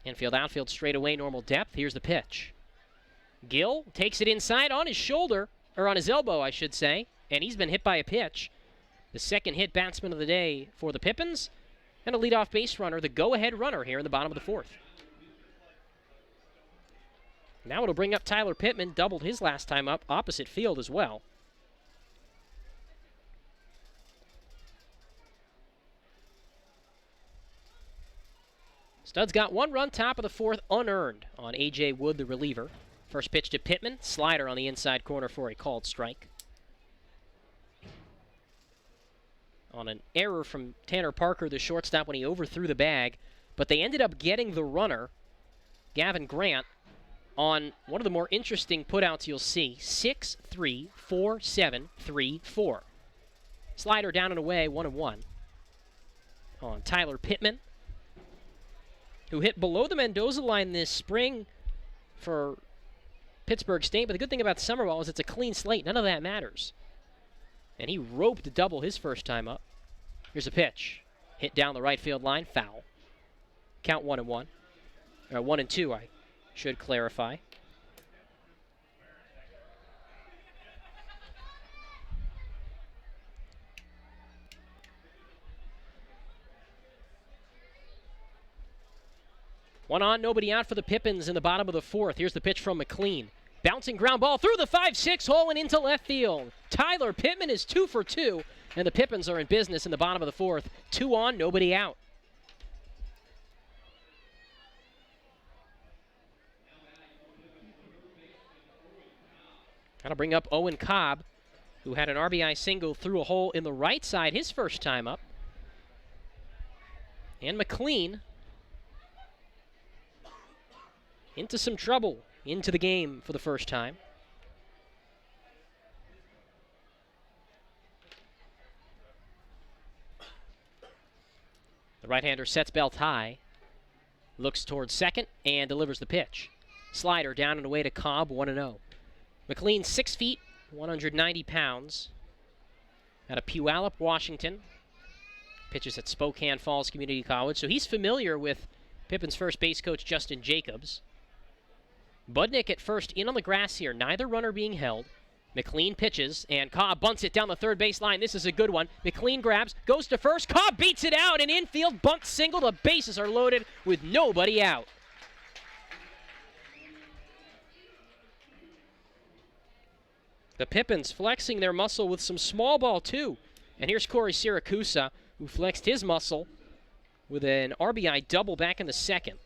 Infield, outfield, straight away, normal depth. Here's the pitch. Gill takes it inside on his shoulder, or on his elbow, I should say, and he's been hit by a pitch. The second hit batsman of the day for the Pippins, and a leadoff base runner, the go-ahead runner here in the bottom of the 4th. Now it'll bring up Tyler Pittman, doubled his last time up, opposite field as well. Studs got 1 run, top of the 4th, unearned on A.J. Wood, the reliever. First pitch to Pittman, slider on the inside corner for a called strike. On an error from Tanner Parker, the shortstop, when he overthrew the bag, but they ended up getting the runner, Gavin Grant, on one of the more interesting putouts you'll see. 6-3, 4-7, 3-4. Slider down and away, 1-1. On Tyler Pittman, who hit below the Mendoza line this spring for Pittsburgh State. But the good thing about Summerwell is it's a clean slate. None of that matters. And he roped a double his first time up. Here's a pitch. Hit down the right field line, foul. Count 1-1. Or 1-2, I should clarify. One on, nobody out for the Pippins in the bottom of the 4th. Here's the pitch from McLean. Bouncing ground ball through the 5-6 hole and into left field. Tyler Pittman is 2 for 2, and the Pippins are in business in the bottom of the 4th. 2 on, nobody out. That'll bring up Owen Cobb, who had an RBI single through a hole in the right side his first time up. And McLean into some trouble into the game for the first time. The right-hander sets belt high, looks towards second, and delivers the pitch. Slider down and away to Cobb, 1-0. McLean, 6 feet, 190 pounds. Out of Puyallup, Washington. Pitches at Spokane Falls Community College, so he's familiar with Pippins' first base coach, Justin Jacobs. Budnick at first in on the grass here. Neither runner being held. McLean pitches, and Cobb bunts it down the third base line. This is a good one. McLean grabs, goes to first. Cobb beats it out, and infield bunt single. The bases are loaded with nobody out. The Pippins flexing their muscle with some small ball, too. And here's Corey Siracusa, who flexed his muscle with an RBI double back in the second.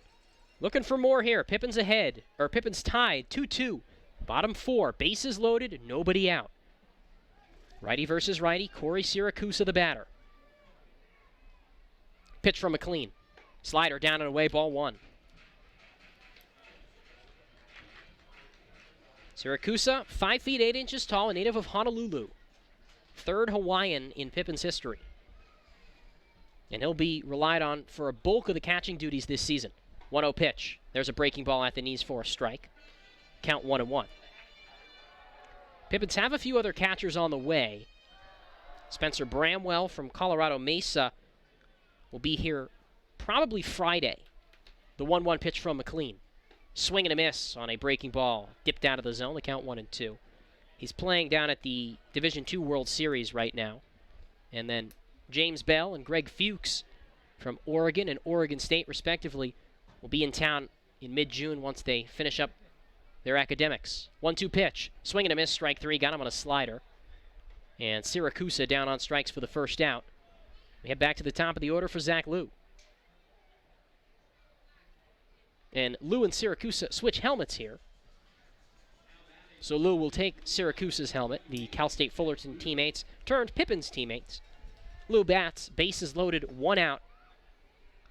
Looking for more here. Pippins ahead, or Pippins tied, 2-2. Bottom 4, bases loaded, nobody out. Righty versus righty, Corey Siracusa the batter. Pitch from McLean. Slider down and away, ball 1. Siracusa, 5 feet 8 inches tall, a native of Honolulu. Third Hawaiian in Pippins history. And he'll be relied on for a bulk of the catching duties this season. 1-0 pitch. There's a breaking ball at the knees for a strike. Count 1-1. Pippins have a few other catchers on the way. Spencer Bramwell from Colorado Mesa will be here probably Friday. The 1-1 pitch from McLean. Swing and a miss on a breaking ball. Dipped out of the zone. The count 1-2. He's playing down at the Division II World Series right now. And then James Bell and Greg Fuchs from Oregon and Oregon State, respectively, will be in town in mid-June once they finish up their academics. 1-2 pitch. Swing and a miss, strike 3. Got him on a slider. And Siracusa down on strikes for the first out. We head back to the top of the order for Zach Liu. And Liu and Siracusa switch helmets here. So Liu will take Siracusa's helmet. The Cal State Fullerton teammates turned Pippins teammates. Liu bats, bases loaded, 1 out.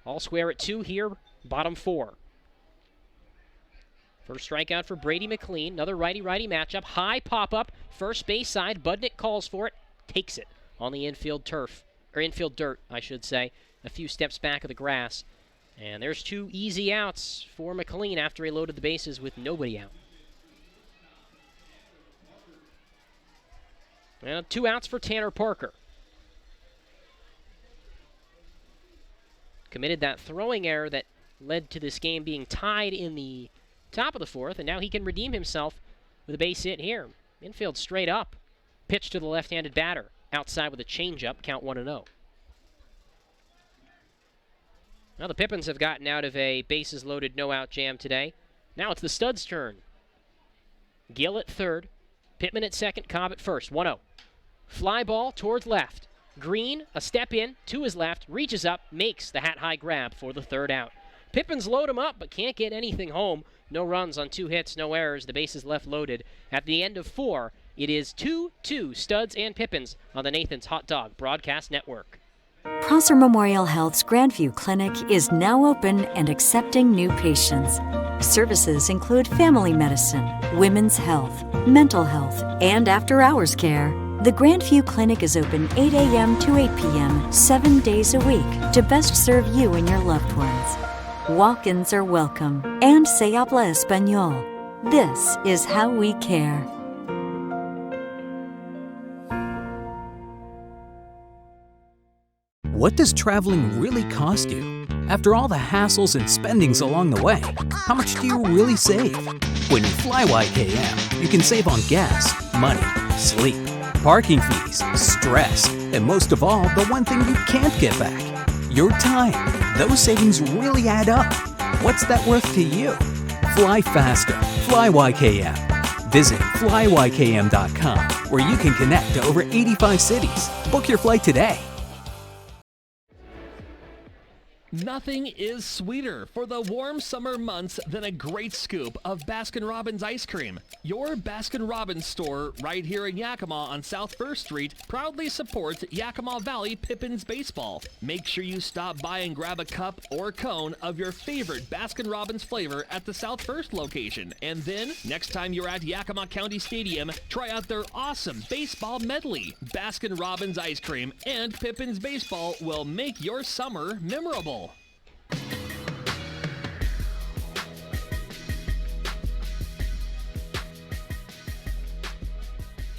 All square at 2 here, bottom 4. First strikeout for Brady McLean. Another righty-righty matchup. High pop-up, first base side. Budnick calls for it, takes it on the infield turf, or infield dirt, I should say. A few steps back of the grass. And there's 2 easy outs for McLean after he loaded the bases with nobody out. And 2 outs for Tanner Parker. Committed that throwing error that led to this game being tied in the top of the 4th, and now he can redeem himself with a base hit here. Infield straight up. Pitch to the left-handed batter. Outside with a changeup, count 1-0. Now the Pippins have gotten out of a bases-loaded no-out jam today. Now it's the Studs' turn. Gill at third. Pittman at second. Cobb at first. 1-0. Fly ball towards left. Green, a step in, to his left, reaches up, makes the hat-high grab for the 3rd out. Pippins load him up, but can't get anything home. No runs on 2 hits, no errors. The bases left loaded. At the end of 4, it is 2-2 Studs and Pippins on the Nathan's Hot Dog Broadcast Network. Prosser Memorial Health's Grandview Clinic is now open and accepting new patients. Services include family medicine, women's health, mental health, and after-hours care. The Grandview Clinic is open 8 a.m. to 8 p.m. 7 days a week to best serve you and your loved ones. Walk-ins are welcome, and se habla español. This is how we care. What does traveling really cost you? After all the hassles and spendings along the way, how much do you really save? When you fly YKM, you can save on gas, money, sleep, parking fees, stress, and most of all, the one thing you can't get back, your time. Those savings really add up. What's that worth to you? Fly faster. Fly YKM. Visit flyykm.com, where you can connect to over 85 cities. Book your flight today. Nothing is sweeter for the warm summer months than a great scoop of Baskin-Robbins ice cream. Your Baskin-Robbins store right here in Yakima on South 1st Street proudly supports Yakima Valley Pippins baseball. Make sure you stop by and grab a cup or cone of your favorite Baskin-Robbins flavor at the South 1st location. And then, next time you're at Yakima County Stadium, try out their awesome baseball medley. Baskin-Robbins ice cream and Pippins baseball will make your summer memorable.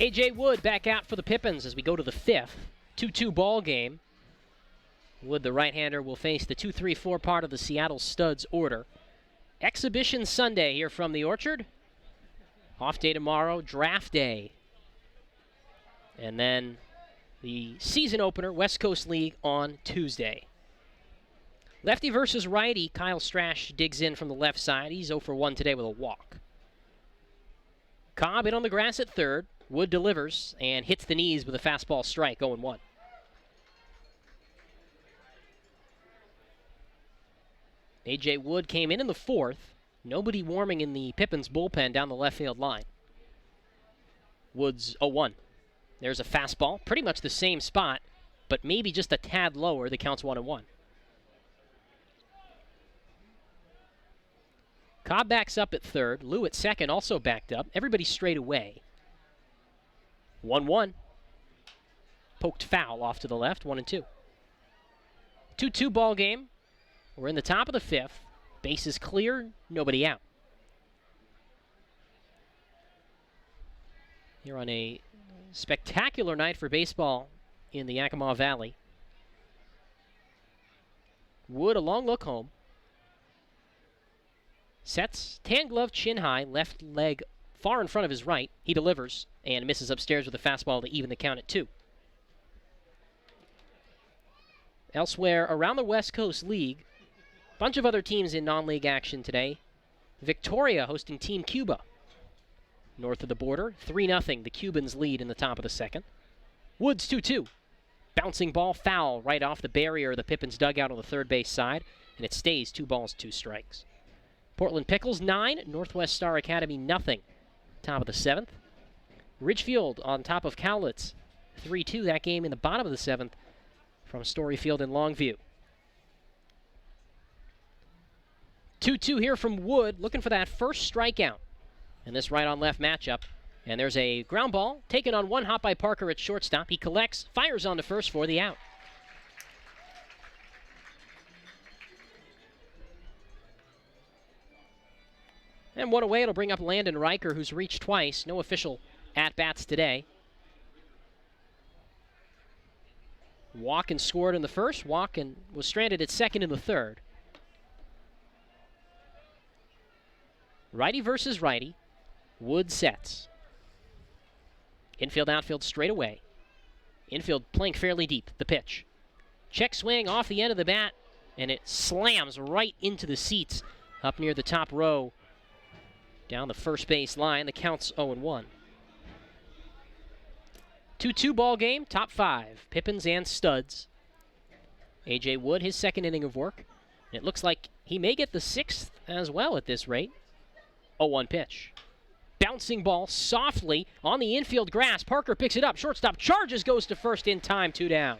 A.J. Wood back out for the Pippins as we go to the 5th. 2-2 ball game. Wood, the right-hander, will face the 2-3-4 part of the Seattle Studs order. Exhibition Sunday here from the Orchard. Off day tomorrow, draft day. And then the season opener, West Coast League, on Tuesday. Lefty versus righty. Kyle Strash digs in from the left side. He's 0 for 1 today with a walk. Cobb in on the grass at third. Wood delivers and hits the knees with a fastball strike, 0-1. A.J. Wood came in the fourth. Nobody warming in the Pippins bullpen down the left field line. Wood's 0-1. There's a fastball, pretty much the same spot, but maybe just a tad lower. The count's 1-1. Cobb backs up at third. Lou at second also backed up. Everybody straight away. 1-1. Poked foul off to the left, 1-2. 2-2 ball game. We're in the top of the fifth. Bases clear, nobody out. Here on a spectacular night for baseball in the Yakima Valley. Wood, a long look home. Sets, tan glove, chin high, left leg far in front of his right. He delivers and misses upstairs with a fastball to even the count at 2. Elsewhere around the West Coast League, bunch of other teams in non-league action today. Victoria hosting Team Cuba. North of the border, 3-0. The Cubans lead in the top of the second. Woods 2-2. Bouncing ball foul right off the barrier of the Pippins dugout on the third base side, and it stays 2 balls, 2 strikes. Portland Pickles 9, Northwest Star Academy 0. Top of the seventh. Ridgefield on top of Cowlitz 3-2. That game in the bottom of the seventh from Story Field in Longview. 2-2 here from Wood, looking for that first strikeout in this right-on-left matchup. And there's a ground ball taken on one hop by Parker at shortstop. He collects, fires on to first for the out. And one away, it'll bring up Landon Riker, who's reached twice. No official at-bats today. Walk and scored in the first. Walk and was stranded at second in the third. Righty versus righty. Wood sets. Infield, outfield straight away. Infield playing fairly deep. The pitch. Check swing off the end of the bat, and it slams right into the seats up near the top row down the first base line. The count's 0-1. 2-2 ball game, top 5. Pippins and Studs. A.J. Wood, his second inning of work. It looks like he may get the 6th as well at this rate. 0-1 pitch. Bouncing ball softly on the infield grass. Parker picks it up. Shortstop charges, goes to first in time. 2 down.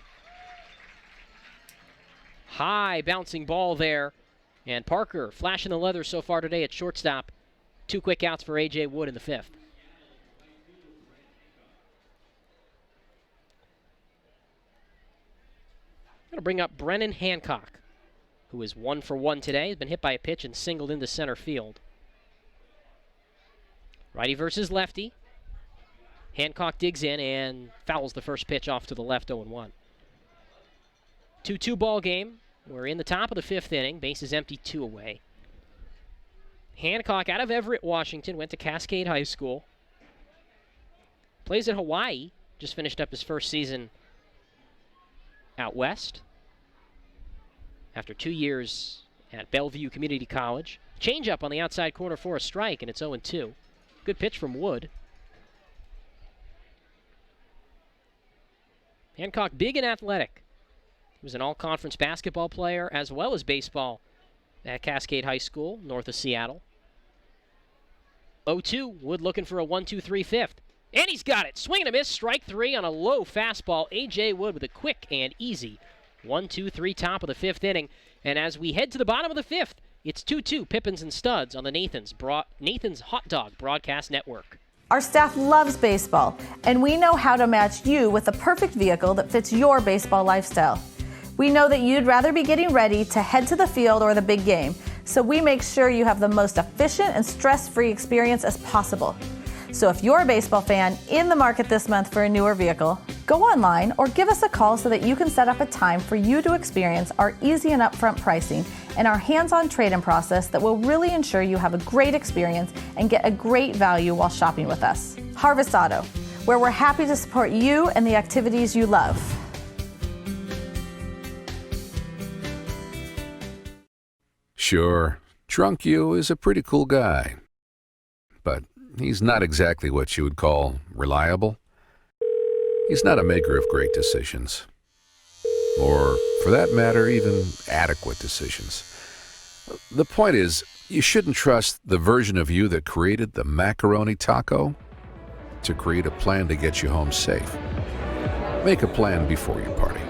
High bouncing ball there. And Parker flashing the leather so far today at shortstop. 2 quick outs for A.J. Wood in the 5th. I'm going to bring up Brennan Hancock, who is 1 for 1 today. He's been hit by a pitch and singled into center field. Righty versus lefty. Hancock digs in and fouls the first pitch off to the left, 0-1. 2-2 ball game. We're in the top of the 5th inning. Bases empty, 2 away. Hancock out of Everett, Washington, went to Cascade High School. Plays at Hawaii. Just finished up his first season out west after 2 years at Bellevue Community College. Changeup on the outside corner for a strike, and it's 0-2. Good pitch from Wood. Hancock, big and athletic. He was an all-conference basketball player as well as baseball at Cascade High School, north of Seattle. 0-2, Wood looking for a 1-2-3 fifth. And he's got it. Swing and a miss, strike 3 on a low fastball. A.J. Wood with a quick and easy 1-2-3 top of the 5th inning. And as we head to the bottom of the 5th, it's 2-2 Pippins and Studs on the Nathan's Hot Dog Broadcast Network. Our staff loves baseball, and we know how to match you with the perfect vehicle that fits your baseball lifestyle. We know that you'd rather be getting ready to head to the field or the big game, so we make sure you have the most efficient and stress-free experience as possible. So if you're a baseball fan in the market this month for a newer vehicle, Go online or give us a call so that you can set up a time for you to experience our easy and upfront pricing and our hands-on trade-in process that will really ensure you have a great experience and get a great value while shopping with us. Harvest Auto, where we're happy to support you and the activities you love. Sure, Drunk You is a pretty cool guy, but he's not exactly what you would call reliable. He's not a maker of great decisions, or, for that matter, even adequate decisions. The point is, you shouldn't trust the version of you that created the macaroni taco to create a plan to get you home safe. Make a plan before you party.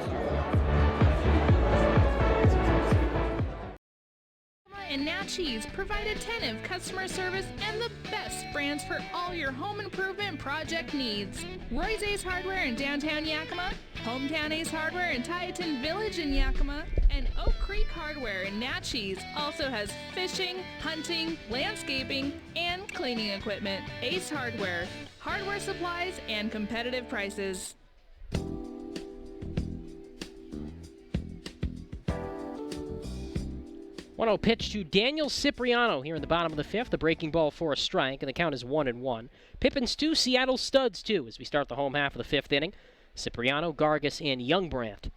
And Natchi's provide attentive customer service and the best brands for all your home improvement project needs. Roy's Ace Hardware in downtown Yakima, Hometown Ace Hardware in Tieton Village in Yakima, and Oak Creek Hardware in Natchi's also has fishing, hunting, landscaping, and cleaning equipment. Ace Hardware, hardware supplies and competitive prices. 1-0 pitch to Daniel Cipriano here in the bottom of the fifth. The breaking ball for a strike, and the count is 1-1. Pippins 2, Seattle Studs 2 as we start the home half of the fifth inning. Cipriano, Gargas, and Youngbrandt,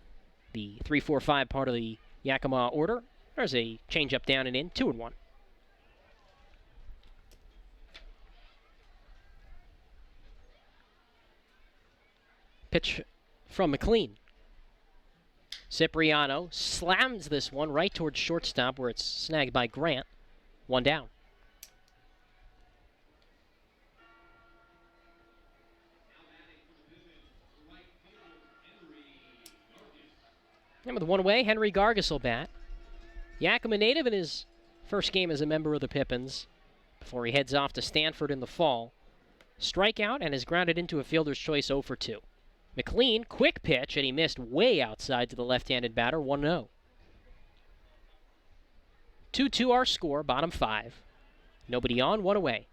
the 3-4-5 part of the Yakima order. There's a changeup down and in, 2-1. Pitch from McLean. Cipriano slams this one right towards shortstop where it's snagged by Grant. One down. And with one away, Henry Gargas will bat. Yakima native in his first game as a member of the Pippins before he heads off to Stanford in the fall. Strikeout and is grounded into a fielder's choice 0-for-2. McLean, quick pitch, and he missed way outside to the left-handed batter, 1-0. 2-2 our score, bottom 5. Nobody on, one away.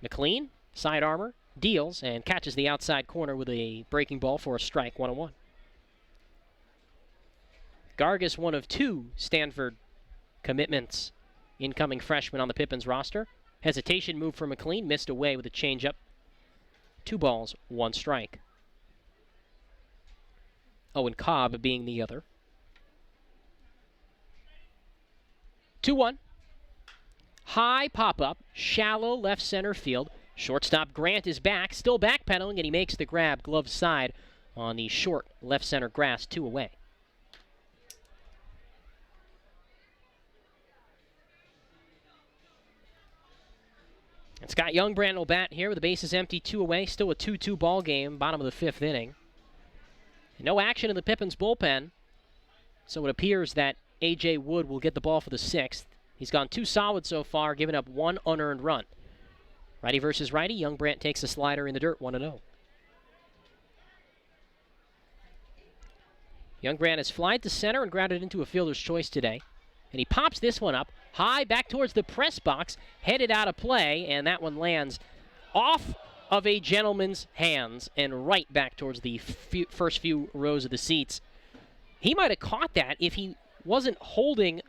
McLean, side armor, deals, and catches the outside corner with a breaking ball for a strike, 1-1. Gargas, one of 2 Stanford commitments, incoming freshman on the Pippins roster. Hesitation move for McLean, missed away with a changeup. 2 balls, 1 strike. Owen Cobb being the other. 2-1. High pop-up, shallow left center field. Shortstop Grant is back, still backpedaling, and he makes the grab glove side on the short left center grass, 2 away. And Scott Youngbrandt will bat here with the bases empty, 2 away. Still a 2-2 ball game, bottom of the 5th inning. No action in the Pippins bullpen, so it appears that A.J. Wood will get the ball for the 6th. He's gone 2 solid so far, giving up 1 unearned run. Righty versus righty, Youngbrandt takes a slider in the dirt, 1-0. Youngbrandt has flied to center and grounded into a fielder's choice today. And he pops this one up, high back towards the press box, headed out of play, and that one lands off of a gentleman's hands and right back towards the first few rows of the seats. He might have caught that if he wasn't holding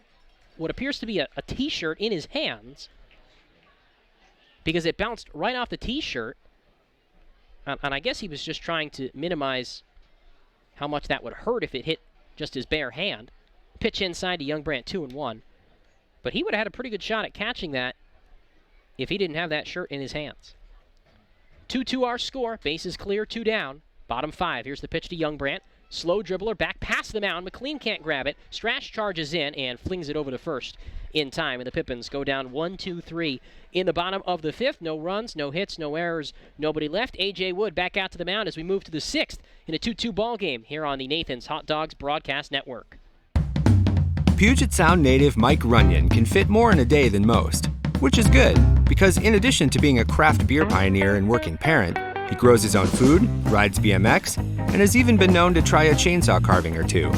what appears to be a T-shirt in his hands, because it bounced right off the T-shirt, and I guess he was just trying to minimize how much that would hurt if it hit just his bare hand. Pitch inside to Youngbrandt, 2-1. But he would have had a pretty good shot at catching that if he didn't have that shirt in his hands. 2-2 our score. Bases clear, 2 down. Bottom 5. Here's the pitch to Youngbrandt. Slow dribbler back past the mound. McLean can't grab it. Strash charges in and flings it over to first in time. And the Pippins go down 1-2-3 in the bottom of the 5th. No runs, no hits, no errors, nobody left. A.J. Wood back out to the mound as we move to the 6th in a 2-2 ball game here on the Nathan's Hot Dogs Broadcast Network. Puget Sound native Mike Runyon can fit more in a day than most, which is good, because in addition to being a craft beer pioneer and working parent, he grows his own food, rides BMX, and has even been known to try a chainsaw carving or 2.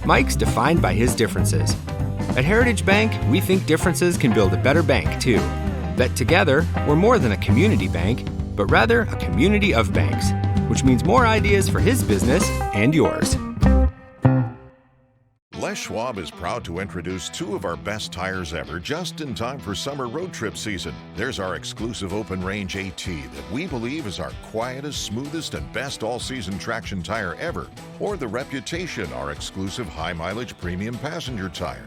Mike's defined by his differences. At Heritage Bank, we think differences can build a better bank, too. That together, we're more than a community bank, but rather a community of banks. which means more ideas for his business and yours. Les Schwab is proud to introduce two of our best tires ever just in time for summer road trip season. There's our exclusive open range AT that we believe is our quietest, smoothest, and best all-season traction tire ever. Or the Reputation, our exclusive high-mileage premium passenger tire.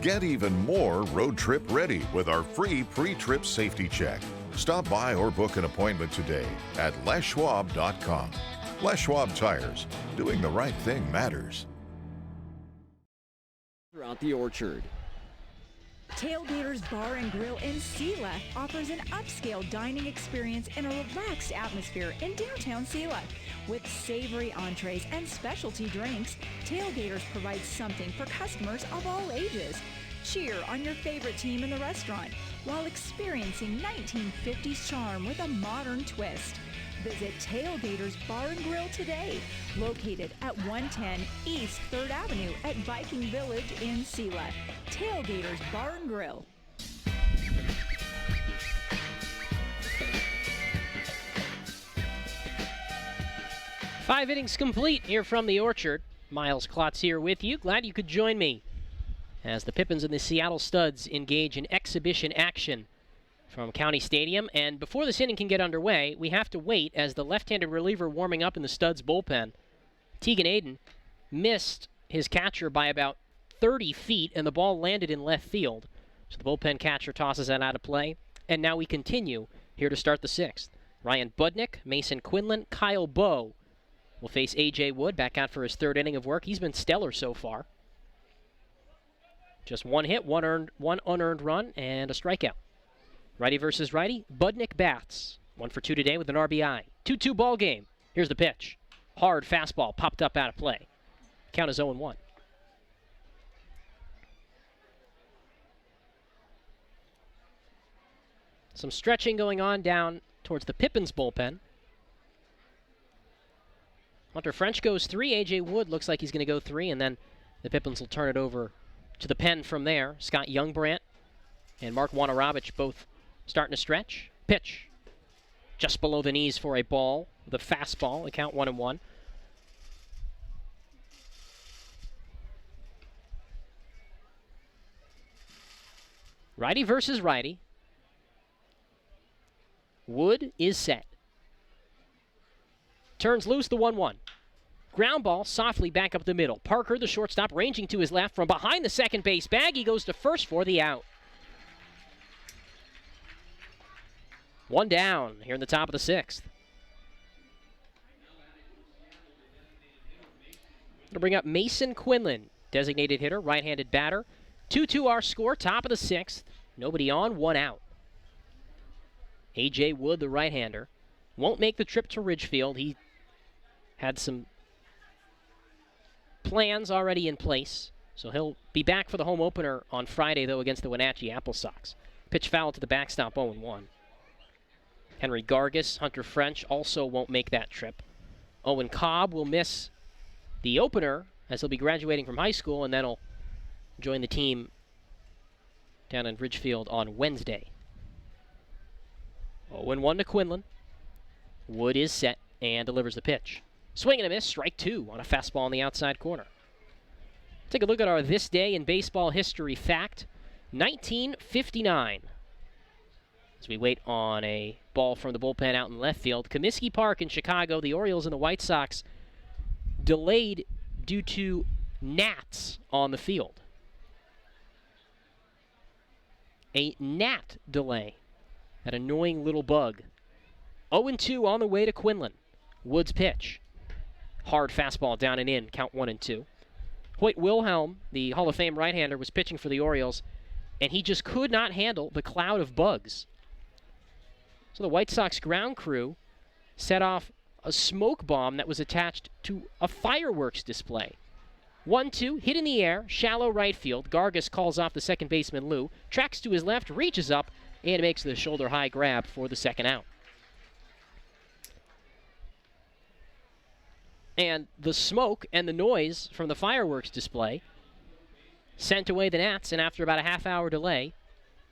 Get even more road trip ready with our free pre-trip safety check. Stop by or book an appointment today at leschwab.com. Les Schwab Tires. Doing the right thing matters. Throughout the orchard. Tailgaters Bar and Grill in Selah offers an upscale dining experience in a relaxed atmosphere in downtown Selah. With savory entrees and specialty drinks, Tailgaters provides something for customers of all ages. Cheer on your favorite team in the restaurant while experiencing 1950s charm with a modern twist. Visit Tailgaters Bar and Grill today, located at 110 East 3rd Avenue at Viking Village in Selah. Tailgaters Bar and Grill. Five innings complete here from the Orchard. Miles Klotz here with you. Glad you could join me as the Pippins and the Seattle Studs engage in exhibition action from County Stadium. And before this inning can get underway, we have to wait as the left-handed reliever warming up in the Studs bullpen, Tegan Aiden, missed his catcher by about 30 feet, and the ball landed in left field. So the bullpen catcher tosses that out of play. And now we continue here to start the sixth. Ryan Budnick, Mason Quinlan, Kyle Bowe will face A.J. Wood back out for his third inning of work. He's been stellar so far. Just one hit, one unearned run, and a strikeout. Righty versus righty. Budnick bats. 1 for 2 today with an RBI. 2-2 ball game. Here's the pitch. Hard fastball popped up out of play. Count is 0-1. Some stretching going on down towards the Pippins bullpen. Hunter French goes 3. A.J. Wood looks like he's going to go 3, and then the Pippins will turn it over to the pen from there. Scott Youngbrandt and Mark Wanarabich both starting to stretch. Pitch just below the knees for a ball with a fastball. The count 1-1. Righty versus righty. Wood is set. Turns loose the 1-1. Ground ball softly back up the middle. Parker, the shortstop, ranging to his left from behind the second base bag. He goes to first for the out. One down here in the top of the sixth. Going to bring up Mason Quinlan, designated hitter, right-handed batter. 2-2 our score, top of the sixth. Nobody on, one out. A.J. Wood, the right-hander, won't make the trip to Ridgefield. He had some plans already in place, so he'll be back for the home opener on Friday, though, against the Wenatchee Apple Sox. Pitch foul to the backstop, 0-1. Henry Gargis, Hunter French also won't make that trip. Owen Cobb will miss the opener as he'll be graduating from high school, and then he'll join the team down in Ridgefield on Wednesday. 0-1 to Quinlan. Wood is set and delivers the pitch. Swing and a miss, strike 2 on a fastball on the outside corner. Take a look at our This Day in Baseball History fact. 1959. As we wait on a ball from the bullpen out in left field. Comiskey Park in Chicago, the Orioles and the White Sox delayed due to gnats on the field. A gnat delay. That annoying little bug. 0-2 on the way to Quinlan. Wood's pitch. Hard fastball down and in, count 1-2. Hoyt Wilhelm, the Hall of Fame right-hander, was pitching for the Orioles, and he just could not handle the cloud of bugs. So the White Sox ground crew set off a smoke bomb that was attached to a fireworks display. 1-2, hit in the air, shallow right field. Gargis calls off the second baseman Lou, tracks to his left, reaches up, and makes the shoulder-high grab for the second out. And the smoke and the noise from the fireworks display sent away the gnats, and after about a half-hour delay,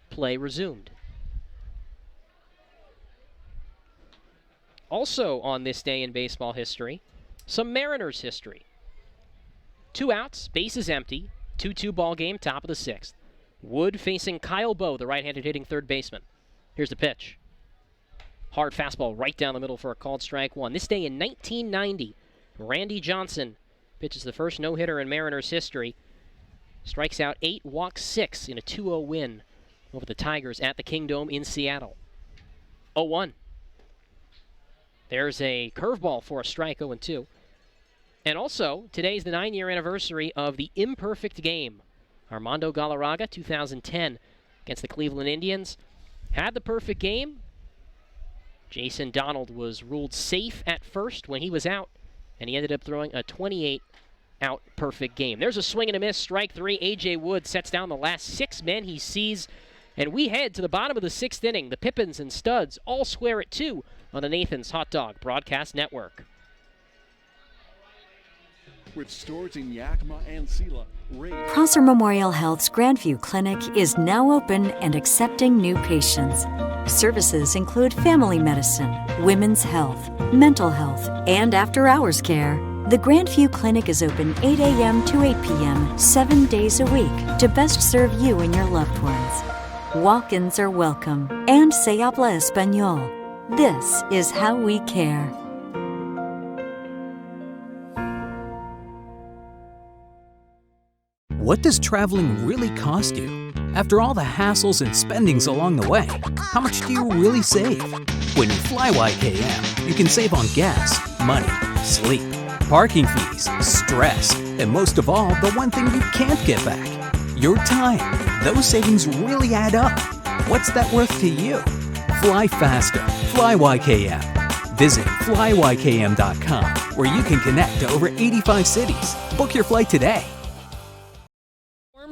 play resumed. Also on this day in baseball history, some Mariners history. 2 outs, bases empty, 2-2 ball game, top of the 6th. Wood facing Kyle Bowe, the right-handed hitting third baseman. Here's the pitch. Hard fastball right down the middle for a called strike 1. This day in 1990, Randy Johnson pitches the first no-hitter in Mariners history. Strikes out 8, walks 6 in a 2-0 win over the Tigers at the Kingdome in Seattle. 0-1. There's a curveball for a strike, 0-2. And also, today's the 9-year anniversary of the imperfect game. Armando Galarraga, 2010, against the Cleveland Indians. Had the perfect game. Jason Donald was ruled safe at first when he was out, and he ended up throwing a 28-out perfect game. There's a swing and a miss, strike 3. A.J. Wood sets down the last 6 men he sees, and we head to the bottom of the 6th inning. The Pippins and Studs all square at 2 on the Nathan's Hot Dog Broadcast Network. With stores in Yakima and Sela, Prosser Memorial Health's Grandview Clinic is now open and accepting new patients. Services include family medicine, women's health, mental health, and after-hours care. The Grandview Clinic is open 8 a.m. to 8 p.m. 7 days a week to best serve you and your loved ones. Walk-ins are welcome, and se habla español. This is how we care. What does traveling really cost you? After all the hassles and spendings along the way, how much do you really save? When you fly YKM, you can save on gas, money, sleep, parking fees, stress, and most of all, the one thing you can't get back, your time. Those savings really add up. What's that worth to you? Fly faster. Fly YKM. Visit flyykm.com, where you can connect to over 85 cities. Book your flight today.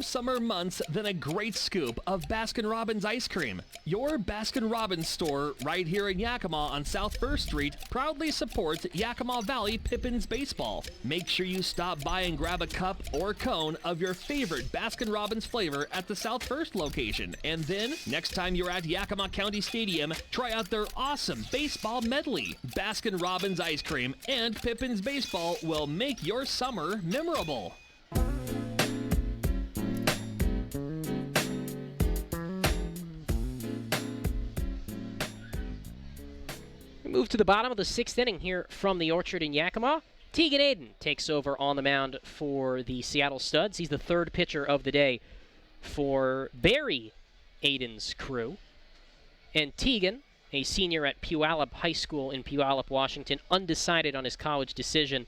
Summer months, then a great scoop of Baskin-Robbins ice cream. Your Baskin-Robbins store right here in Yakima on South First Street proudly supports Yakima Valley Pippins baseball. Make sure you stop by and grab a cup or cone of your favorite Baskin-Robbins flavor at the South First location. And then, next time you're at Yakima County Stadium, try out their awesome baseball medley. Baskin-Robbins ice cream and Pippins baseball will make your summer memorable. Move to the bottom of the 6th inning here from the Orchard in Yakima. Tegan Aiden takes over on the mound for the Seattle Studs. He's the 3rd pitcher of the day for Barry Aiden's crew. And Tegan, a senior at Puyallup High School in Puyallup, Washington, undecided on his college decision,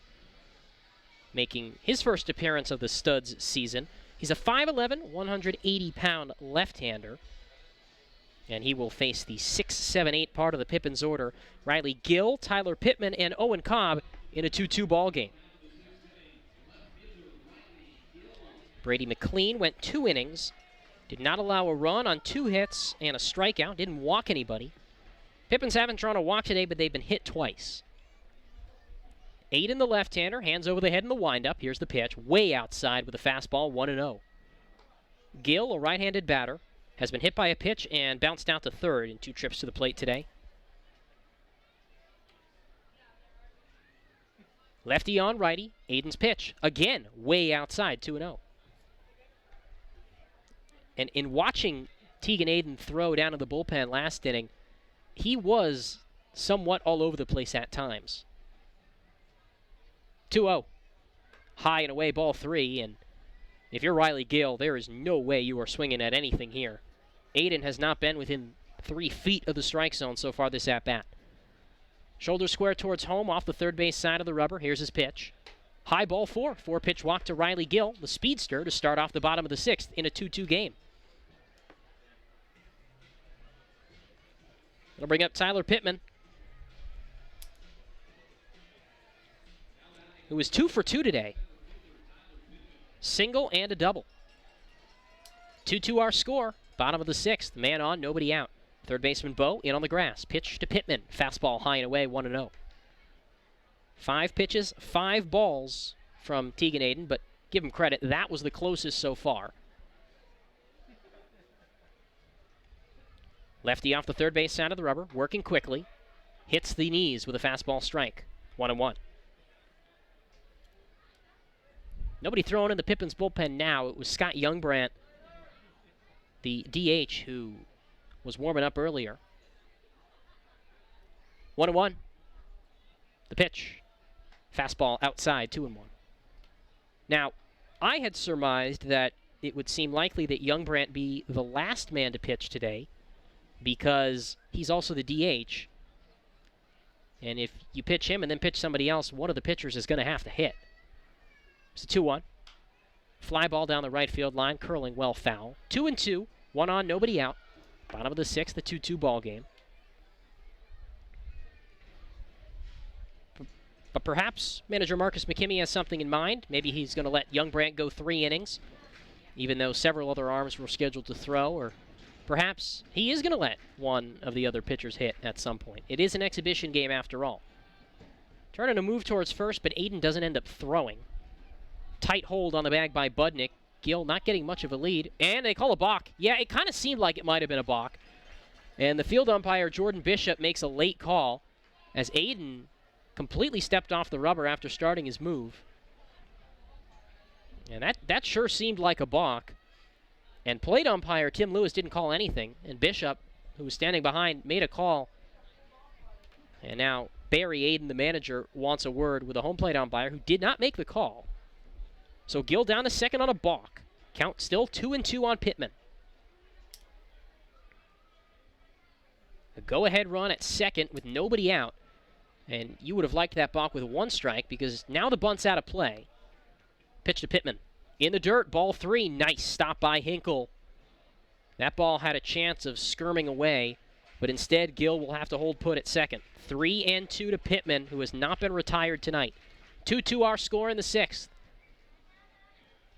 making his first appearance of the Studs season. He's a 5'11", 180-pound left-hander. And he will face the 6, 7, 8 part of the Pippins order. Riley Gill, Tyler Pittman, and Owen Cobb in a 2-2 ball game. Brady McLean went 2 innings, did not allow a run on 2 hits and a strikeout, didn't walk anybody. Pippins haven't drawn a walk today, but they've been hit twice. Aiden, the left-hander, hands over the head in the windup. Here's the pitch, way outside with a fastball, 1-0. Gill, a right-handed batter, has been hit by a pitch and bounced out to third in 2 trips to the plate today. Lefty on righty, Aiden's pitch, again, way outside, 2-0. And in watching Tegan Aiden throw down to the bullpen last inning, he was somewhat all over the place at times. 2-0. High and away, ball 3, and if you're Riley Gill, there is no way you are swinging at anything here. Aiden has not been within 3 feet of the strike zone so far this at-bat. Shoulder square towards home off the third base side of the rubber. Here's his pitch. High ball 4. 4-pitch walk to Riley Gill, the speedster, to start off the bottom of the 6th in a 2-2 game. It'll bring up Tyler Pittman, who was 2 for 2 today. Single and a double. 2-2 our score. Bottom of the 6th. Man on, nobody out. Third baseman Bowe in on the grass. Pitch to Pittman. Fastball high and away, 1-0. 5 pitches, 5 balls from Tegan Aiden, but give him credit, that was the closest so far. Lefty off the third base side of the rubber, working quickly. hits the knees with a fastball strike. 1-1. Nobody throwing in the Pippins bullpen now. It was Scott Youngbrandt, the DH, who was warming up earlier. 1-1. The pitch. Fastball outside, 2-1. Now, I had surmised that it would seem likely that Youngbrandt be the last man to pitch today because he's also the DH. And if you pitch him and then pitch somebody else, one of the pitchers is going to have to hit. It's a 2-1. Fly ball down the right field line, curling well foul. 2-2, 1 on, nobody out. Bottom of the 6th, the 2-2 ball game. But perhaps manager Marcus McKimmey has something in mind. Maybe he's going to let Youngbrandt go 3 innings, even though several other arms were scheduled to throw. Or perhaps he is going to let one of the other pitchers hit at some point. It is an exhibition game after all. Turning to move towards first, but Aiden doesn't end up throwing. Tight hold on the bag by Budnick. Gill not getting much of a lead. And they call a balk. Yeah, it kind of seemed like it might have been a balk. And the field umpire, Jordan Bishop, makes a late call as Aiden completely stepped off the rubber after starting his move. And that sure seemed like a balk. And plate umpire Tim Lewis didn't call anything. And Bishop, who was standing behind, made a call. And now Barry Aiden, the manager, wants a word with a home plate umpire who did not make the call. So Gill down to second on a balk. Count still 2-2 on Pittman. A go-ahead run at second with nobody out. And you would have liked that balk with 1 strike because now the bunt's out of play. Pitch to Pittman. In the dirt, ball 3. Nice stop by Hinkle. That ball had a chance of skirming away, but instead Gill will have to hold put at second. 3-2 to Pittman, who has not been retired tonight. 2-2 our score in the 6th.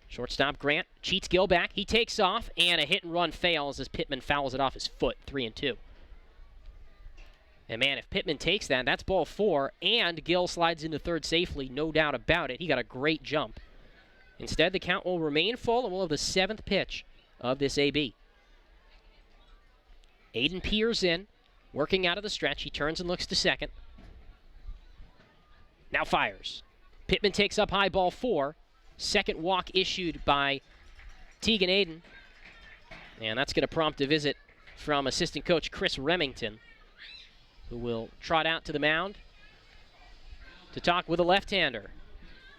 Shortstop Grant cheats Gill back. He takes off, and a hit and run fails as Pittman fouls it off his foot. 3-2. And man, if Pittman takes that, that's ball 4, and Gill slides into third safely, no doubt about it. He got a great jump. Instead, the count will remain full, and we'll have the 7th pitch of this AB. Aiden peers in, working out of the stretch. He turns and looks to second. Now fires. Pittman takes up high, ball 4. Second walk issued by Tegan Aiden. And that's going to prompt a visit from assistant coach Chris Remington, who will trot out to the mound to talk with a left-hander.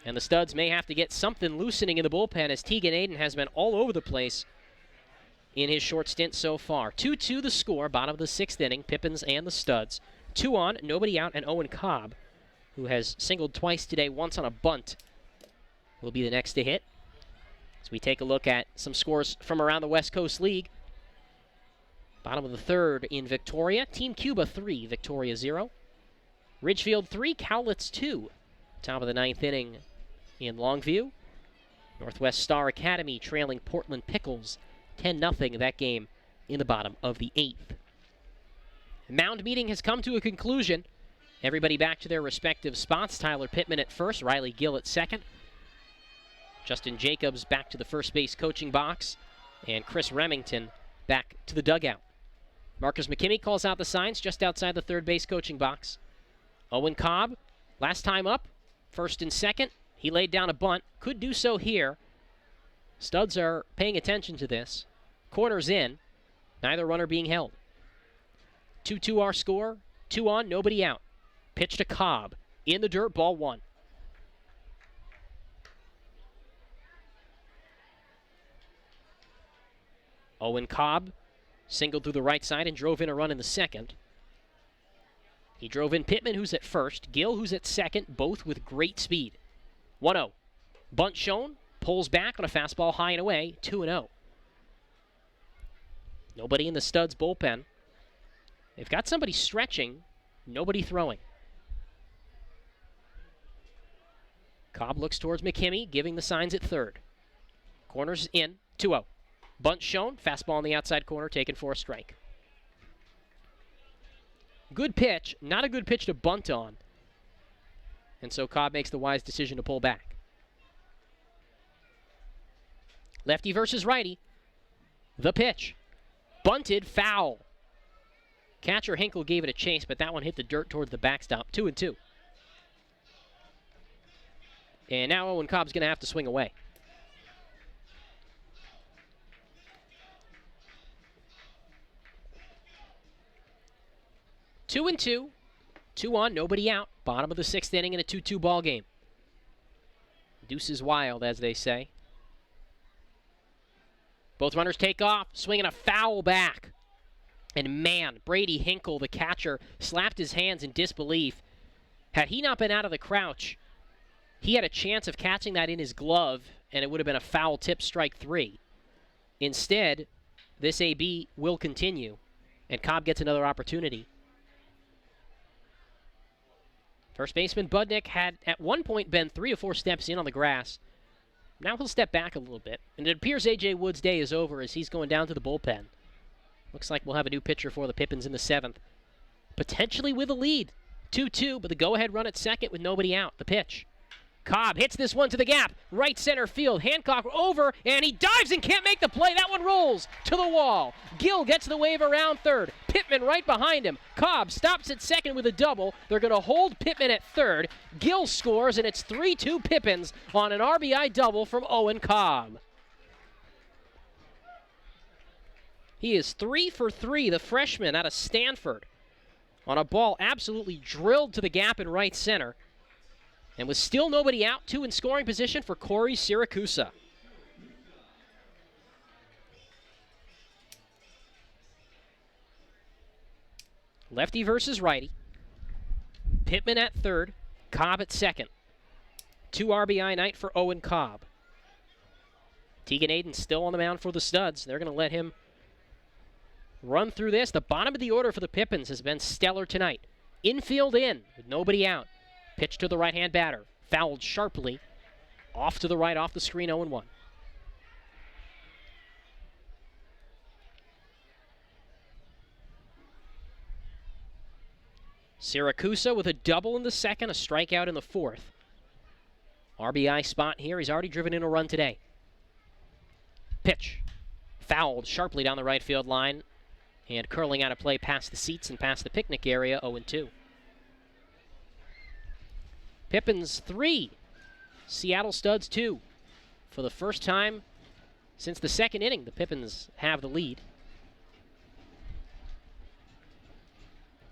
And the Studs may have to get something loosening in the bullpen as Tegan Aiden has been all over the place in his short stint so far. 2-2 the score, bottom of the 6th inning, Pippins and the Studs. 2 on, nobody out, and Owen Cobb, who has singled twice today, once on a bunt, will be the next to hit. As we take a look at some scores from around the West Coast League. Bottom of the 3rd in Victoria. Team Cuba 3, Victoria 0. Ridgefield 3, Cowlitz 2. Top of the 9th inning in Longview. Northwest Star Academy trailing Portland Pickles 10-0, that game in the bottom of the 8th. Mound meeting has come to a conclusion. Everybody back to their respective spots. Tyler Pittman at first, Riley Gill at second. Justin Jacobs back to the first base coaching box, and Chris Remington back to the dugout. Marcus McKimmey calls out the signs just outside the third base coaching box. Owen Cobb, last time up, first and second. He laid down a bunt, could do so here. Studs are paying attention to this. Corners in, neither runner being held. 2-2 our score, 2 on, nobody out. Pitch to Cobb, in the dirt, ball 1. Owen Cobb singled through the right side and drove in a run in the second. He drove in Pittman, who's at first, Gill, who's at second, both with great speed. 1-0. Bunt shown, pulls back on a fastball high and away, 2-0. Nobody in the Studs bullpen. They've got somebody stretching, nobody throwing. Cobb looks towards McKimmey, giving the signs at third. Corners in, 2-0. Bunt shown, fastball on the outside corner, taken for a strike. Good pitch, not a good pitch to bunt on. And so Cobb makes the wise decision to pull back. Lefty versus righty. The pitch. Bunted, foul. Catcher Hinkle gave it a chase, but that one hit the dirt towards the backstop. 2-2. And now Owen Cobb's going to have to swing away. Two and two. 2 on, nobody out. Bottom of the 6th inning in a 2-2 ball game. Deuce is wild, as they say. Both runners take off, swinging a foul back. And man, Brady Hinkle, the catcher, slapped his hands in disbelief. Had he not been out of the crouch, he had a chance of catching that in his glove, and it would have been a foul tip, strike 3. Instead, this AB will continue, and Cobb gets another opportunity. First baseman Budnick had at one point been 3 or 4 steps in on the grass. Now he'll step back a little bit, and it appears A.J. Wood's day is over as he's going down to the bullpen. Looks like we'll have a new pitcher for the Pippins in the 7th. Potentially with a lead. 2-2, but the go-ahead run at second with nobody out. The pitch. Cobb hits this one to the gap. Right center field. Hancock over, and he dives and can't make the play. That one rolls to the wall. Gill gets the wave around third. Pittman right behind him. Cobb stops at second with a double. They're going to hold Pittman at third. Gill scores, and it's 3-2 Pippins on an RBI double from Owen Cobb. He is 3 for 3, the freshman out of Stanford, on a ball absolutely drilled to the gap in right center. And with still nobody out, 2 in scoring position for Corey Siracusa. Lefty versus righty. Pittman at third, Cobb at second. 2 RBI night for Owen Cobb. Tegan Aiden still on the mound for the Studs. They're going to let him run through this. The bottom of the order for the Pippins has been stellar tonight. Infield in, with nobody out. Pitch to the right-hand batter. Fouled sharply. Off to the right, off the screen, 0-1. Siracusa with a double in the 2nd, a strikeout in the 4th. RBI spot here. He's already driven in a run today. Pitch. Fouled sharply down the right field line. And curling out of play past the seats and past the picnic area, 0-2. Pippins 3, Seattle Studs 2. For the first time since the 2nd inning, the Pippins have the lead.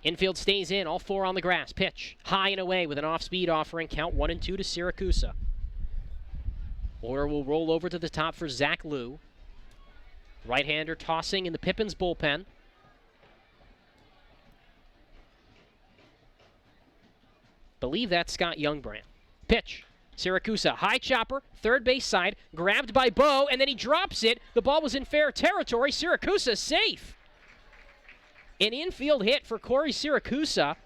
Infield stays in, all 4 on the grass. Pitch, high and away with an off-speed offering. Count 1-2 to Siracusa. Order will roll over to the top for Zach Liu. Right-hander tossing in the Pippins bullpen. Believe that's Scott Youngbrand. Pitch. Siracusa, high chopper, third base side, grabbed by Bo, and then he drops it. The ball was in fair territory. Siracusa safe. An infield hit for Corey Siracusa.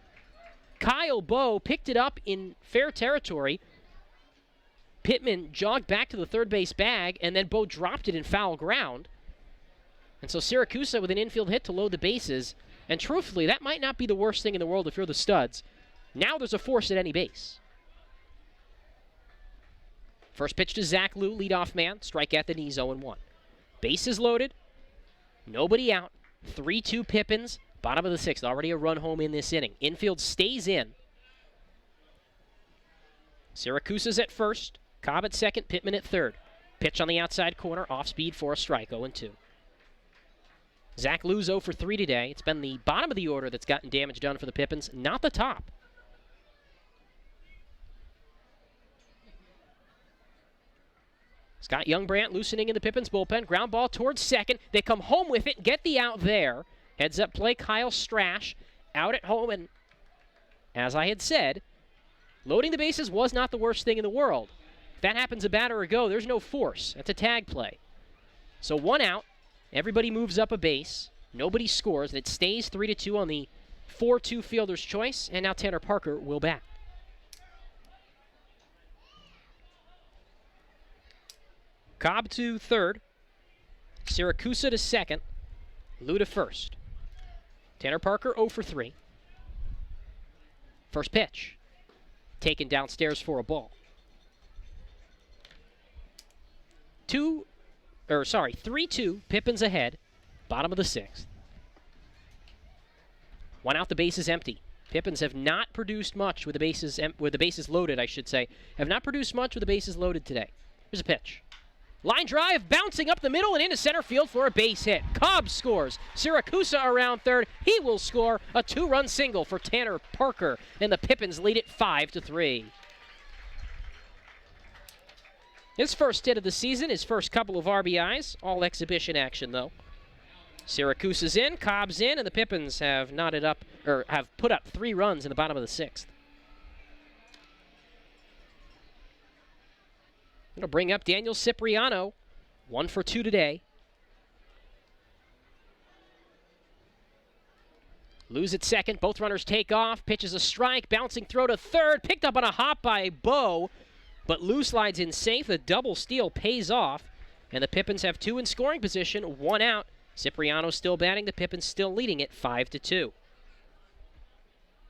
Kyle Bo picked it up in fair territory. Pittman jogged back to the third base bag, and then Bo dropped it in foul ground. And so Siracusa with an infield hit to load the bases. And truthfully, that might not be the worst thing in the world if you're the Studs. Now there's a force at any base. First pitch to Zach Liu, leadoff man. Strike at the knees, 0-1. Bases loaded. Nobody out. 3-2 Pippins. Bottom of the 6th. Already a run home in this inning. Infield stays in. Siracusa's at first. Cobb at second. Pittman at third. Pitch on the outside corner. Off speed for a strike, 0-2. Zach Liu's 0 for 3 today. It's been the bottom of the order that's gotten damage done for the Pippins, not the top. Scott Youngbrand loosening in the Pippins bullpen. Ground ball towards second. They come home with it, get the out there. Heads up play, Kyle Strash out at home. And as I had said, loading the bases was not the worst thing in the world. If that happens a batter ago, there's no force. That's a tag play. So 1 out. Everybody moves up a base. Nobody scores. And it stays 3-2 on the 4-2 fielder's choice. And now Tanner Parker will bat. Cobb to third. Siracusa to second. Liu to first. Tanner Parker 0 for 3. First pitch. Taken downstairs for a ball. 3-2. Pippins ahead. Bottom of the 6th. 1 out, the bases empty. Pippins have not produced much with the bases loaded, I should say. Have not produced much with the bases loaded today. Here's a pitch. Line drive, bouncing up the middle and into center field for a base hit. Cobb scores. Siracusa around third. He will score a 2-run single for Tanner Parker, and the Pippins lead it 5-3. His first hit of the season, his first couple of RBIs, all exhibition action though. Siracusa's in, Cobb's in, and the Pippins have knotted up, or have put up 3 runs in the bottom of the 6th. It'll bring up Daniel Cipriano, 1 for 2 today. Lose at second, both runners take off, pitches a strike, bouncing throw to third, picked up on a hop by Bo, but Lou slides in safe. The double steal pays off, and the Pippins have 2 in scoring position, 1 out. Cipriano still batting, the Pippins still leading it 5-2.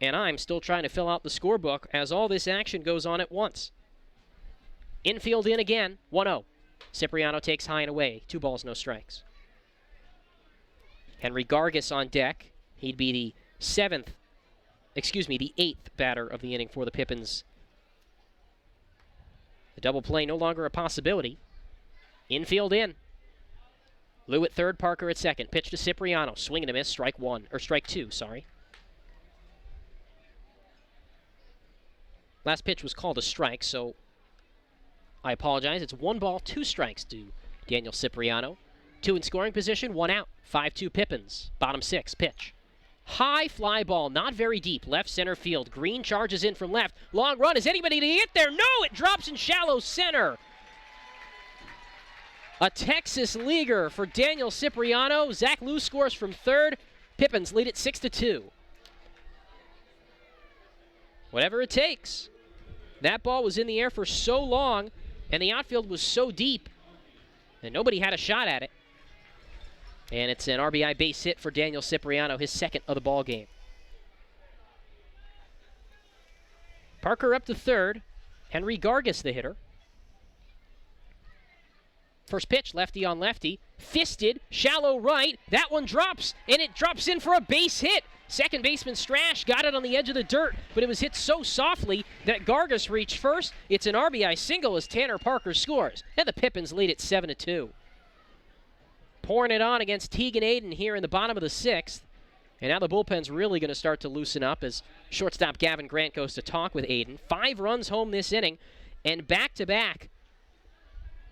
And I'm still trying to fill out the scorebook as all this action goes on at once. Infield in again, 1-0. Cipriano takes high and away, 2 balls, no strikes. Henry Gargas on deck. He'd be the 8th batter of the inning for the Pippins. The double play no longer a possibility. Infield in. Lou at third, Parker at second. Pitch to Cipriano, swing and a miss, strike 2, sorry. Last pitch was called a strike, so I apologize. It's 1 ball, 2 strikes to Daniel Cipriano. 2 in scoring position, 1 out. 5-2 Pippins. Bottom 6, pitch. High fly ball, not very deep. Left center field. Green charges in from left. Long run. Is anybody to get there? No! It drops in shallow center. A Texas leaguer for Daniel Cipriano. Zach Lou scores from third. Pippins lead it 6-2. Whatever it takes. That ball was in the air for so long, and the outfield was so deep, and nobody had a shot at it. And it's an RBI base hit for Daniel Cipriano, his 2nd of the ball game. Parker up to third. Henry Gargas, the hitter. First pitch, lefty on lefty. Fisted, shallow right. That one drops, and it drops in for a base hit. Second baseman Strash got it on the edge of the dirt, but it was hit so softly that Gargas reached first. It's an RBI single as Tanner Parker scores, and the Pippins lead it 7-2. Pouring it on against Teagan Aiden here in the bottom of the 6th. And now the bullpen's really going to start to loosen up as shortstop Gavin Grant goes to talk with Aiden. 5 runs home this inning, and back-to-back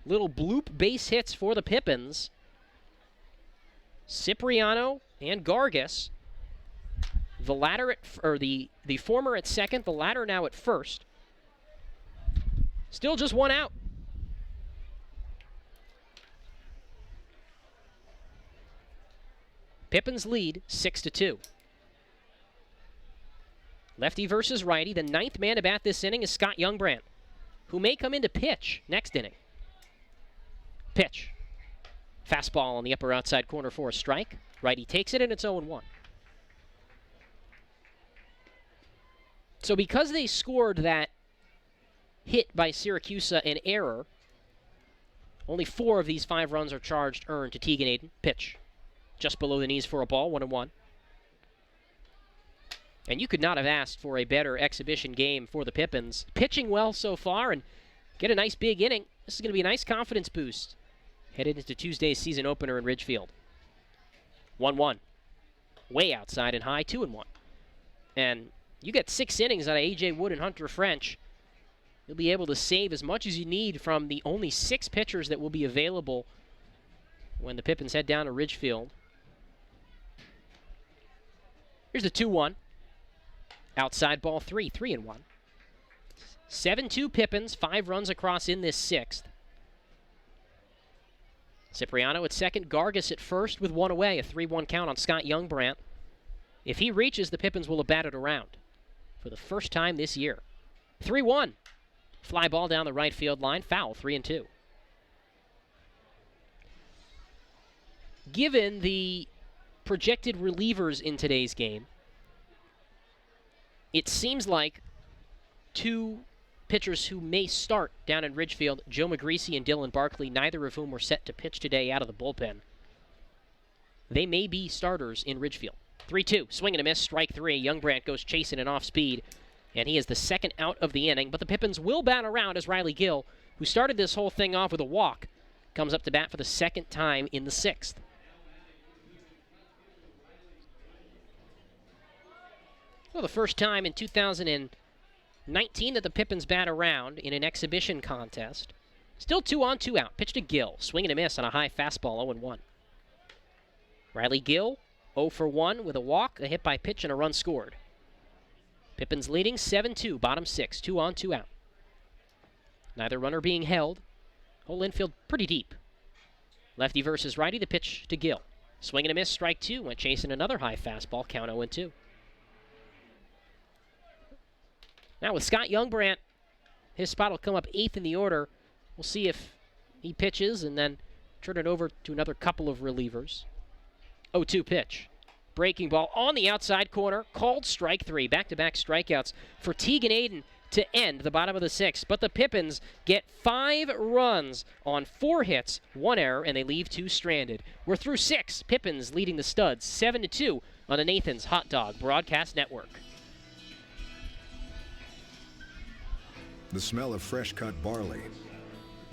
little bloop base hits for the Pippins. Cipriano and Gargas. The latter the former at second, the latter now at first. Still just 1 out. Pippins lead 6-2. Lefty versus righty. The 9th man to bat this inning is Scott Youngbrandt, who may come in to pitch next inning. Pitch. Fastball on the upper outside corner for a strike. Righty takes it, and it's 0-1. So because they scored that hit by Siracusa in error, only 4 of these 5 runs are charged earned to Teagan Aiden. Pitch. Just below the knees for a ball, 1-1. And you could not have asked for a better exhibition game for the Pippins. Pitching well so far and get a nice big inning. This is going to be a nice confidence boost headed into Tuesday's season opener in Ridgefield. 1-1. Way outside and high, 2-1. And you get 6 innings out of A.J. Wood and Hunter French. You'll be able to save as much as you need from the only 6 pitchers that will be available when the Pippins head down to Ridgefield. Here's the 2-1. Outside ball 3-1. 7-2 Pippins, 5 runs across in this 6th. Cipriano at second, Gargas at first with 1 away, a 3-1 count on Scott Youngbrandt. If he reaches, the Pippins will have batted around for the first time this year. 3-1. Fly ball down the right field line, foul, 3-2. Given the projected relievers in today's game, it seems like 2 pitchers who may start down in Ridgefield, Joe McGreasy and Dylan Barkley, neither of whom were set to pitch today out of the bullpen. They may be starters in Ridgefield. 3-2, swing and a miss, strike three. Youngbrandt goes chasing an off speed, and he is the second out of the inning. But the Pippins will bat around as Riley Gill, who started this whole thing off with a walk, comes up to bat for the second time in the sixth. Well, the first time in 2019 that the Pippins bat around in an exhibition contest. Still 2 on, 2 out. Pitch to Gill. Swing and a miss on a high fastball, 0-1. Riley Gill, 0 for 1 with a walk, a hit by pitch, and a run scored. Pippins leading 7-2, bottom 6, 2 on, 2 out. Neither runner being held. Whole infield pretty deep. Lefty versus righty, the pitch to Gill. Swing and a miss, strike 2, went chasing another high fastball, count 0-2. Now with Scott Youngbrandt, his spot will come up 8th in the order. We'll see if he pitches and then turn it over to another couple of relievers. 0-2 pitch. Breaking ball on the outside corner, called strike 3. Back-to-back strikeouts for Teagan Aiden to end the bottom of the 6th. But the Pippins get 5 runs on 4 hits, 1 error, and they leave 2 stranded. We're through 6. Pippins leading the Studs 7-2 on the Nathan's Hot Dog Broadcast Network. The smell of fresh-cut barley.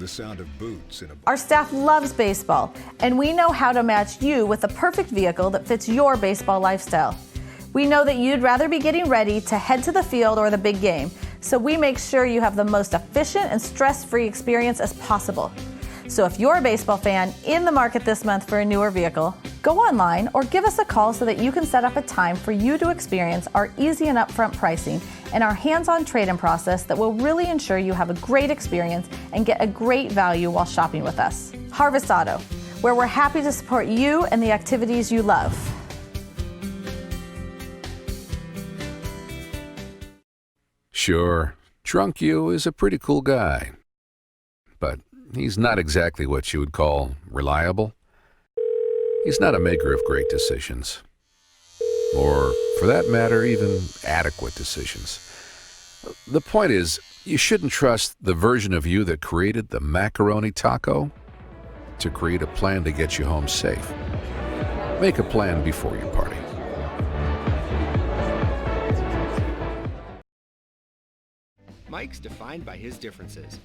The sound of boots in a... Our staff loves baseball, and we know how to match you with the perfect vehicle that fits your baseball lifestyle. We know that you'd rather be getting ready to head to the field or the big game, so we make sure you have the most efficient and stress-free experience as possible. So if you're a baseball fan in the market this month for a newer vehicle, go online or give us a call so that you can set up a time for you to experience our easy and upfront pricing and our hands-on trade-in process that will really ensure you have a great experience and get a great value while shopping with us. Harvest Auto, where we're happy to support you and the activities you love. Sure, Drunk You is a pretty cool guy, but he's not exactly what you would call reliable. He's not a maker of great decisions. Or, for that matter, even adequate decisions. The point is, you shouldn't trust the version of you that created the macaroni taco to create a plan to get you home safe. Make a plan before you party. Mike's defined by his differences.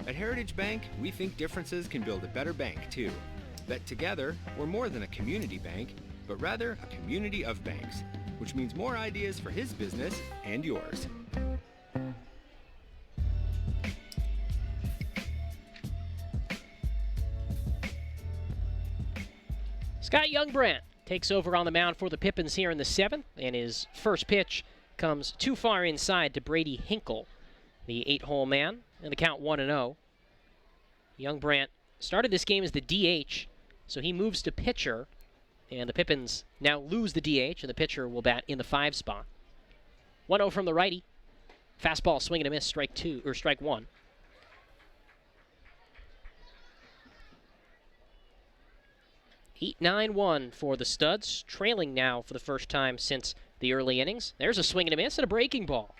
At Heritage Bank, we think differences can build a better bank, too. That together, we're more than a community bank, but rather a community of banks, which means more ideas for his business and yours. Scott Youngbrandt takes over on the mound for the Pippins here in the 7th, and his first pitch comes too far inside to Brady Hinkle, the 8-hole man, and the count 1-0. Youngbrandt started this game as the DH, so he moves to pitcher, and the Pippins now lose the DH, and the pitcher will bat in the 5 spot. 1-0 from the righty. Fastball, swing and a miss, strike 1. Eight 9-1 for the Studs, trailing now for the first time since the early innings. There's a swing and a miss and a breaking ball.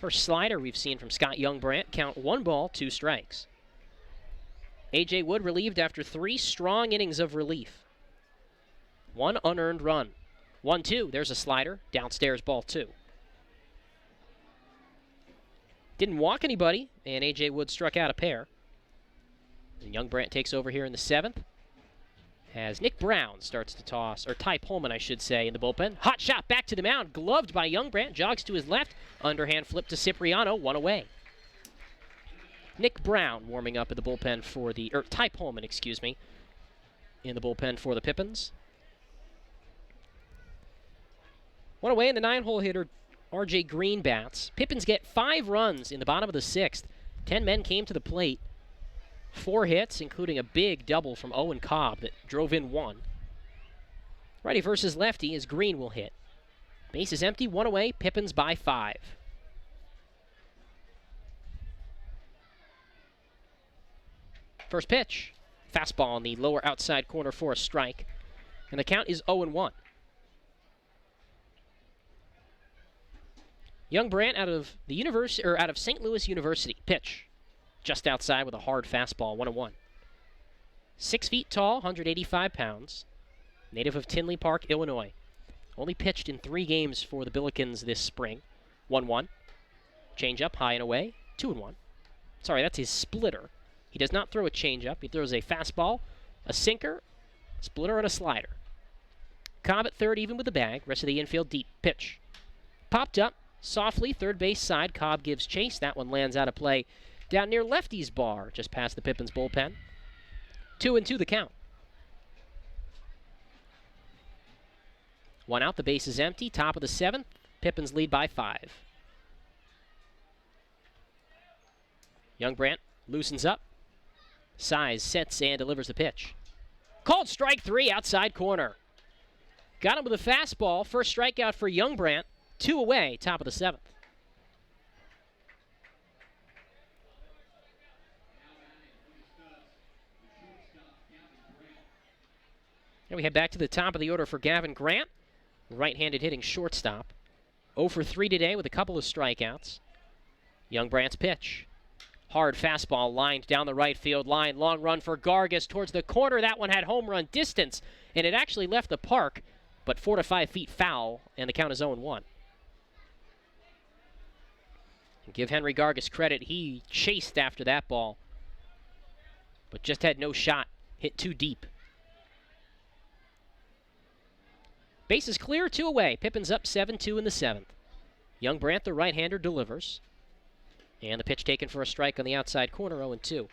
First slider we've seen from Scott Youngbrandt. Count 1 ball, 2 strikes. A.J. Wood relieved after 3 strong innings of relief. 1 unearned run. 1-2, there's a slider. Downstairs, ball 2. Didn't walk anybody, and A.J. Wood struck out a pair. And Youngbrandt takes over here in the 7th. As Nick Brown starts to toss, or Ty Pullman, I should say, in the bullpen. Hot shot back to the mound, gloved by Youngbrandt, jogs to his left, underhand flip to Cipriano, 1 away. Nick Brown warming up at the bullpen for the, Ty Pullman, excuse me, in the bullpen for the Pippins. 1 away, and the 9-hole hitter, R.J. Green bats. Pippins get 5 runs in the bottom of the 6th. 10 men came to the plate. 4 hits, including a big double from Owen Cobb that drove in 1. Righty versus lefty as Green will hit. Base is empty, 1 away, Pippins by 5. First pitch, fastball on the lower outside corner for a strike, and the count is 0-1. Youngbrandt out of St. Louis University. Pitch. Just outside with a hard fastball, 1-1. 6 feet tall, 185 pounds. Native of Tinley Park, Illinois. Only pitched in 3 games for the Billikens this spring. 1-1. Change-up, high and away. 2-1. Sorry, that's his splitter. He does not throw a change-up. He throws a fastball, a sinker, splitter, and a slider. Cobb at third, even with the bag. Rest of the infield deep. Pitch. Popped up softly, third base side. Cobb gives chase. That one lands out of play down near lefty's bar, just past the Pippins bullpen. 2-2 the count. 1 out, the base is empty. Top of the 7th. Pippins lead by 5. Youngbrandt loosens up. Size sets and delivers the pitch. Called strike 3, outside corner. Got him with a fastball. First strikeout for Youngbrandt. 2 away, top of the 7th. And we head back to the top of the order for Gavin Grant, right-handed hitting shortstop. 0 for 3 today with a couple of strikeouts. Youngbrandt's pitch. Hard fastball lined down the right field line. Long run for Gargas towards the corner. That one had home run distance, and it actually left the park, but 4 to 5 feet foul, and the count is 0-1. And give Henry Gargas credit. He chased after that ball, but just had no shot. Hit too deep. Base is clear, 2 away. Pippins up 7-2 in the 7th. Youngbrandt, the right-hander, delivers. And the pitch taken for a strike on the outside corner, 0-2.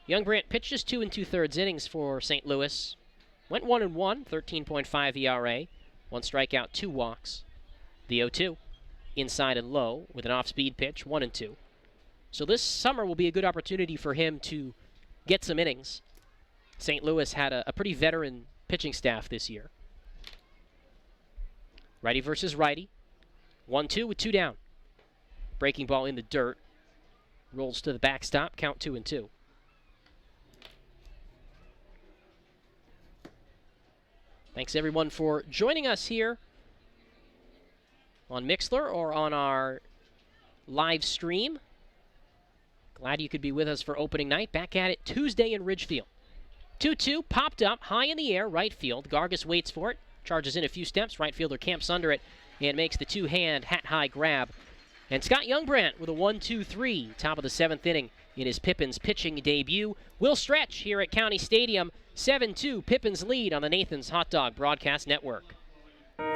Youngbrandt pitches 2 2/3 innings for St. Louis. Went 1-1, 13.5 ERA. 1 strikeout, 2 walks. The 0-2, inside and low with an off-speed pitch, 1-2. So this summer will be a good opportunity for him to get some innings. St. Louis had a pretty veteran pitching staff this year. Righty versus righty. 1-2 with 2 down. Breaking ball in the dirt. Rolls to the backstop. Count 2-2. Thanks everyone for joining us here on Mixlr or on our live stream. Glad you could be with us for opening night. Back at it Tuesday in Ridgefield. 2-2 popped up high in the air, right field. Gargas waits for it. Charges in a few steps. Right fielder camps under it and makes the 2-hand hat-high grab. And Scott Youngbrandt with a 1-2-3, top of the 7th inning in his Pippins pitching debut. Will stretch here at County Stadium. 7-2, Pippins lead on the Nathan's Hot Dog Broadcast Network.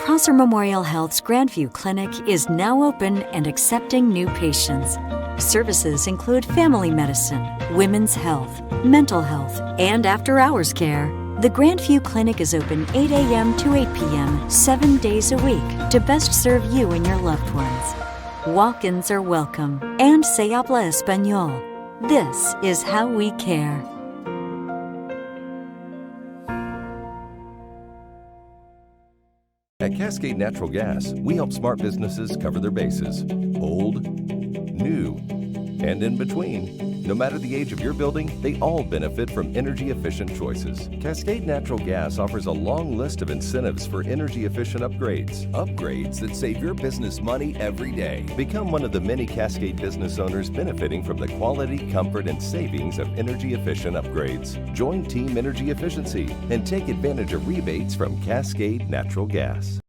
Prosser Memorial Health's Grandview Clinic is now open and accepting new patients. Services include family medicine, women's health, mental health, and after-hours care. The Grandview Clinic is open 8 a.m. to 8 p.m. 7 days a week to best serve you and your loved ones. Walk-ins are welcome, and se habla español. This is how we care. At Cascade Natural Gas, we help smart businesses cover their bases. Old, new, and in between. No matter the age of your building, they all benefit from energy-efficient choices. Cascade Natural Gas offers a long list of incentives for energy-efficient upgrades. Upgrades that save your business money every day. Become one of the many Cascade business owners benefiting from the quality, comfort, and savings of energy-efficient upgrades. Join Team Energy Efficiency and take advantage of rebates from Cascade Natural Gas.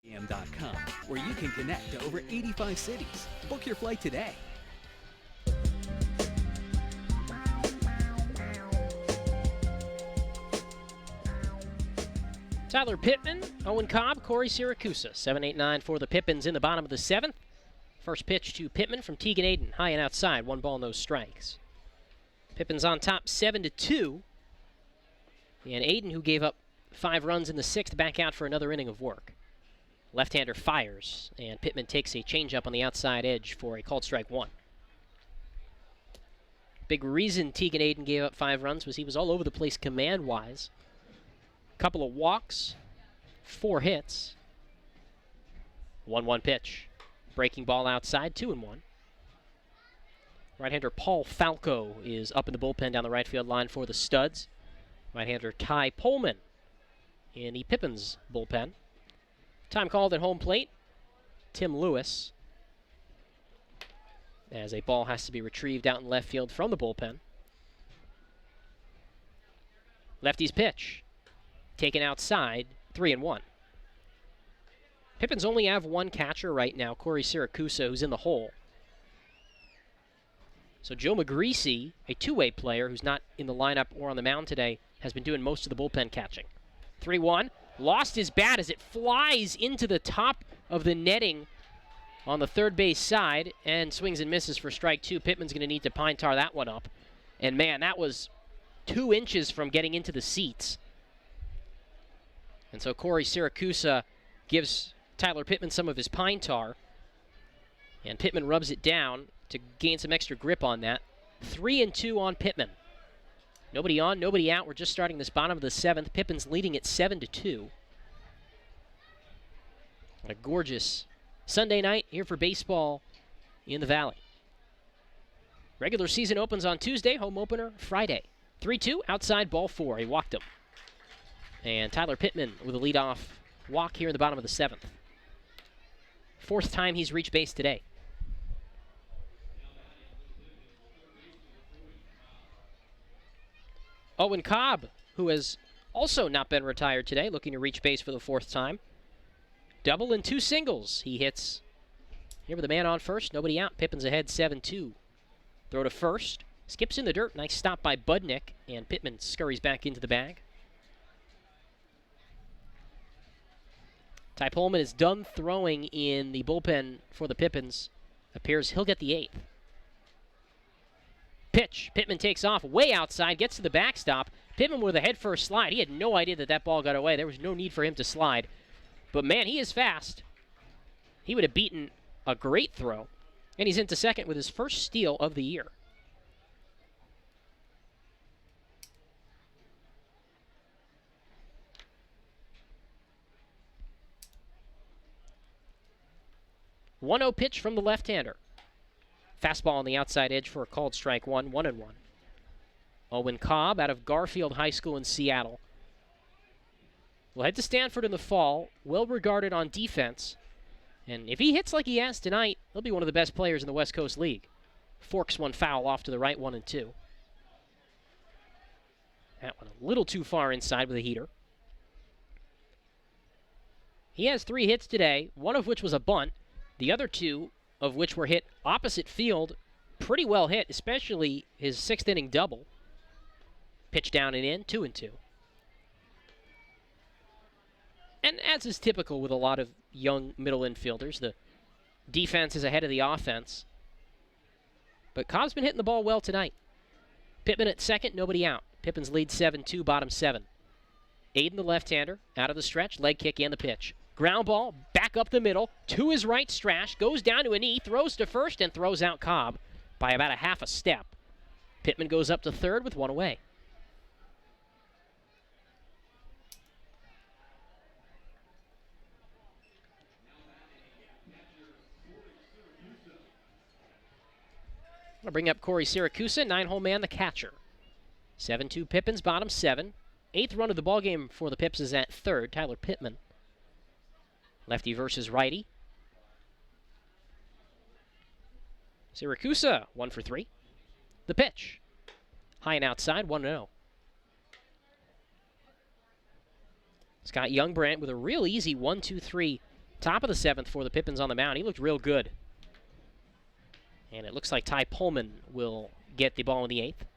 Postgame.com, where you can connect to over 85 cities. Book your flight today. Tyler Pittman, Owen Cobb, Corey Siracusa. 7-8-9 for the Pippins in the bottom of the 7th. First pitch to Pittman from Tegan Aiden, high and outside, 1 ball, no strikes. Pippins on top 7-2. And Aiden, who gave up 5 runs in the 6th, back out for another inning of work. Left-hander fires, and Pittman takes a changeup on the outside edge for a called strike 1. Big reason Tegan Aiden gave up 5 runs was he was all over the place command-wise. Couple of walks, 4 hits. 1-1 pitch. Breaking ball outside, 2-1. Right-hander Paul Falco is up in the bullpen down the right field line for the Studs. Right-hander Ty Pullman in the Pippins bullpen. Time called at home plate, Tim Lewis, as a ball has to be retrieved out in left field from the bullpen. Lefty's pitch, taken outside, 3-1. Pippins only have one catcher right now, Corey Siracusa, who's in the hole. So Joe McGreasy, a two-way player who's not in the lineup or on the mound today, has been doing most of the bullpen catching. 3-1, lost his bat as it flies into the top of the netting on the third base side and swings and misses for strike two. Pittman's going to need to pine tar that one up. And man, that was 2 inches from getting into the seats. And so Corey Siracusa gives Tyler Pittman some of his pine tar. And Pittman rubs it down to gain some extra grip on that. 3-2 on Pittman. Nobody on, nobody out. We're just starting this bottom of the 7th. Pippin's leading at 7-2. A gorgeous Sunday night here for baseball in the Valley. Regular season opens on Tuesday, home opener Friday. 3-2, outside ball 4. He walked him. And Tyler Pittman with a leadoff walk here in the bottom of the 7th. 4th time he's reached base today. Owen Cobb, who has also not been retired today, looking to reach base for the 4th time. Double and 2 singles. He hits here with a man on first, nobody out. Pippin's ahead 7-2. Throw to first. Skips in the dirt. Nice stop by Budnick, and Pittman scurries back into the bag. Ty Pullman is done throwing in the bullpen for the Pippins. Appears he'll get the 8th. Pitch. Pittman takes off way outside, gets to the backstop. Pittman with a head-first slide. He had no idea that that ball got away. There was no need for him to slide. But man, he is fast. He would have beaten a great throw. And he's into second with his first steal of the year. One-0 pitch from the left-hander. Fastball on the outside edge for a called strike one, 1-1. Owen Cobb out of Garfield High School in Seattle. Will head to Stanford in the fall, well regarded on defense. And if he hits like he has tonight, he'll be one of the best players in the West Coast League. Forks one foul off to the right, 1-2. That one a little too far inside with a heater. He has 3 hits today, one of which was a bunt. The other 2 of which were hit opposite field, pretty well hit, especially his 6th inning double. Pitch down and in, 2-2. And as is typical with a lot of young middle infielders, the defense is ahead of the offense. But Cobb's been hitting the ball well tonight. Pittman at second, nobody out. Pippins lead 7-2, bottom 7. Aiden, the left-hander, out of the stretch, leg kick and the pitch. Ground ball, back up the middle, to his right strash, goes down to a knee, throws to first, and throws out Cobb by about a half a step. Pittman goes up to third with 1 away. I'll bring up Corey Siracusa, 9-hole man, the catcher. 7-2 Pippins, bottom 7. 8th run of the ballgame for the Pips is at third, Tyler Pittman. Lefty versus righty. Siracusa, 1 for 3. The pitch. High and outside, 1-0. Scott Youngbrandt with a real easy 1-2-3. Top of the 7th for the Pippins on the mound. He looked real good. And it looks like Ty Pullman will get the ball in the 8th.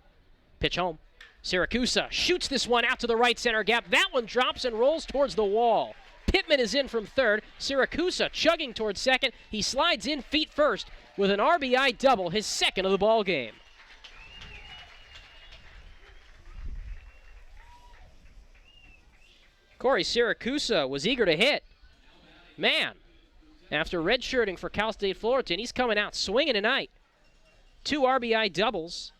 Pitch home. Siracusa shoots this one out to the right center gap. That one drops and rolls towards the wall. Pittman is in from third. Siracusa chugging towards second. He slides in feet first with an RBI double, his 2nd of the ball game. Corey Siracusa was eager to hit. Man, after redshirting for Cal State Fullerton, he's coming out swinging tonight. 2 RBI doubles.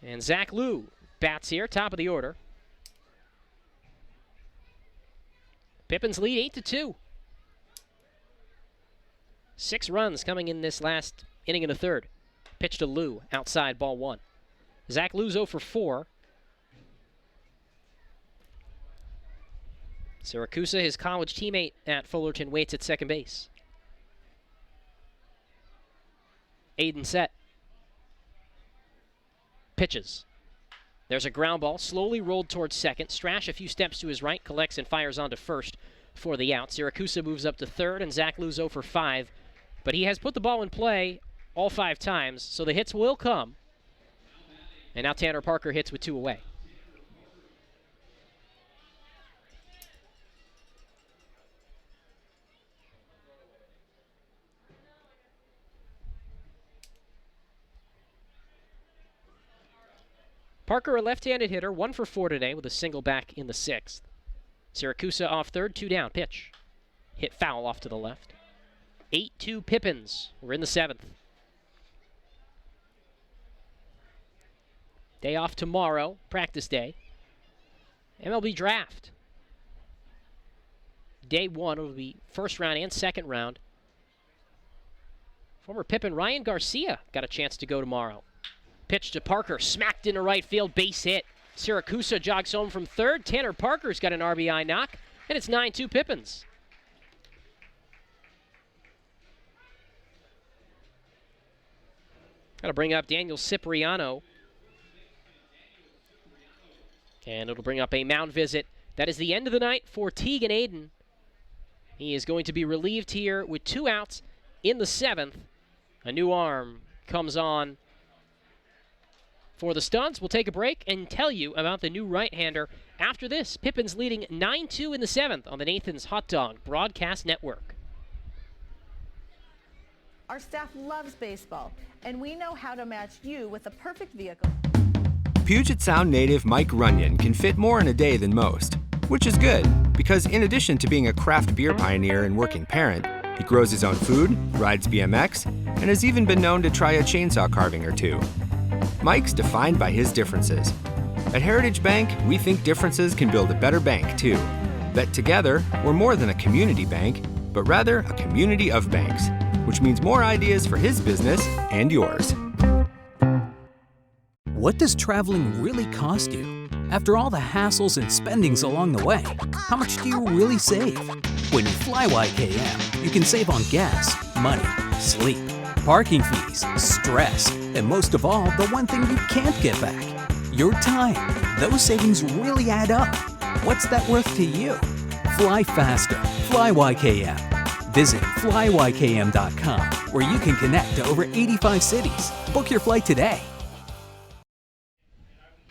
And Zach Liu bats here, top of the order. Pippins lead 8-2. 6 runs coming in this last inning of the 3rd. Pitch to Lou, outside, ball 1. Zach Lou's 0 for 4. Siracusa, his college teammate at Fullerton, waits at second base. Aiden set. Pitches. There's a ground ball, slowly rolled towards second. Strash a few steps to his right, collects and fires onto first for the out. Siracusa moves up to third, and Zach Lou's 0 for 5. But he has put the ball in play all 5 times, so the hits will come. And now Tanner Parker hits with 2 away. Parker, a left-handed hitter, 1 for 4 today with a single back in the 6th. Siracusa off third, 2 down, pitch. Hit foul off to the left. 8-2 Pippins. We're in the 7th. Day off tomorrow, practice day. MLB draft. Day 1 will be first round and second round. Former Pippin Ryan Garcia got a chance to go tomorrow. Pitch to Parker, smacked into right field, base hit. Siracusa jogs home from third. Tanner Parker's got an RBI knock, and it's 9-2 Pippins. Got to bring up Daniel Cipriano. And it'll bring up a mound visit. That is the end of the night for Teagan Aiden. He is going to be relieved here with 2 outs in the 7th. A new arm comes on for the Studs. We'll take a break and tell you about the new right-hander after this. Pippins leading 9-2 in the 7th on the Nathan's Hot Dog Broadcast Network. Our staff loves baseball, and we know how to match you with the perfect vehicle. Puget Sound native Mike Runyon can fit more in a day than most, which is good, because in addition to being a craft beer pioneer and working parent, he grows his own food, rides BMX, and has even been known to try a chainsaw carving or 2. Mike's defined by his differences. At Heritage Bank, we think differences can build a better bank, too. That together, we're more than a community bank, but rather a community of banks, which means more ideas for his business and yours. What does traveling really cost you? After all the hassles and spendings along the way, how much do you really save? When you fly YKM, you can save on gas, money, sleep, parking fees, stress, and most of all, the one thing you can't get back, your time. Those savings really add up. What's that worth to you? Fly faster. Fly YKM. Visit flyykm.com, where you can connect to over 85 cities. Book your flight today.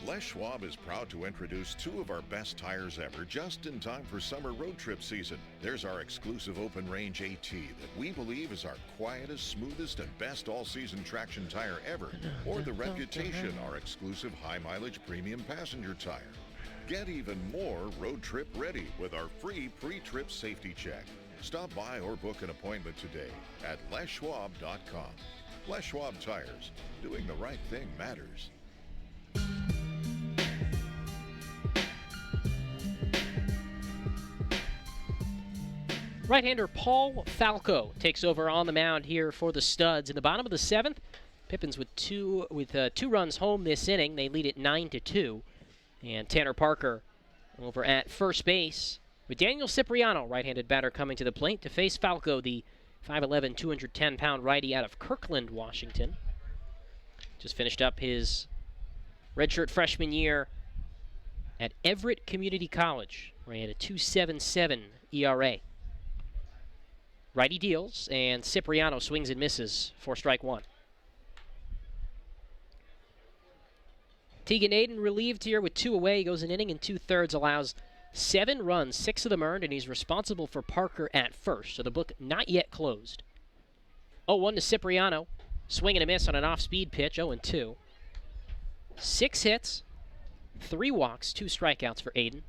Les Schwab is proud to introduce 2 of our best tires ever just in time for summer road trip season. There's our exclusive open range AT that we believe is our quietest, smoothest, and best all-season traction tire ever, or the Reputation, our exclusive high-mileage premium passenger tire. Get even more road trip ready with our free pre-trip safety check. Stop by or book an appointment today at leschwab.com. Les Schwab Tires. Doing the right thing matters. Right-hander Paul Falco takes over on the mound here for the Studs. In the bottom of the 7th, Pippins with two runs home this inning. They lead it 9-2. And Tanner Parker over at first base with Daniel Cipriano, right-handed batter, coming to the plate to face Falco, the 5'11", 210-pound righty out of Kirkland, Washington. Just finished up his redshirt freshman year at Everett Community College, where he had a 2.77 ERA. Righty deals, and Cipriano swings and misses for strike 1. Teagan Aiden relieved here with 2 away. He goes an inning and 2/3, allows 7 runs, 6 of them earned, and he's responsible for Parker at first. So the book not yet closed. 0-1 to Cipriano. Swing and a miss on an off-speed pitch, 0-2. 6 hits, 3 walks, 2 strikeouts for Aiden.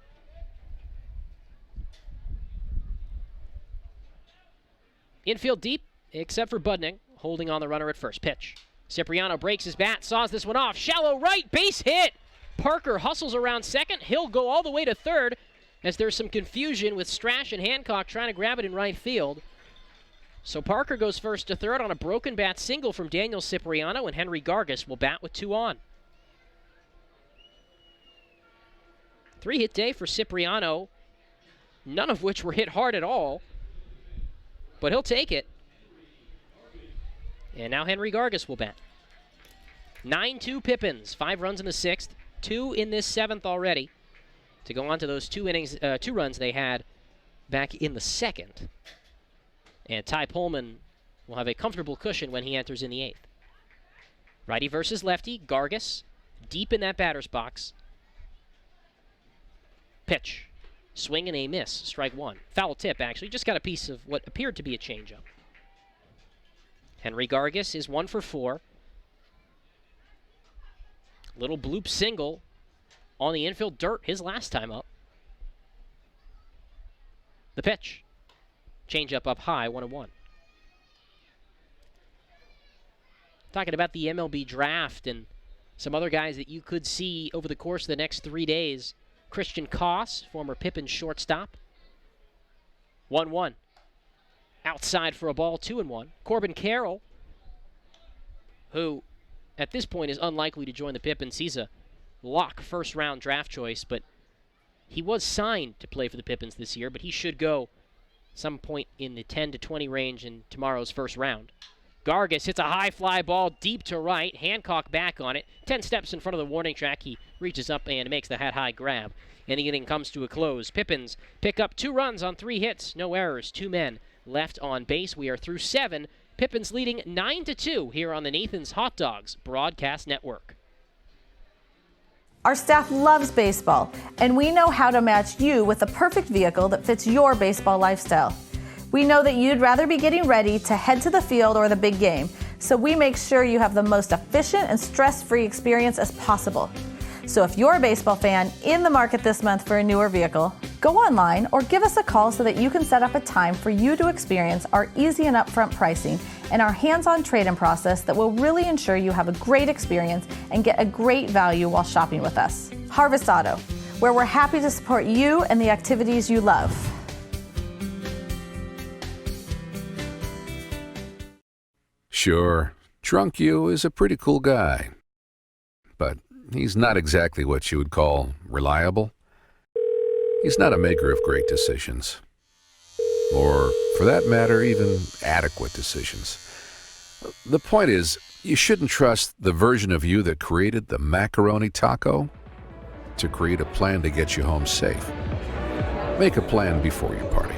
Infield deep, except for Budning, holding on the runner at first. Pitch. Cipriano breaks his bat, saws this one off. Shallow right, base hit. Parker hustles around second. He'll go all the way to third as there's some confusion with Strash and Hancock trying to grab it in right field. So Parker goes first to third on a broken bat single from Daniel Cipriano, and Henry Gargas will bat with 2 on. 3-hit day for Cipriano, none of which were hit hard at all, but he'll take it. And now Henry Gargas will bat. 9-2 Pippins, 5 runs in the 6th, 2 in this 7th already, to go on to those 2 runs they had back in the 2nd. And Ty Pullman will have a comfortable cushion when he enters in the 8th. Righty versus lefty, Gargas, deep in that batter's box. Pitch. Swing and a miss. Strike 1. Foul tip, actually. Just got a piece of what appeared to be a changeup. Henry Gargas is 1 for 4. Little bloop single on the infield dirt his last time up. The pitch. Changeup up high, 1-1. Talking about the MLB draft and some other guys that you could see over the course of the next 3 days. Christian Koss, former Pippins shortstop. 1-1. Outside for a ball, 2-1. Corbin Carroll, who at this point is unlikely to join the Pippins. He's a lock first-round draft choice, but he was signed to play for the Pippins this year, but he should go some point in the 10 to 20 range in tomorrow's first round. Gargas hits a high fly ball deep to right. Hancock back on it. 10 steps in front of the warning track. He reaches up and makes the hat-high grab. And the inning comes to a close. Pippins pick up 2 runs on 3 hits. No errors. 2 men left on base. We are through 7. Pippins leading 9-2 here on the Nathan's Hot Dogs Broadcast Network. Our staff loves baseball, and we know how to match you with the perfect vehicle that fits your baseball lifestyle. We know that you'd rather be getting ready to head to the field or the big game, so we make sure you have the most efficient and stress-free experience as possible. So if you're a baseball fan in the market this month for a newer vehicle, go online or give us a call so that you can set up a time for you to experience our easy and upfront pricing and our hands-on trade-in process that will really ensure you have a great experience and get a great value while shopping with us. Harvest Auto, where we're happy to support you and the activities you love. Sure, Drunk You is a pretty cool guy, but he's not exactly what you would call reliable. He's not a maker of great decisions, or, for that matter, even adequate decisions. The point is, you shouldn't trust the version of you that created the macaroni taco to create a plan to get you home safe. Make a plan before you party.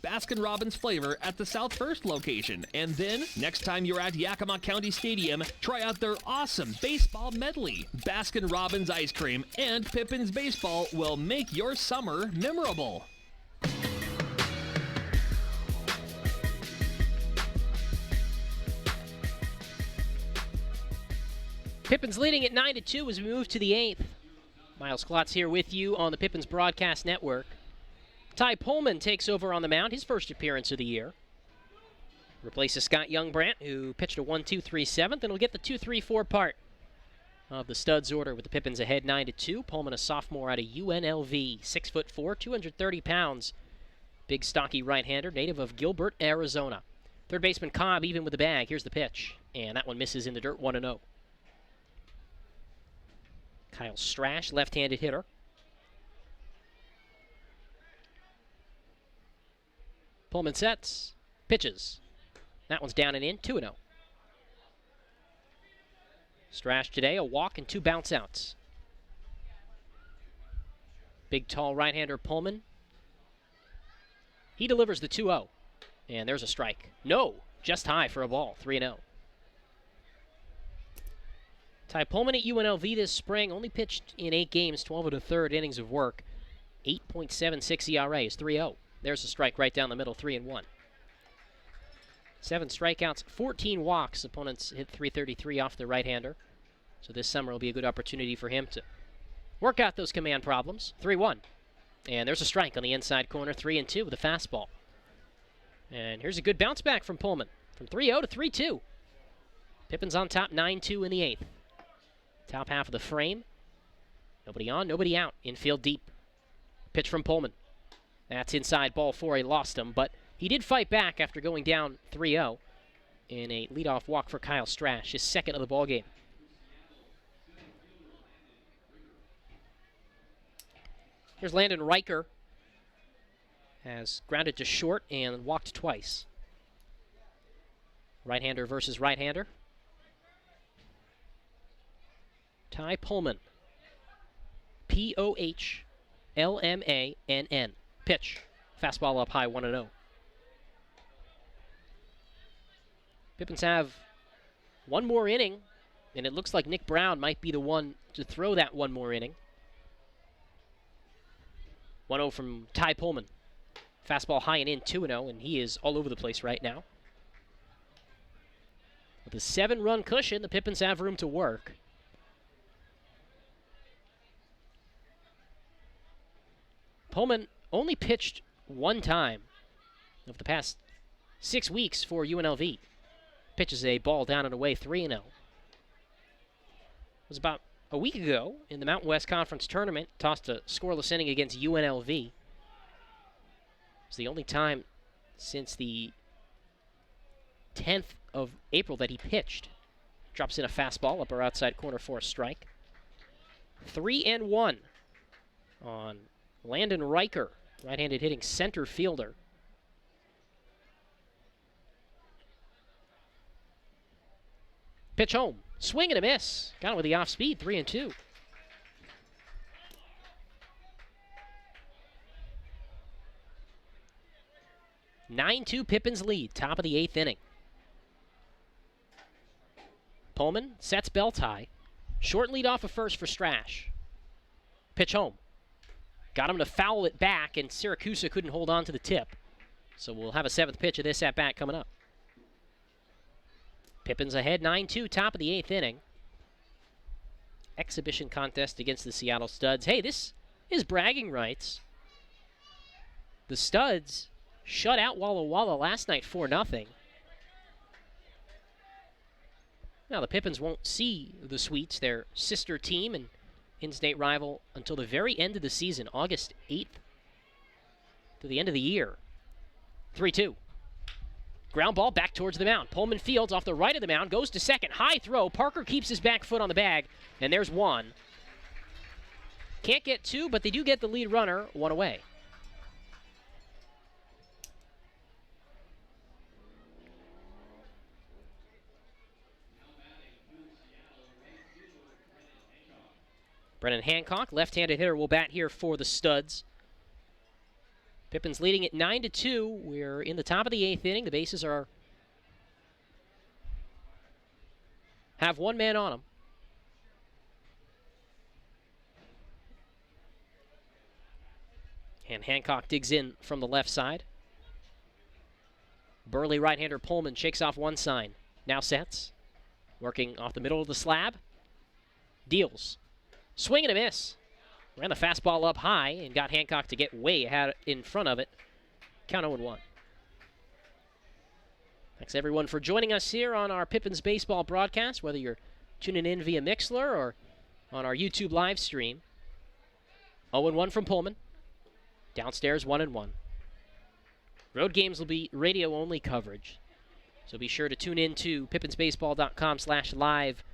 Baskin-Robbins flavor at the South First location. And then, next time you're at Yakima County Stadium, try out their awesome baseball medley. Baskin-Robbins ice cream and Pippins baseball will make your summer memorable. Pippins leading at 9-2 as we move to the 8th. Miles Klotz here with you on the Pippins Broadcast Network. Ty Pullman takes over on the mound, his first appearance of the year. Replaces Scott Youngbrandt, who pitched a 1-2-3 7th, and will get the 2-3-4 part of the studs order with the Pippins ahead 9-2. Pullman, a sophomore out of UNLV, 6'4", 230 pounds. Big, stocky right-hander, native of Gilbert, Arizona. Third baseman Cobb even with the bag. Here's the pitch, and that one misses in the dirt, 1-0. Kyle Strash, left-handed hitter. Pullman sets, pitches. That one's down and in, 2-0. Strash today, a walk and 2 bounce outs. Big, tall right-hander Pullman. He delivers the 2-0. And there's a strike. No, just high for a ball, 3-0. Ty Pullman at UNLV this spring, only pitched in 8 games, 12 1/3 innings of work. 8.76 ERA is 3-0. There's a strike right down the middle, 3-1. 7 strikeouts, 14 walks. Opponents hit .333 off the right-hander. So this summer will be a good opportunity for him to work out those command problems. 3-1. And there's a strike on the inside corner, 3-2 with a fastball. And here's a good bounce back from Pullman. From 3-0 to 3-2. Pippins on top, 9-2 in the 8th. Top half of the frame. Nobody on, nobody out. Infield deep. Pitch from Pullman. That's inside, ball 4. He lost him, but he did fight back after going down 3-0 in a leadoff walk for Kyle Strash, his second of the ball game. Here's Landon Riker. Has grounded to short and walked twice. Right-hander versus right-hander. Ty Pullman. P-O-H-L-M-A-N-N. Pitch. Fastball up high, 1-0. Pippins have one more inning, and it looks like Nick Brown might be the one to throw that one more inning. 1-0 from Ty Pullman. Fastball high and in, 2-0, and he is all over the place right now. With a 7-run cushion, the Pippins have room to work. Pullman only pitched one time of the past 6 weeks for UNLV. Pitches a ball down and away, 3-0. It was about a week ago in the Mountain West Conference Tournament, tossed a scoreless inning against UNLV. It's the only time since the 10th of April that he pitched. Drops in a fastball, upper outside corner for a strike. 3-1 on Landon Riker, right-handed hitting center fielder. Pitch home. Swing and a miss. Got him with the off-speed, 3-2. (9-2) Pippins lead, top of the 8th inning. Pullman sets belt high. Short lead off of first for Strash. Pitch home. Got him to foul it back, and Siracusa couldn't hold on to the tip. So we'll have a 7th pitch of this at-bat coming up. Pippins ahead, 9-2, top of the 8th inning. Exhibition contest against the Seattle Studs. Hey, this is bragging rights. The Studs shut out Walla Walla last night 4-0. Now the Pippins won't see the Sweets, their sister team and in-state rival, until the very end of the season, August 8th to the end of the year. 3-2. Ground ball back towards the mound. Pullman fields off the right of the mound, goes to second. High throw. Parker keeps his back foot on the bag, and there's one. Can't get two, but they do get the lead runner, one away. Brennan Hancock, left-handed hitter, will bat here for the Studs. Pippins leading at 9-2. We're in the top of the 8th inning. The bases have one man on them. And Hancock digs in from the left side. Burly right-hander Pullman shakes off one sign. Now sets. Working off the middle of the slab. Deals. Swing and a miss. Ran the fastball up high and got Hancock to get way ahead in front of it. Count 0-1. Thanks everyone for joining us here on our Pippins baseball broadcast, whether you're tuning in via Mixlr or on our YouTube live stream. 0-1 from Pullman. Downstairs 1-1. Road games will be radio-only coverage, so be sure to tune in to pippinsbaseball.com/live.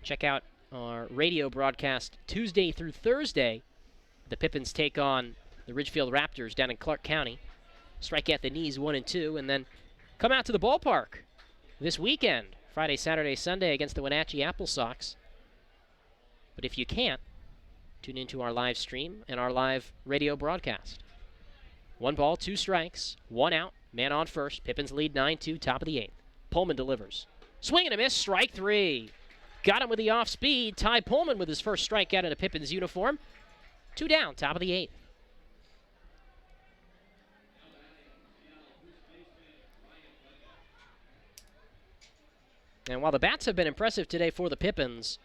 Check out our radio broadcast Tuesday through Thursday. The Pippins take on the Ridgefield Raptors down in Clark County. Strike at the knees 1-2, and then come out to the ballpark this weekend, Friday, Saturday, Sunday, against the Wenatchee Apple Sox. But if you can't, tune into our live stream and our live radio broadcast. 1 ball, 2 strikes, 1 out, man on first. Pippins lead 9-2, top of the 8th. Pullman delivers. Swing and a miss, strike 3. Got him with the off-speed. Ty Pullman with his first strikeout in a Pippins uniform. 2 down, top of the 8th. And while the bats have been impressive today for the Pippins,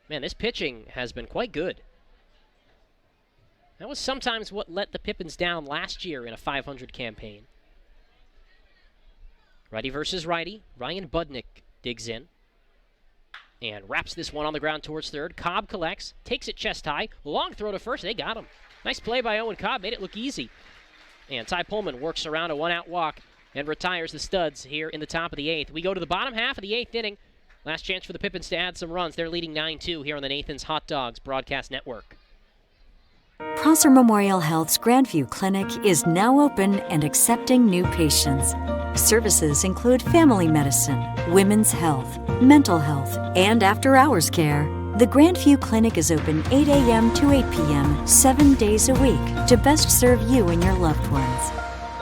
man, this pitching has been quite good. That was sometimes what let the Pippins down last year in a .500 campaign. Righty versus righty. Ryan Budnick digs in. and wraps this one on the ground towards third. Cobb collects, takes it chest high, long throw to first. They got him. Nice play by Owen Cobb, made it look easy. And Ty Pullman works around a one-out walk and retires the studs here in the top of the 8th. We go to the bottom half of the 8th inning. Last chance for the Pippins to add some runs. They're leading 9-2 here on the Nathan's Hot Dogs Broadcast Network. Prosser Memorial Health's Grandview Clinic is now open and accepting new patients. Services include family medicine, women's health, mental health, and after-hours care. The Grandview Clinic is open 8 a.m. to 8 p.m. 7 days a week to best serve you and your loved ones.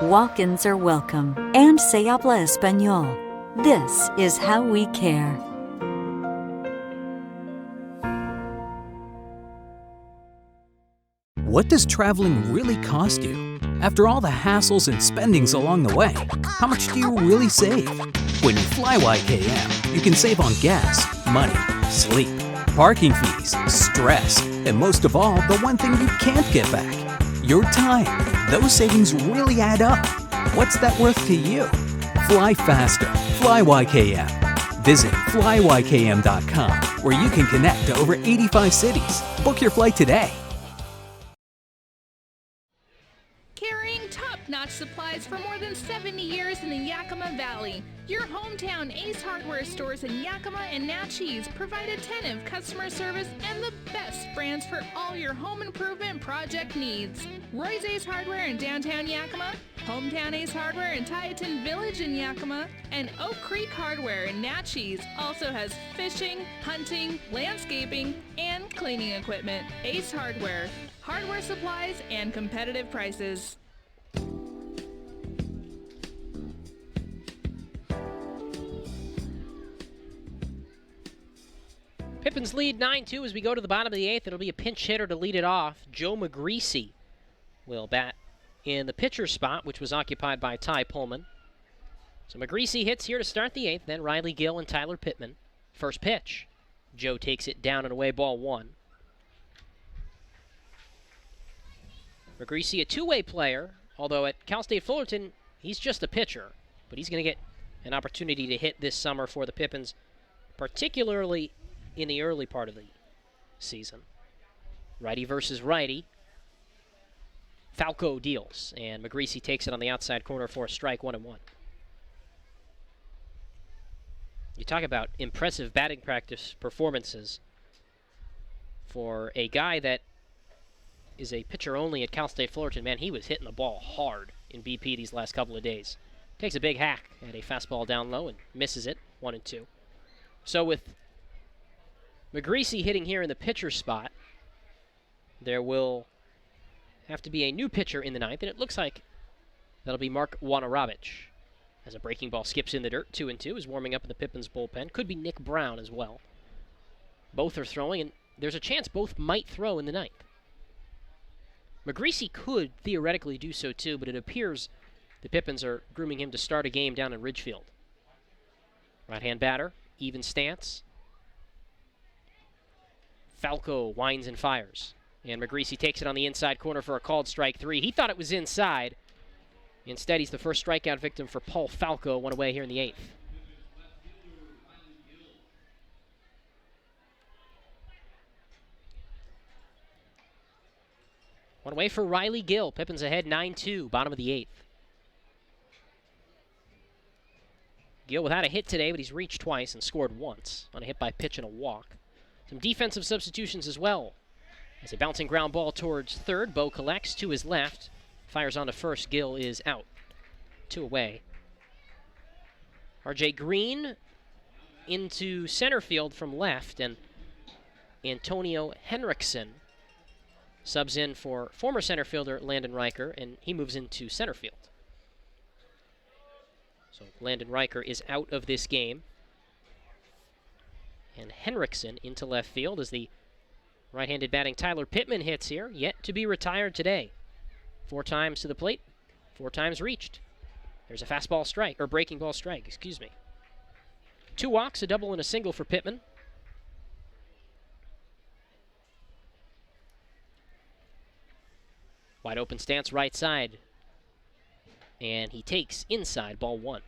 Walk-ins are welcome and se habla español. This is how we care. What does traveling really cost you? After all the hassles and spendings along the way, how much do you really save? When you fly YKM, you can save on gas, money, sleep, parking fees, stress, and most of all, the one thing you can't get back, your time. Those savings really add up. What's that worth to you? Fly faster. Fly YKM. Visit flyykm.com, where you can connect to over 85 cities. Book your flight today. Carrying top-notch supplies for more than 70 years in the Yakima Valley. Your hometown Ace Hardware stores in Yakima and Natchez provide attentive customer service and the best brands for all your home improvement project needs. Roy's Ace Hardware in downtown Yakima, Hometown Ace Hardware in Tieton Village in Yakima, and Oak Creek Hardware in Natchez also has fishing, hunting, landscaping, and cleaning equipment. Ace Hardware, hardware supplies and competitive prices. Pippins lead 9-2 as we go to the bottom of the 8th. It'll be a pinch hitter to lead it off. Joe McGreasy will bat in the pitcher spot, which was occupied by Ty Pullman. So McGreasy hits here to start the 8th, then Riley Gill and Tyler Pittman. First pitch. Joe takes it down and away, ball 1. McGreasy, a two-way player, although at Cal State Fullerton, he's just a pitcher. But he's going to get an opportunity to hit this summer for the Pippins, particularly in the early part of the season. Righty versus righty. Falco deals, and McGreasy takes it on the outside corner for a strike, 1-1. You talk about impressive batting practice performances for a guy that is a pitcher only at Cal State Fullerton. Man, he was hitting the ball hard in BP these last couple of days. Takes a big hack at a fastball down low and misses it, 1-2. So with McGreasy hitting here in the pitcher spot, there will have to be a new pitcher in the 9th, and it looks like that'll be Mark Wanarabich. As a breaking ball skips in the dirt, 2-2, is warming up in the Pippins bullpen. Could be Nick Brown as well. Both are throwing, and there's a chance both might throw in the 9th. McGreasy could theoretically do so too, but it appears the Pippins are grooming him to start a game down in Ridgefield. Right-hand batter, even stance. Falco winds and fires. And McGreasy takes it on the inside corner for a called strike 3. He thought it was inside. Instead, he's the first strikeout victim for Paul Falco, one away here in the 8th. One away for Riley Gill. Pippins ahead 9-2, bottom of the 8th. Gill without a hit today, but he's reached twice and scored once on a hit by pitch and a walk. Some defensive substitutions as well. As a bouncing ground ball towards third, Bo collects to his left. Fires on to first, Gill is out. 2 away. R.J. Green into center field from left, and Antonio Henriksen subs in for former center fielder Landon Riker, and he moves into center field. So Landon Riker is out of this game. And Henriksen into left field as the right-handed batting Tyler Pittman hits here, yet to be retired today. 4 times to the plate, 4 times reached. There's a fastball strike, or breaking ball strike, excuse me. 2 walks, a double, and a single for Pittman. Wide open stance, right side. And he takes inside, ball 1.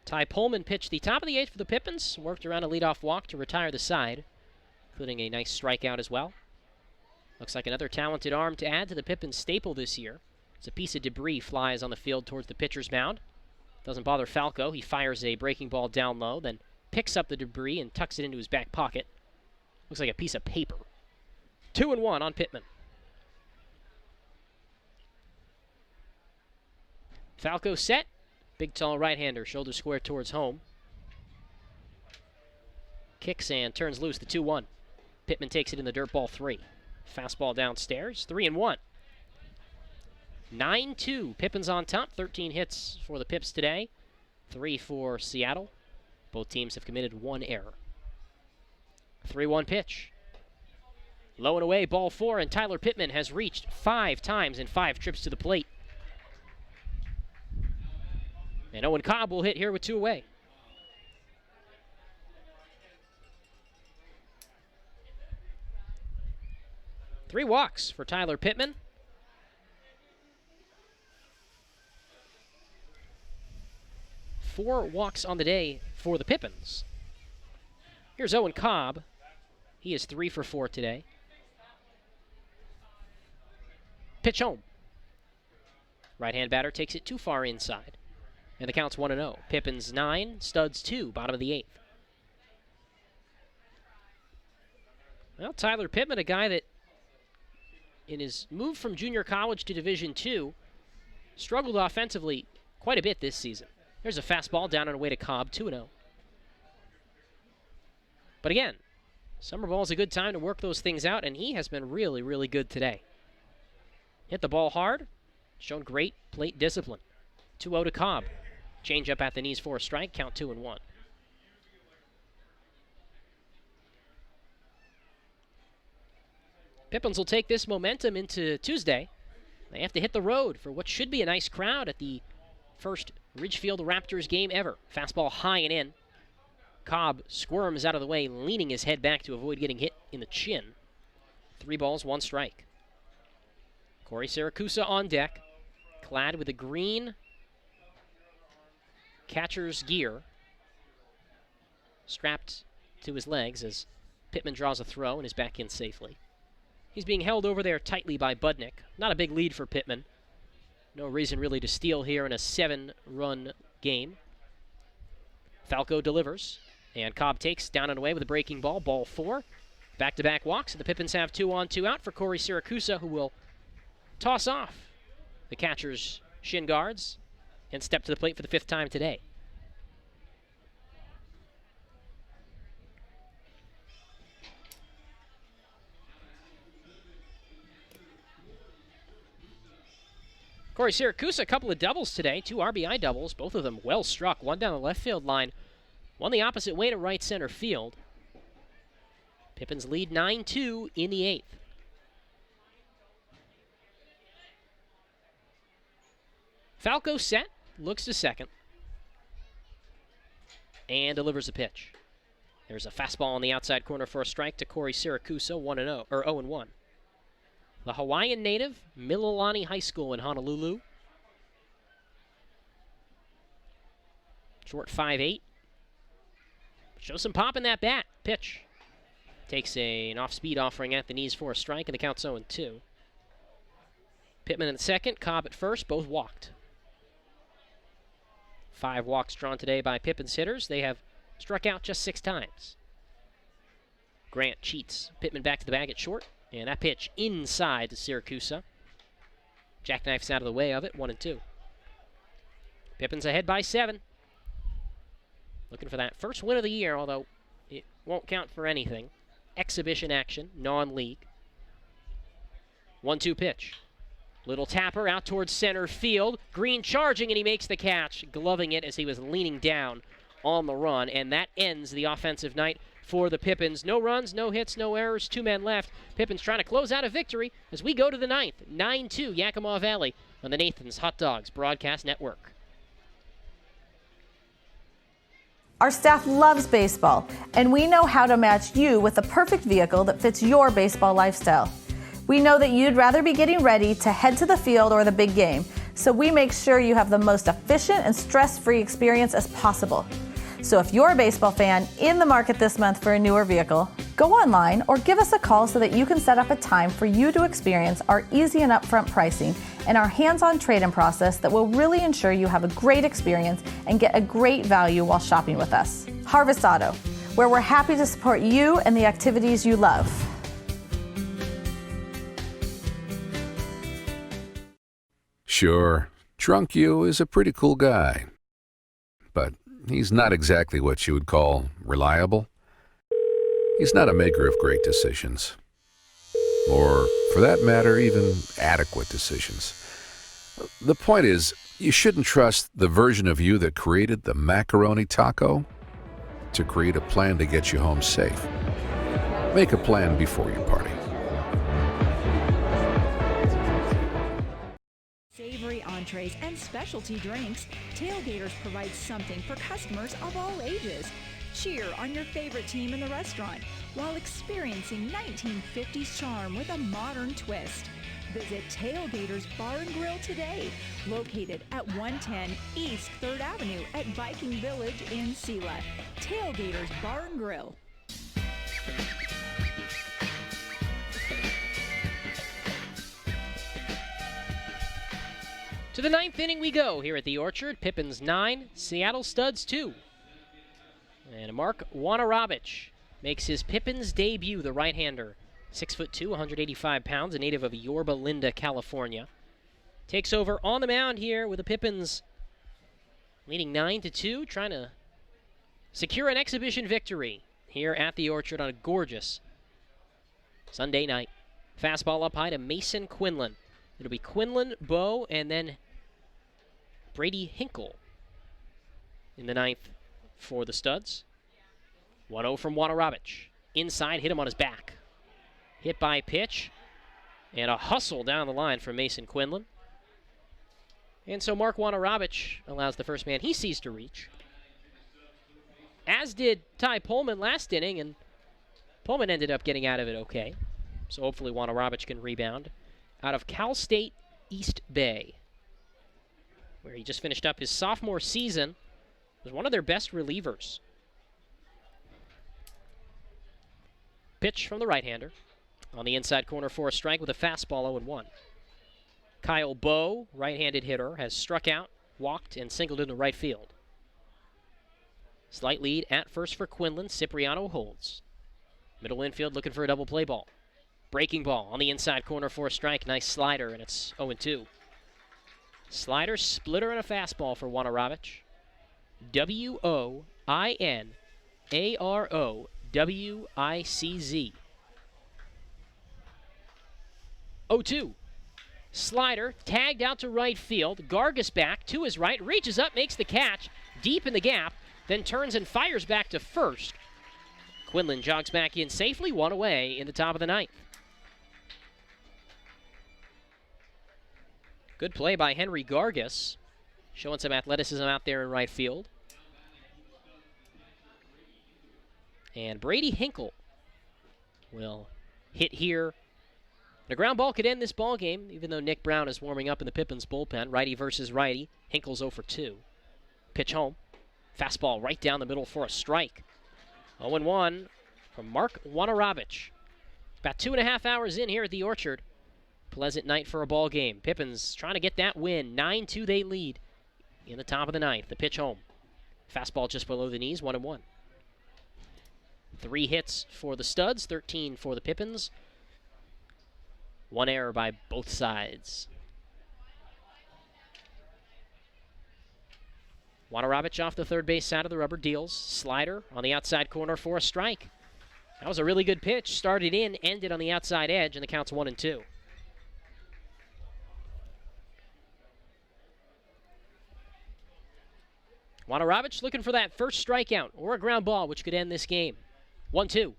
Ty Pullman pitched the top of the 8th for the Pippins, worked around a leadoff walk to retire the side, including a nice strikeout as well. Looks like another talented arm to add to the Pippins staple this year. As a piece of debris flies on the field towards the pitcher's mound. Doesn't bother Falco. He fires a breaking ball down low, then picks up the debris and tucks it into his back pocket. Looks like a piece of paper. 2-1 on Pittman. Falco set. Big, tall right-hander, shoulder square towards home. Kicks and turns loose, the 2-1. Pittman takes it in the dirt, ball 3. Fastball downstairs, 3-1. 9-2, Pippins on top, 13 hits for the Pips today, 3 for Seattle. Both teams have committed 1 error. 3-1 pitch. Low and away, ball 4, and Tyler Pittman has reached 5 times in 5 trips to the plate. And Owen Cobb will hit here with 2 away. Three walks for Tyler Pittman. Four walks on the day for the Pippins. Here's Owen Cobb. He is 3 for 4 today. Pitch home. Right-hand batter takes it too far inside. And the count's 1-0. Pippins 9, Studs 2, bottom of the 8th. Well, Tyler Pittman, a guy that in his move from junior college to Division II, struggled offensively quite a bit this season. There's a fastball down and away to Cobb, 2-0. But again, summer ball is a good time to work those things out, and he has been really, really good today. Hit the ball hard, shown great plate discipline. 2-0 to Cobb. Change up at the knees for a strike, count 2-1. Pippins will take this momentum into Tuesday. They have to hit the road for what should be a nice crowd at the first Ridgefield Raptors game ever. Fastball high and in. Cobb squirms out of the way, leaning his head back to avoid getting hit in the chin. 3 balls, 1 strike. Corey Siracusa on deck, clad with a green catcher's gear, strapped to his legs as Pittman draws a throw and is back in safely. He's being held over there tightly by Budnick. Not a big lead for Pittman. No reason really to steal here in a 7-run game. Falco delivers, and Cobb takes down and away with a breaking ball, ball 4. Back-to-back walks, and the Pippins have 2 on, 2 out for Corey Siracusa, who will toss off the catcher's shin guards and step to the plate for the 5th time today. Corey Siracusa, a couple of doubles today, 2 RBI doubles, both of them well struck. One down the left field line, one the opposite way to right center field. Pippins lead 9-2 in the 8th. Falco set, looks to second, and delivers a pitch. There's a fastball on the outside corner for a strike to Corey Siracusa, 1-0 or 0-1. The Hawaiian native, Mililani High School in Honolulu. Short 5'8". Show some pop in that bat. Pitch. Takes an off-speed offering at the knees for a strike, and the count's 0-2. Pittman in second, Cobb at first, both walked. 5 walks drawn today by Pippin's hitters. They have struck out just 6 times. Grant cheats. Pittman back to the bag at short. And that pitch inside to Siracusa. Jackknife's out of the way of it, 1-2. Pippins ahead by 7. Looking for that first win of the year, although it won't count for anything. Exhibition action, non-league. 1-2 pitch. Little tapper out towards center field. Green charging, and he makes the catch, gloving it as he was leaning down on the run. And that ends the offensive night for the Pippins. No runs, no hits, no errors, 2 men left. Pippins trying to close out a victory as we go to the 9th. 9-2 Yakima Valley on the Nathan's Hot Dogs Broadcast Network. Our staff loves baseball, and we know how to match you with the perfect vehicle that fits your baseball lifestyle. We know that you'd rather be getting ready to head to the field or the big game, So we make sure you have the most efficient and stress-free experience as possible. So if you're a baseball fan in the market this month for a newer vehicle, go online or give us a call so that you can set up a time for you to experience our easy and upfront pricing and our hands-on trade-in process that will really ensure you have a great experience and get a great value while shopping with us. Harvest Auto, where we're happy to support you and the activities you love. Sure, Drunk You is a pretty cool guy, but he's not exactly what you would call reliable. He's not a maker of great decisions, or, for that matter, even adequate decisions. The point is, you shouldn't trust the version of you that created the macaroni taco to create a plan to get you home safe. Make a plan before you party. Savory entrees and specialty drinks, Tailgaters provides something for customers of all ages. Cheer on your favorite team in the restaurant while experiencing 1950s charm with a modern twist. Visit Tailgaters Bar and Grill today, located at 110 East 3rd Avenue at Viking Village in Selah. Tailgaters Bar and Grill. To the 9th inning we go here at the Orchard. Pippins 9, Seattle Studs 2. And Mark Wanarovich makes his Pippins debut, the right-hander. 6'2", 185 pounds, a native of Yorba Linda, California. Takes over on the mound here with the Pippins leading 9-2, trying to secure an exhibition victory here at the Orchard on a gorgeous Sunday night. Fastball up high to Mason Quinlan. It'll be Quinlan, Bowe, and then Brady Hinkle in the 9th for the Studs. 1-0 from Wanarovich. Inside, hit him on his back. Hit by pitch, and a hustle down the line from Mason Quinlan. And so Mark Wanarovich allows the first man he sees to reach. As did Ty Pullman last inning, and Pullman ended up getting out of it okay. So hopefully Wanarovich can rebound. Out of Cal State East Bay, where he just finished up his sophomore season, was one of their best relievers. Pitch from the right-hander. On the inside corner for a strike with a fastball 0-1. Kyle Bowe, right-handed hitter, has struck out, walked, and singled into right field. Slight lead at first for Quinlan. Cipriano holds. Middle infield looking for a double play ball. Breaking ball on the inside corner for a strike. Nice slider, and it's 0-2. Slider, splitter, and a fastball for Wanarovich. W-O-I-N-A-R-O-W-I-C-Z. 0-2. Slider, tagged out to right field. Gargas back to his right, reaches up, makes the catch, deep in the gap, then turns and fires back to first. Quinlan jogs back in safely, one away in the top of the 9th. Good play by Henry Gargas, showing some athleticism out there in right field. And Brady Hinkle will hit here. The ground ball could end this ball game, even though Nick Brown is warming up in the Pippins bullpen. Righty versus righty. Hinkle's 0 for 2. Pitch home. Fastball right down the middle for a strike. 0-1 from Mark Wanarovich. About 2.5 hours in here at the Orchard. Pleasant night for a ball game. Pippins trying to get that win. 9-2 they lead in the top of the 9th. The pitch home. Fastball just below the knees, 1-1. 3 hits for the Studs, 13 for the Pippins. 1 error by both sides. Wanarovich off the third base side of the rubber deals. Slider on the outside corner for a strike. That was a really good pitch. Started in, ended on the outside edge, and the count's 1-2. Wanarovich looking for that first strikeout or a ground ball, which could end this game. 1-2.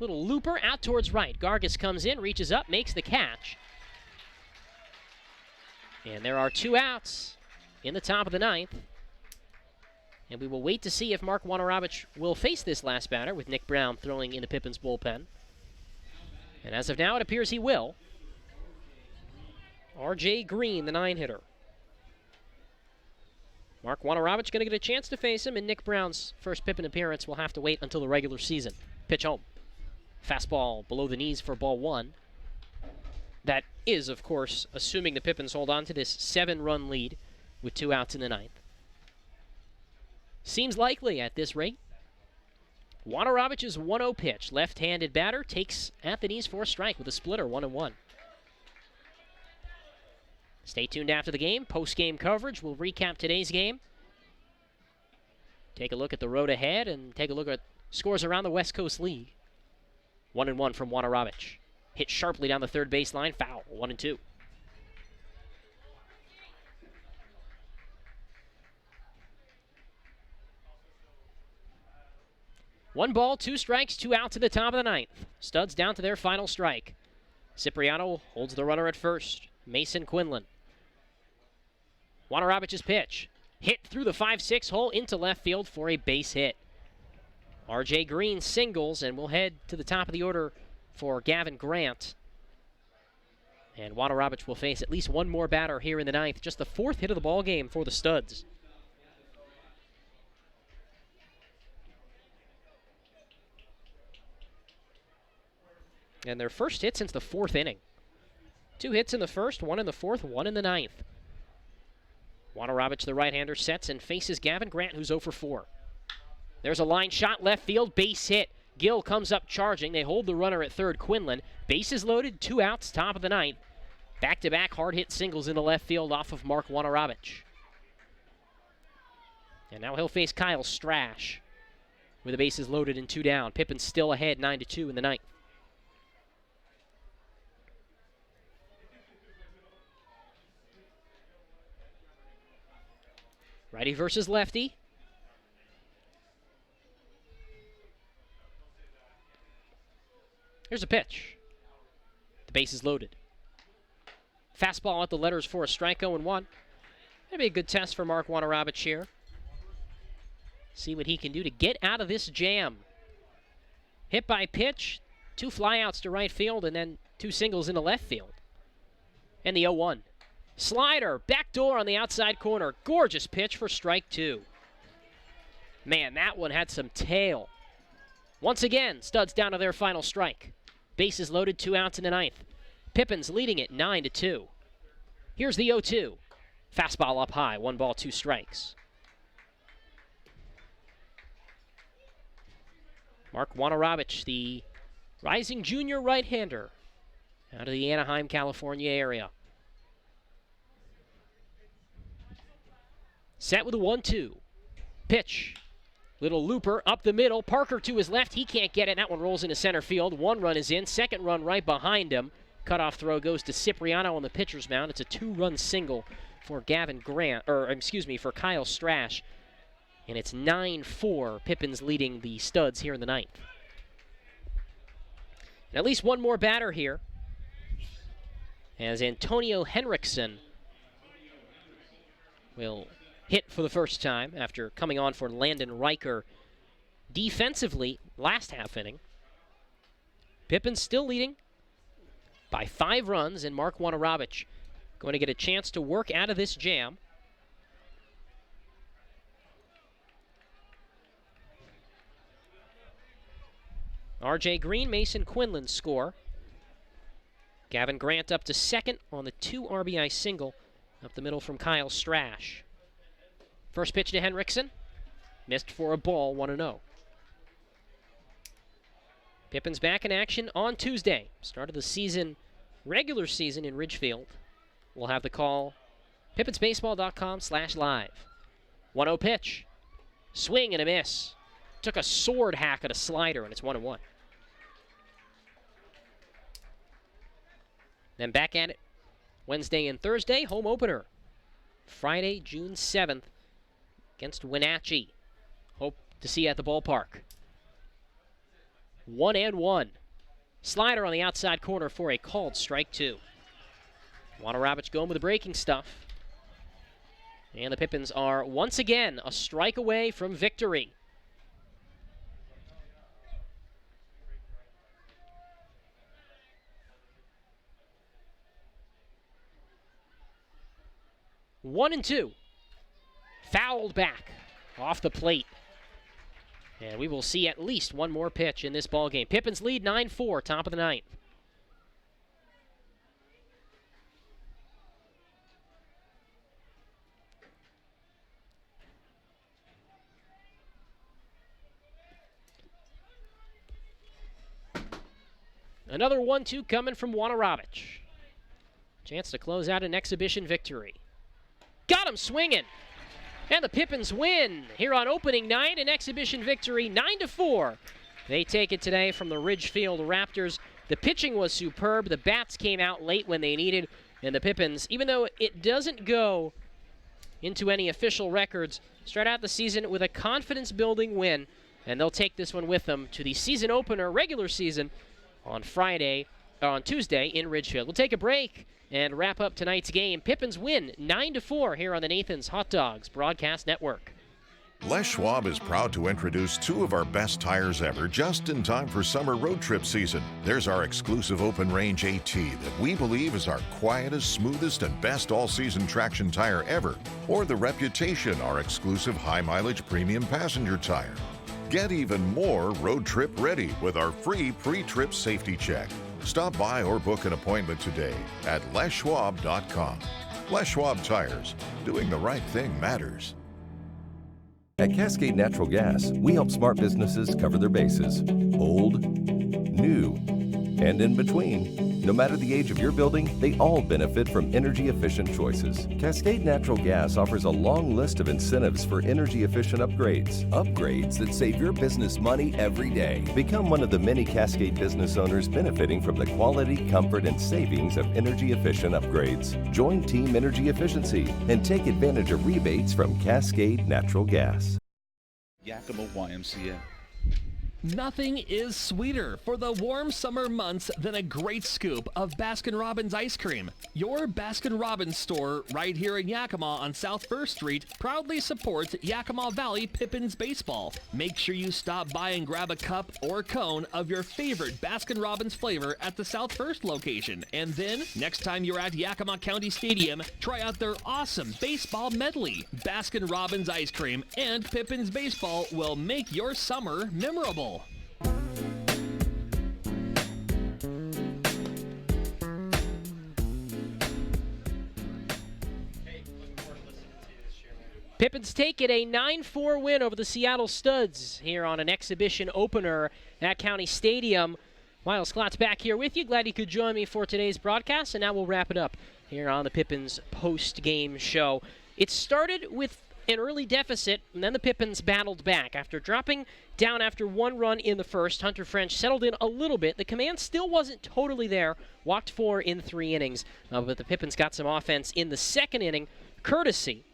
Little looper out towards right. Gargas comes in, reaches up, makes the catch. And there are 2 outs in the top of the 9th. And we will wait to see if Mark Wanarovich will face this last batter with Nick Brown throwing in the Pippins bullpen. And as of now, it appears he will. R.J. Green, the 9-hitter. Mark Wanarovich going to get a chance to face him, and Nick Brown's first Pippin appearance will have to wait until the regular season. Pitch home. Fastball below the knees for ball 1. That is, of course, assuming the Pippins hold on to this 7-run lead with 2 outs in the 9th. Seems likely at this rate. Wanarovich's 1-0 pitch. Left-handed batter takes at the knees for a strike with a splitter, 1-1. Stay tuned after the game. Post-game coverage. We'll recap today's game. Take a look at the road ahead and take a look at scores around the West Coast League. 1-1 from Wanarovich. Hit sharply down the third baseline. Foul. 1-2. One ball, 2 strikes, 2 outs at the top of the 9th. Studs down to their final strike. Cipriano holds the runner at first. Mason Quinlan. Wanarovich's pitch. Hit through the 5-6 hole into left field for a base hit. R.J. Green singles, and we'll head to the top of the order for Gavin Grant. And Wanarovich will face at least one more batter here in the 9th. Just the 4th hit of the ball game for the Studs. And their first hit since the 4th inning. 2 hits in the 1st, 1 in the 4th, 1 in the 9th. Wanarovich, the right-hander, sets and faces Gavin Grant, who's 0 for 4. There's a line shot, left field, base hit. Gill comes up charging. They hold the runner at third, Quinlan. Bases loaded, 2 outs, top of the 9th. Back-to-back hard-hit singles in the left field off of Mark Wanarovich. And now he'll face Kyle Strash with the bases loaded and 2 down. Pippins still ahead, 9-2 in the 9th. Righty versus lefty. Here's a pitch. The base is loaded. Fastball at the letters for a strike, 0-1. That'd be a good test for Mark Wanarovich here. See what he can do to get out of this jam. Hit by pitch, 2 flyouts to right field, and then 2 singles into left field. And the 0-1. Slider, backdoor on the outside corner. Gorgeous pitch for strike 2. Man, that one had some tail. Once again, Studs down to their final strike. Bases loaded, 2 outs in the 9th. Pippins leading it 9-2. Here's the 0-2. Fastball up high, 1 ball, 2 strikes. Mark Wanarovich, the rising junior right-hander out of the Anaheim, California area. Set with a 1-2. Pitch. Little looper up the middle. Parker to his left. He can't get it. That one rolls into center field. 1 run is in. 2nd run right behind him. Cutoff throw goes to Cipriano on the pitcher's mound. It's a 2-run single for Gavin Grant, for Kyle Strash. And it's 9-4. Pippins leading the Studs here in the 9th. And at least one more batter here, as Antonio Henriksen will hit for the first time after coming on for Landon Riker defensively last half inning. Pippins still leading by 5 runs, and Mark Wanarovich going to get a chance to work out of this jam. R.J. Green, Mason Quinlan score. Gavin Grant up to 2nd on the 2 RBI single up the middle from Kyle Strash. First pitch to Henriksen. Missed for a ball, 1-0. Pippins back in action on Tuesday. Start of the season, regular season in Ridgefield. We'll have the call, pippinsbaseball.com/live. 1-0 pitch. Swing and a miss. Took a sword hack at a slider, and it's 1-1. Then back at it Wednesday and Thursday, home opener. Friday, June 7th. Against Wenatchee. Hope to see you at the ballpark. 1-1. Slider on the outside corner for a called strike 2. Wanarovich going with the breaking stuff. And the Pippins are once again a strike away from victory. One and 2. fouled back off the plate. And we will see at least one more pitch in this ballgame. Pippins lead 9-4, top of the ninth. Another 1-2 coming from Wanarobich. Chance to close out an exhibition victory. Got him swinging. And the Pippins win here on opening night, an exhibition victory, 9-4. They take it today from the Ridgefield Raptors. The pitching was superb. The bats came out late when they needed. And the Pippins, even though it doesn't go into any official records, start out the season with a confidence-building win. And they'll take this one with them to the season opener, regular season, on Tuesday in Ridgefield. We'll take a break and wrap up tonight's game. Pippins win 9-4 here on the Nathan's Hot Dogs Broadcast Network. Les Schwab is proud to introduce two of our best tires ever just in time for summer road trip season. There's our exclusive open range AT that we believe is our quietest, smoothest, and best all-season traction tire ever. Or the Reputation, our exclusive high-mileage premium passenger tire. Get even more road trip ready with our free pre-trip safety check. Stop by or book an appointment today at leschwab.com. Les Schwab Tires. Doing the right thing matters. At Cascade Natural Gas, we help smart businesses cover their bases. Old, new, and in between. No matter the age of your building, they all benefit from energy-efficient choices. Cascade Natural Gas offers a long list of incentives for energy-efficient upgrades. Upgrades that save your business money every day. Become one of the many Cascade business owners benefiting from the quality, comfort, and savings of energy-efficient upgrades. Join Team Energy Efficiency and take advantage of rebates from Cascade Natural Gas. Yakima YMCA. Nothing is sweeter for the warm summer months than a great scoop of Baskin-Robbins ice cream. Your Baskin-Robbins store right here in Yakima on South 1st Street proudly supports Yakima Valley Pippins baseball. Make sure you stop by and grab a cup or cone of your favorite Baskin-Robbins flavor at the South 1st location. And then, next time you're at Yakima County Stadium, try out their awesome baseball medley. Baskin-Robbins ice cream and Pippins baseball will make your summer memorable. Pippins take it, a 9-4 win over the Seattle Studs here on an exhibition opener at County Stadium. Miles Klott's back here with you. Glad you could join me for today's broadcast, and now we'll wrap it up here on the Pippins post-game show. It started with an early deficit, and then the Pippins battled back. After dropping down after one run in the first, Hunter French settled in a little bit. The command still wasn't totally there. Walked 4 in 3 innings, but the Pippins got some offense in the second inning, courtesy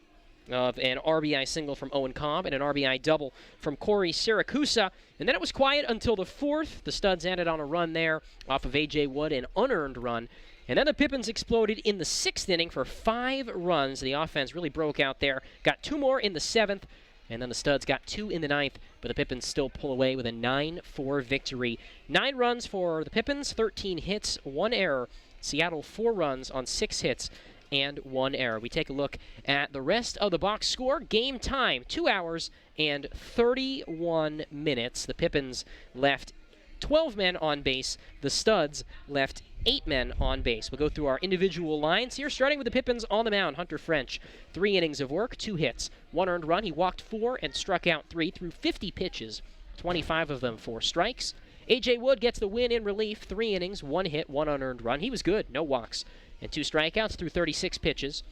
of an RBI single from Owen Cobb and an RBI double from Corey Siracusa. And then it was quiet until the fourth. The Studs added on a run there off of A.J. Wood, an unearned run. And then the Pippins exploded in the 6th inning for 5 runs. The offense really broke out there. Got 2 more in the 7th, and then the Studs got 2 in the 9th, but the Pippins still pull away with a 9-4 victory. 9 runs for the Pippins, 13 hits, 1 error. Seattle 4 runs on 6 hits and 1 error. We take a look at the rest of the box score. Game time, 2 hours and 31 minutes. The Pippins left 12 men on base. The Studs left 8 men on base. We'll go through our individual lines here, starting with the Pippins on the mound. Hunter French, 3 innings of work, 2 hits, 1 earned run. He walked 4 and struck out 3 through 50 pitches, 25 of them for strikes. A.J. Wood gets the win in relief, 3 innings, 1 hit, 1 unearned run. He was good, no walks, and 2 strikeouts through 36 pitches.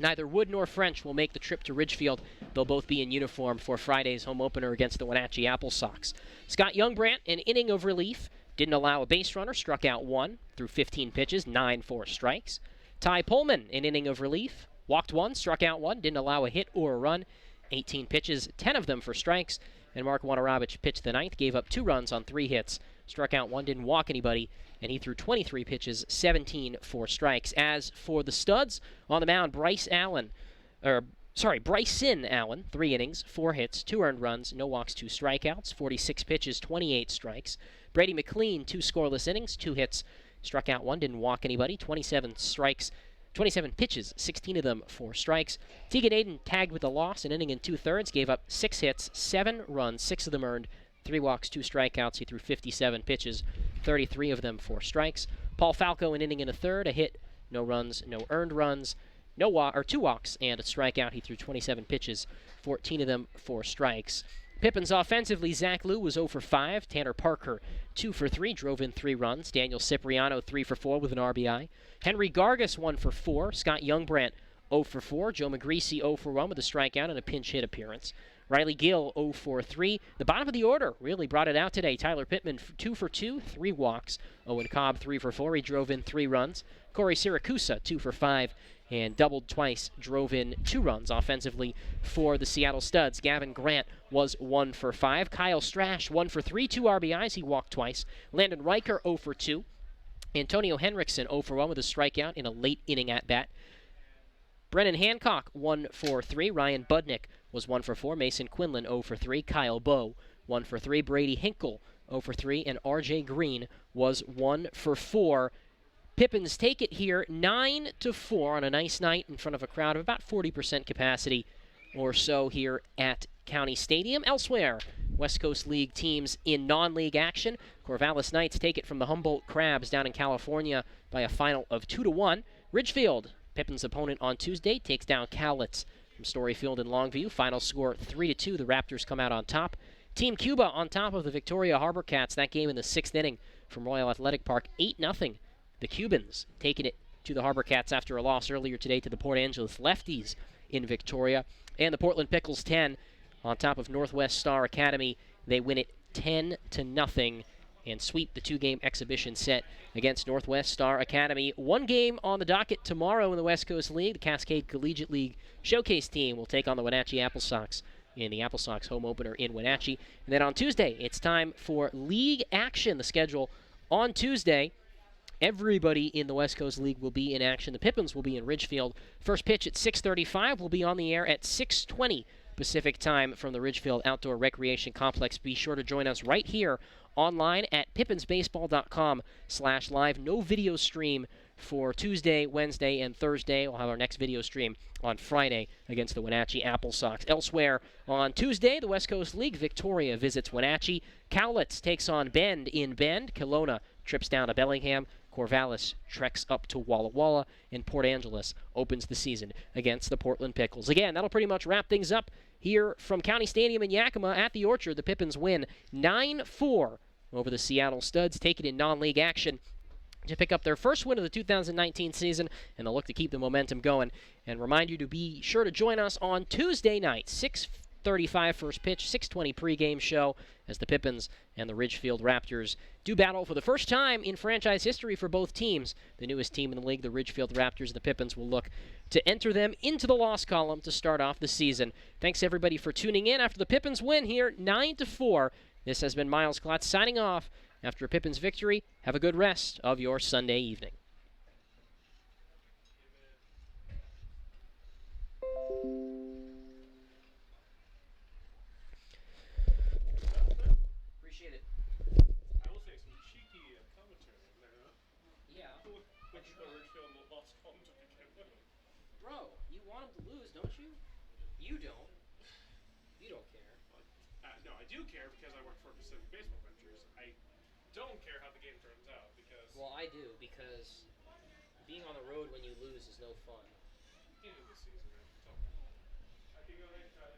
Neither Wood nor French will make the trip to Ridgefield. They'll both be in uniform for Friday's home opener against the Wenatchee Apple Sox. Scott Youngbrandt, an inning of relief, didn't allow a base runner, struck out 1 through 15 pitches, 9 for strikes. Ty Pullman, an inning of relief, walked 1, struck out 1, didn't allow a hit or a run, 18 pitches, 10 of them for strikes. And Mark Wanarobich pitched the 9th, gave up 2 runs on 3 hits, struck out 1, didn't walk anybody, and he threw 23 pitches, 17 for strikes. As for the Studs, on the mound, Bryson Allen, 3 innings, 4 hits, 2 earned runs, no walks, 2 strikeouts, 46 pitches, 28 strikes. Brady McLean, 2 scoreless innings, 2 hits, struck out 1, didn't walk anybody, 27 strikes, 27 pitches, 16 of them for strikes. Tegan Aiden tagged with a loss, an inning and 2/3, gave up 6 hits, 7 runs, 6 of them earned, 3 walks, 2 strikeouts. He threw 57 pitches, 33 of them for strikes. Paul Falco, an inning and a third, a hit, no runs, no earned runs, 2 walks, and a strikeout. He threw 27 pitches, 14 of them for strikes. Pippins offensively, Zach Liu was 0 for 5. Tanner Parker, 2 for 3, drove in 3 runs. Daniel Cipriano, 3 for 4 with an RBI. Henry Gargas, 1 for 4. Scott Youngbrandt, 0 for 4. Joe McGreasy, 0 for 1 with a strikeout and a pinch hit appearance. Riley Gill, 0 for 3. The bottom of the order really brought it out today. Tyler Pittman, 2 for 2, 3 walks. Owen Cobb, 3 for 4. He drove in 3 runs. Corey Siracusa, 2 for 5. And doubled twice, drove in 2 runs offensively for the Seattle Studs. Gavin Grant was 1 for 5. Kyle Strash, 1 for 3, 2 RBIs. He walked twice. Landon Riker, 0 for 2. Antonio Henriksen, 0 for 1 with a strikeout in a late inning at bat. Brennan Hancock, 1 for 3. Ryan Budnick was 1 for 4. Mason Quinlan, 0 for 3. Kyle Bowe, 1 for 3. Brady Hinkle, 0 for 3. And R.J. Green was 1 for 4. Pippins take it here 9-4 on a nice night in front of a crowd of about 40% capacity or so here at County Stadium. Elsewhere, West Coast League teams in non-league action. Corvallis Knights take it from the Humboldt Crabs down in California by a final of 2-1. Ridgefield, Pippins' opponent on Tuesday, takes down Cowlitz from Storyfield and Longview. Final score 3-2. The Raptors come out on top. Team Cuba on top of the Victoria Harbor Cats. That game in the 6th inning from Royal Athletic Park, 8-0. The Cubans taking it to the Harbor Cats after a loss earlier today to the Port Angeles Lefties in Victoria. And the Portland Pickles 10 on top of Northwest Star Academy. They win it 10-0 and sweep the 2-game exhibition set against Northwest Star Academy. 1 game on the docket tomorrow in the West Coast League. The Cascade Collegiate League Showcase team will take on the Wenatchee Apple Sox in the Apple Sox home opener in Wenatchee. And then on Tuesday, it's time for league action. The schedule on Tuesday, everybody in the West Coast League will be in action. The Pippins will be in Ridgefield. First pitch at 6:35. Will be on the air at 6:20 Pacific time from the Ridgefield Outdoor Recreation Complex. Be sure to join us right here online at pippinsbaseball.com/live. No video stream for Tuesday, Wednesday, and Thursday. We'll have our next video stream on Friday against the Wenatchee Apple Sox. Elsewhere on Tuesday, the West Coast League, Victoria visits Wenatchee. Cowlitz takes on Bend in Bend. Kelowna trips down to Bellingham. Corvallis treks up to Walla Walla, and Port Angeles opens the season against the Portland Pickles. Again, that'll pretty much wrap things up here from County Stadium in Yakima at the Orchard. The Pippins win 9-4 over the Seattle Studs, take it in non-league action to pick up their first win of the 2019 season, and they'll look to keep the momentum going. And remind you to be sure to join us on Tuesday night, 6:35 first pitch, 6:20 pregame show, as the Pippins and the Ridgefield Raptors do battle for the first time in franchise history for both teams. The newest team in the league, the Ridgefield Raptors, and the Pippins will look to enter them into the loss column to start off the season. Thanks, everybody, for tuning in after the Pippins win here, 9-4. This has been Miles Klotz signing off after a Pippins victory. Have a good rest of your Sunday evening. Appreciate it. I will say some cheeky commentary in there. Yeah. Which the Ridgefield lost home to begin with. Bro, you want them to lose, don't you? You don't. You don't care. No, I do care because I work for Pacific Baseball Ventures. I don't care how the game turns out because... Well, I do, because being on the road when you lose is no fun. Beginning of the season, man. So, I can go ahead and try to